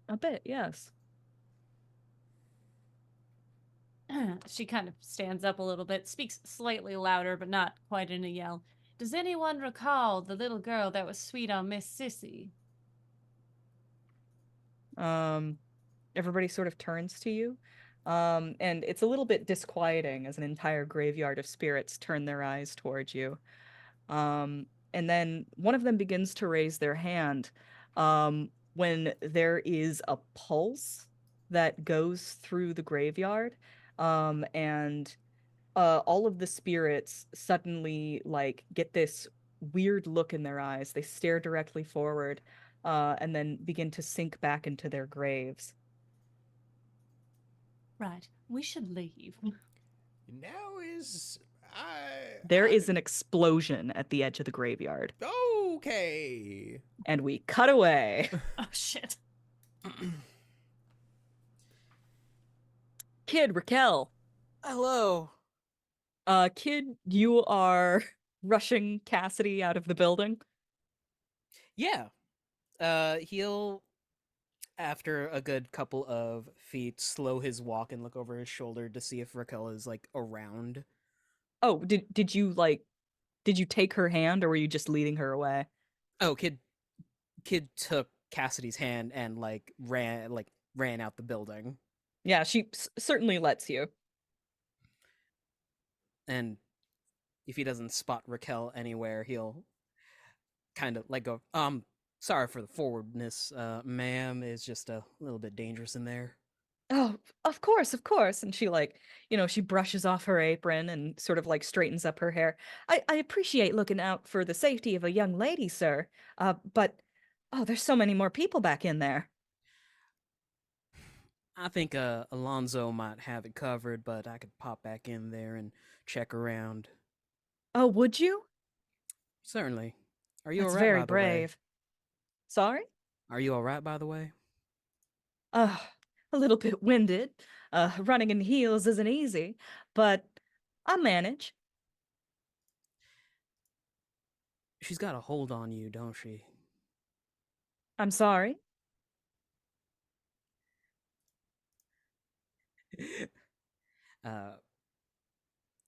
a bit, yes. She kind of stands up a little bit, speaks slightly louder, but not quite in a yell. Does anyone recall the little girl that was sweet on Miss Sissy? Everybody sort of turns to you. And it's a little bit disquieting as an entire graveyard of spirits turn their eyes towards you. And then one of them begins to raise their hand when there is a pulse that goes through the graveyard. And all of the spirits suddenly like get this weird look in their eyes. They stare directly forward and then begin to sink back into their graves. Right. We should leave. Now is There is an explosion at the edge of the graveyard. Okay. And we cut away. Oh, shit. Kid, Rakel. Hello. Kid, you are rushing Cassidy out of the building. Yeah. He'll, after a good couple of feet, slow his walk and look over his shoulder to see if Rakel is like around. Oh, did you take her hand or were you just leading her away? Oh, kid took Cassidy's hand and ran out the building. Yeah, she certainly lets you. And if he doesn't spot Rakel anywhere, he'll kind of like go, sorry for the forwardness, ma'am. It's just a little bit dangerous in there. Oh, of course, of course. And she she brushes off her apron and sort of like straightens up her hair. I appreciate looking out for the safety of a young lady, sir. But oh, there's so many more people back in there. I think Alonzo might have it covered, but I could pop back in there and check around. Oh, would you? Certainly. Are you That's all right, very by the way? brave. Sorry? Are you all right, by the way? Uh, a little bit winded. Running in heels isn't easy, but I manage. She's got a hold on you, don't she? I'm sorry. uh,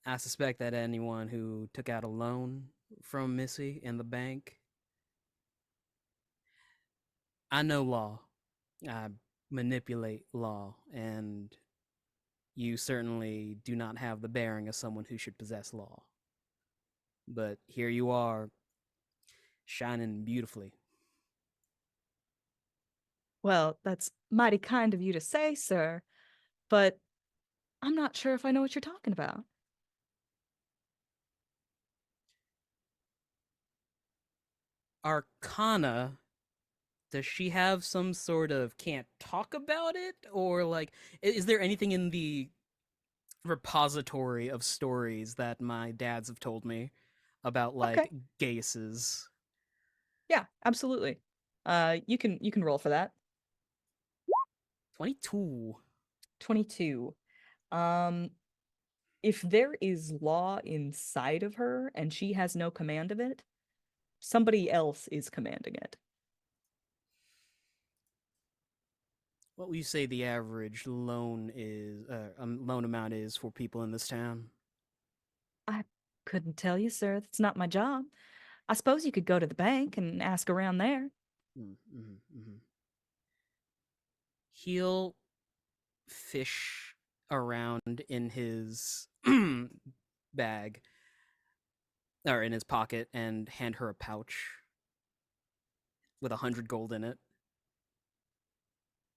I suspect that anyone who took out a loan from Missy in the bank, I know law. I manipulate law, and you certainly do not have the bearing of someone who should possess law. But here you are, shining beautifully. Well, that's mighty kind of you to say, sir, but I'm not sure if I know what you're talking about. Arcana, does she have some sort of can't talk about it? Or, like, is there anything in the repository of stories that my dads have told me about, Okay. like, gases? Yeah, absolutely. You can roll for that. 22. 22. Um, if there is law inside of her and she has no command of it, somebody else is commanding it. What would you say the average loan amount is for people in this town? I couldn't tell you, sir. That's not my job. I suppose you could go to the bank and ask around there. Mm-hmm, mm-hmm. He'll fish around in his bag or in his pocket and hand her a pouch with 100 gold in it.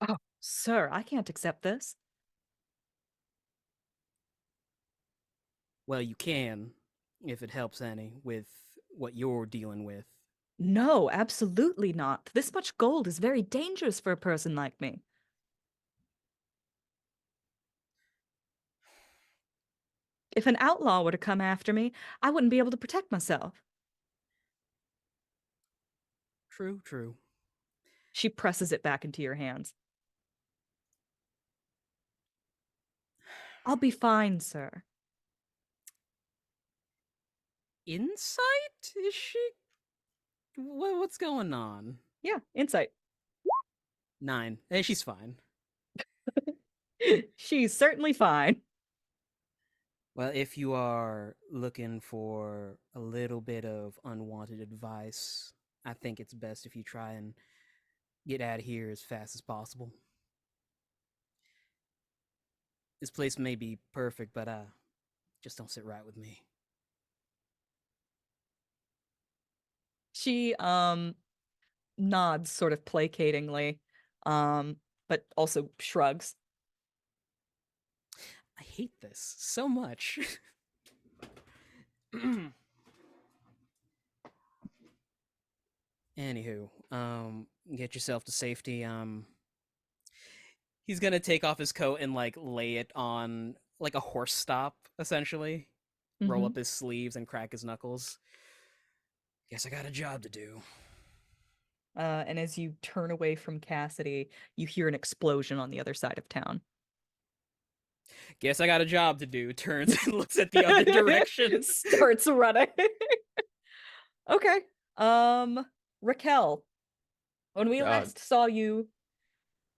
Oh, sir, I can't accept this. Well, you can, if it helps any, with what you're dealing with. No, absolutely not. This much gold is very dangerous for a person like me. If an outlaw were to come after me, I wouldn't be able to protect myself. True, true. She presses it back into your hands. I'll be fine, sir. Insight? Is she? What's going on? Yeah, insight. 9. Hey, she's fine. She's certainly fine. Well, if you are looking for a little bit of unwanted advice, I think it's best if you try and get out of here as fast as possible. This place may be perfect, but just don't sit right with me. She nods sort of placatingly, but also shrugs. I hate this so much. Anywho, get yourself to safety. He's gonna take off his coat and like lay it on like a horse stop, essentially. Roll up his sleeves and crack his knuckles. Guess I got a job to do. And as you turn away from Cassidy, you hear an explosion on the other side of town. Guess I got a job to do. Turns and looks at the other direction. Starts running. Okay. Rakel, when we last saw you,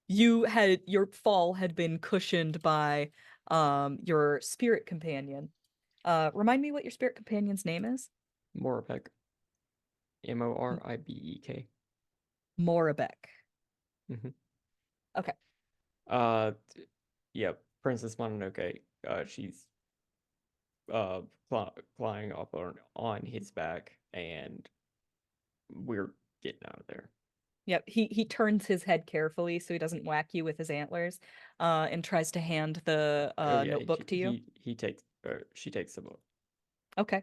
your fall had been cushioned by your spirit companion. Remind me what your spirit companion's name is? Moribek. Moribek. Moribek. Mm-hmm. Okay. Yeah, Princess Mononoke. She's flying up on his back, and we're getting out of there. Yep, he turns his head carefully so he doesn't whack you with his antlers, and tries to hand the notebook to you. She takes the book. Okay.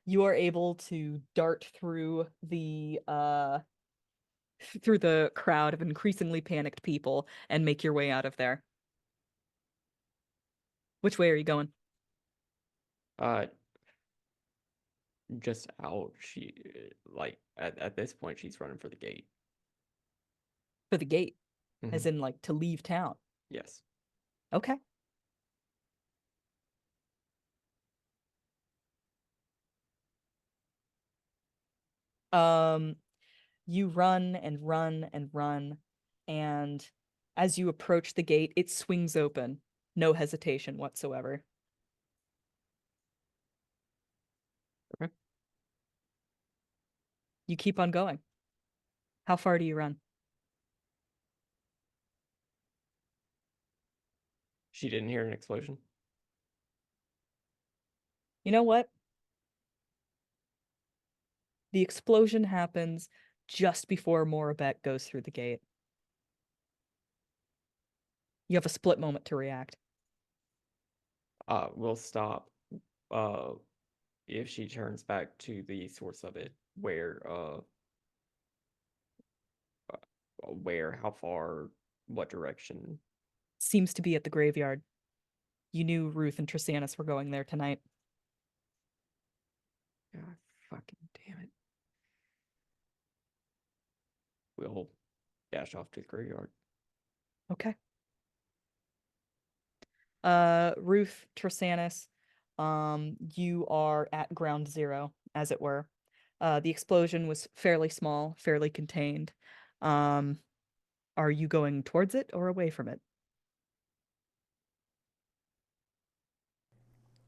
You are able to dart through the crowd of increasingly panicked people and make your way out of there. Which way are you going? Just out. She like at this point she's running for the gate. For the gate, Mm-hmm. as in like to leave town. Yes. Okay. You run and run and run, and as you approach the gate, it swings open. No hesitation whatsoever. Okay. You keep on going. How far do you run? She didn't hear an explosion. You know what? The explosion happens just before Morabek goes through the gate. You have a split moment to react. We'll stop if she turns back to the source of it, where how far, what direction? Seems to be at the graveyard. You knew Ruth and Trisannas were going there tonight. God fucking damn it. We'll dash off to the graveyard. Okay. Ruth, Trisannas, you are at ground zero, as it were. The explosion was fairly small, fairly contained. Are you going towards it or away from it?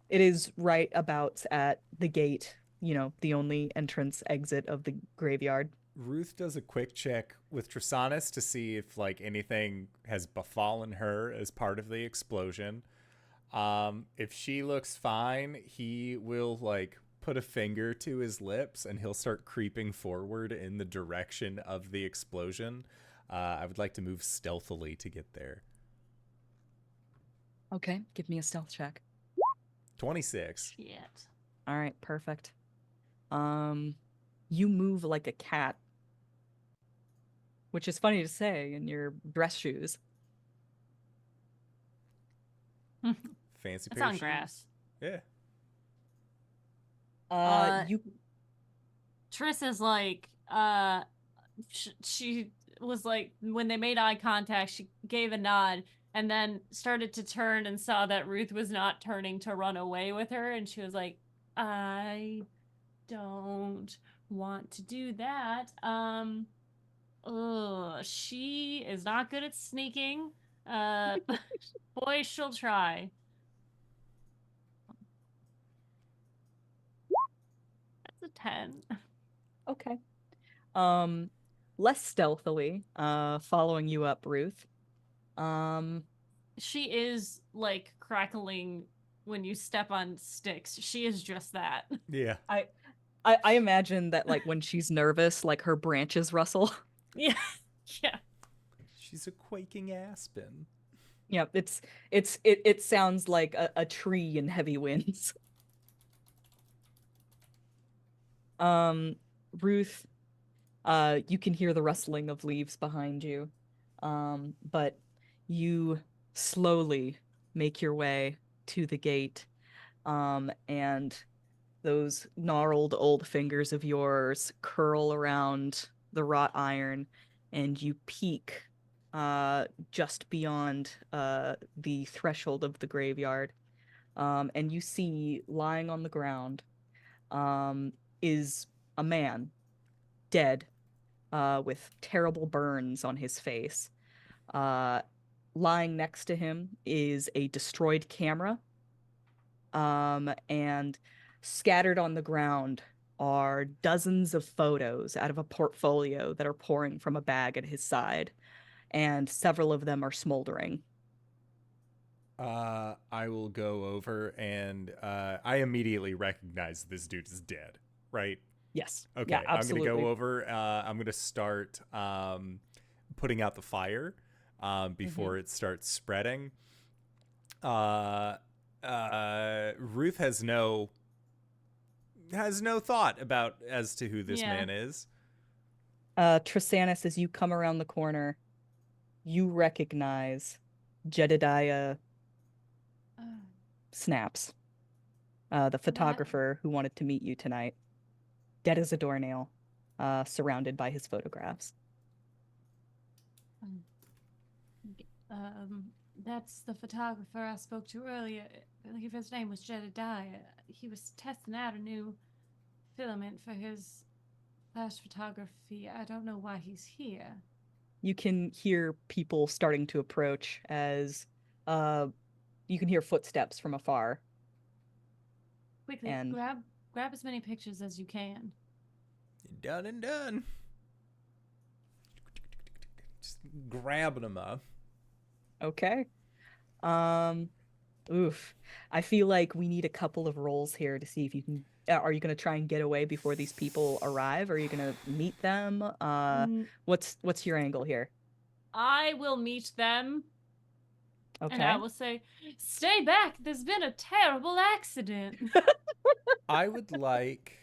It is right about at the gate, the only entrance exit of the graveyard. Ruth does a quick check with Trisannas to see if like anything has befallen her as part of the explosion. If she looks fine, he will like put a finger to his lips and he'll start creeping forward in the direction of the explosion. I would like to move stealthily to get there. Okay, give me a stealth check. 26. Shit. All right, perfect. You move like a cat, which is funny to say in your dress shoes. Fancy It's pair of on shoes. grass. Yeah. You Triss is like, she was like, when they made eye contact, she gave a nod and then started to turn and saw that Ruth was not turning to run away with her. And she was like, I don't want to do that. She is not good at sneaking. Boy, she'll try. That's a 10. Okay. Less stealthily, following you up, Ruth. She is like crackling when you step on sticks. She is just that. Yeah. I imagine that like when she's nervous, like her branches rustle. Yeah. Yeah. She's a quaking aspen. Yeah, it sounds like a tree in heavy winds. Ruth, you can hear the rustling of leaves behind you. But you slowly make your way to the gate. And those gnarled old fingers of yours curl around the wrought iron, and you peek just beyond the threshold of the graveyard. And you see lying on the ground is a man dead, with terrible burns on his face. Lying next to him is a destroyed camera. And scattered on the ground are dozens of photos out of a portfolio that are pouring from a bag at his side, and several of them are smoldering. I will go over and I immediately recognize this dude is dead, right? Yes. Okay, Yeah, I'm gonna absolutely. go over. I'm gonna start putting out the fire before it starts spreading. Ruth has no thought about as to who this man is. Trisannas, as you come around the corner, you recognize Jedediah Snaps, the photographer who wanted to meet you tonight. Dead as a doornail, surrounded by his photographs. That's the photographer I spoke to earlier. I believe his name was Jedediah. He was testing out a new filament for his flash photography. I don't know why he's here. You can hear people starting to approach as you can hear footsteps from afar. Quickly, And grab as many pictures as you can. Done and done. Just grabbing them up. okay. Oof. I feel like we need a couple of rolls here to see if you can. Are you going to try and get away before these people arrive? Or are you going to meet them? What's your angle here? I will meet them. Okay. And I will say, stay back. There's been a terrible accident. I would like.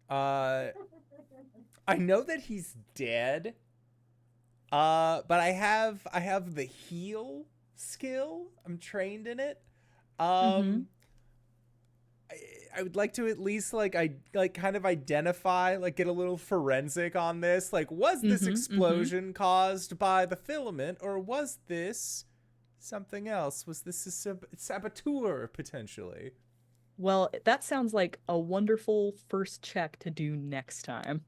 I know that he's dead. But I have the heal skill. I'm trained in it. I would like to at least kind of identify, like, get a little forensic on this. Like, was this explosion caused by the filament, or was this something else? Was this a saboteur potentially? Well, that sounds like a wonderful first check to do next time.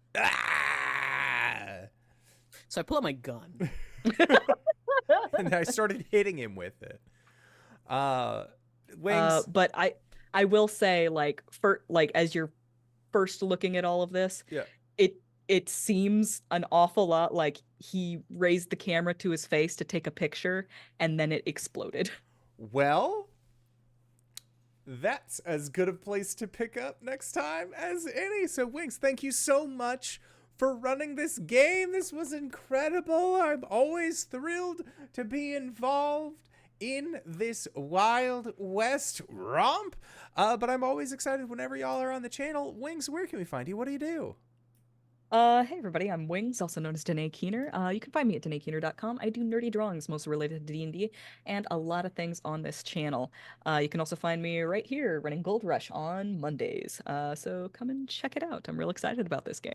So I pull out my gun. And I started hitting him with it. Wings. But I will say, like, as you're first looking at all of this, it seems an awful lot like he raised the camera to his face to take a picture, and then it exploded. Well, that's as good a place to pick up next time as any. So, Wings, thank you so much for running this game. This was incredible. I'm always thrilled to be involved in this Wild West romp. But I'm always excited whenever y'all are on the channel. Wings, where can we find you? What do you do? Hey everybody, I'm Wings, also known as Danae Keener. You can find me at DanaeKeener.com. I do nerdy drawings, mostly related to D&D, and a lot of things on this channel. You can also find me right here, running Gold Rush on Mondays. So come and check it out. I'm real excited about this game.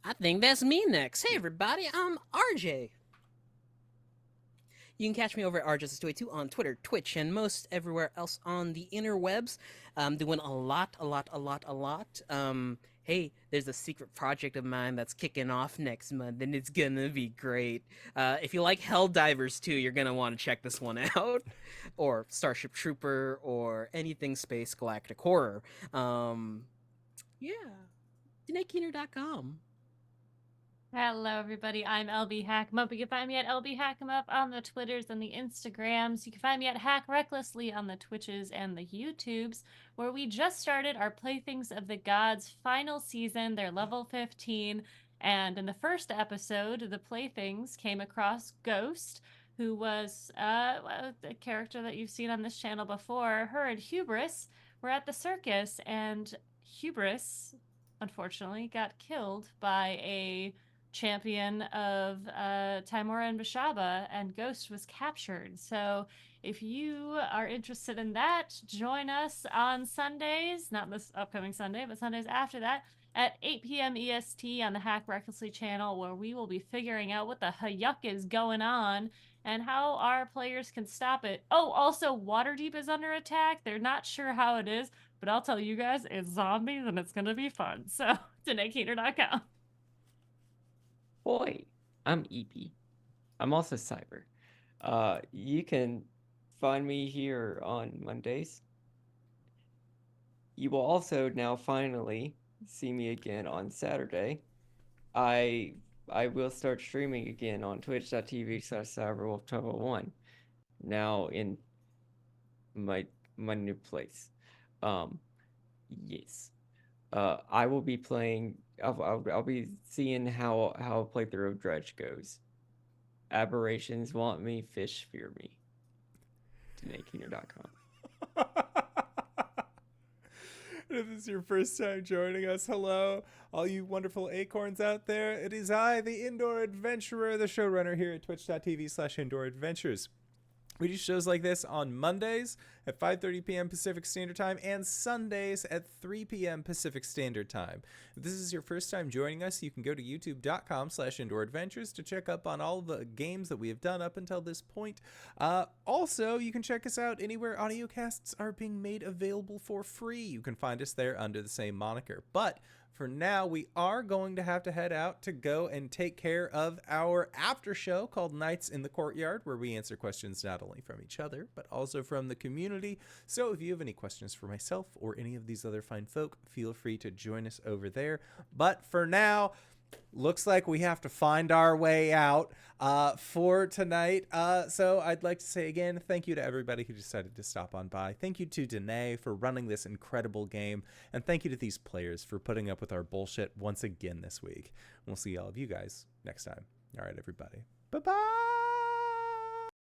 I think that's me next. Hey everybody, I'm RJ. You can catch me over at RJustice282 on Twitter, Twitch, and most everywhere else on the interwebs. I'm doing a lot. Hey, there's a secret project of mine that's kicking off next month, and it's gonna be great. If you like Helldivers too, you're gonna want to check this one out. Or Starship Trooper, or anything Space Galactic Horror. Yeah, DanaeKeener.com. Hello, everybody. I'm LBHackEmUp. You can find me at LBHackEmUp on the Twitters and the Instagrams. You can find me at Hack Recklessly on the Twitches and the YouTubes, where we just started our Playthings of the Gods final season. They're level 15. And in the first episode, the Playthings came across Ghost, who was a character that you've seen on this channel before. Her and Hubris were at the circus, and Hubris, unfortunately, got killed by a champion of Timora and Bashaba, and Ghost was captured. So if you are interested in that, join us on Sundays, not this upcoming Sunday, but Sundays after that, at 8 p.m. EST on the Hack Recklessly channel, where we will be figuring out what the hayuck is going on and how our players can stop it. Oh, also, Waterdeep is under attack. They're not sure how it is, But I'll tell you guys, it's zombies and it's gonna be fun. So DnDkeener.com. Boy, I'm EP. I'm also Cyber. You can find me here on Mondays. You will also now finally see me again on Saturday. I will start streaming again on twitch.tv/cyberwolf1201. Now in my new place. Yes. I will be playing. I'll be seeing how a playthrough of Dredge goes. Aberrations want me, fish fear me. DnDkeener.com. If this is your first time joining us, hello, all you wonderful acorns out there. It is I, the Indoor Adventurer, the showrunner here at twitch.tv/Indoor Adventures. We do shows like this on Mondays at 5:30 p.m. Pacific Standard Time and Sundays at 3 p.m. Pacific Standard Time. If this is your first time joining us, you can go to youtube.com/Indoor Adventures to check up on all the games that we have done up until this point. Also, you can check us out anywhere audiocasts are being made available for free. You can find us there under the same moniker. But for now, we are going to have to head out to go and take care of our after show called Nights in the Courtyard, where we answer questions not only from each other, but also from the community. So if you have any questions for myself or any of these other fine folk, feel free to join us over there. But for now, looks like we have to find our way out for tonight. So I'd like to say again, thank you to everybody who decided to stop on by. Thank you to Danae for running this incredible game. And thank you to these players for putting up with our bullshit once again this week. We'll see all of you guys next time. All right, everybody. Bye-bye.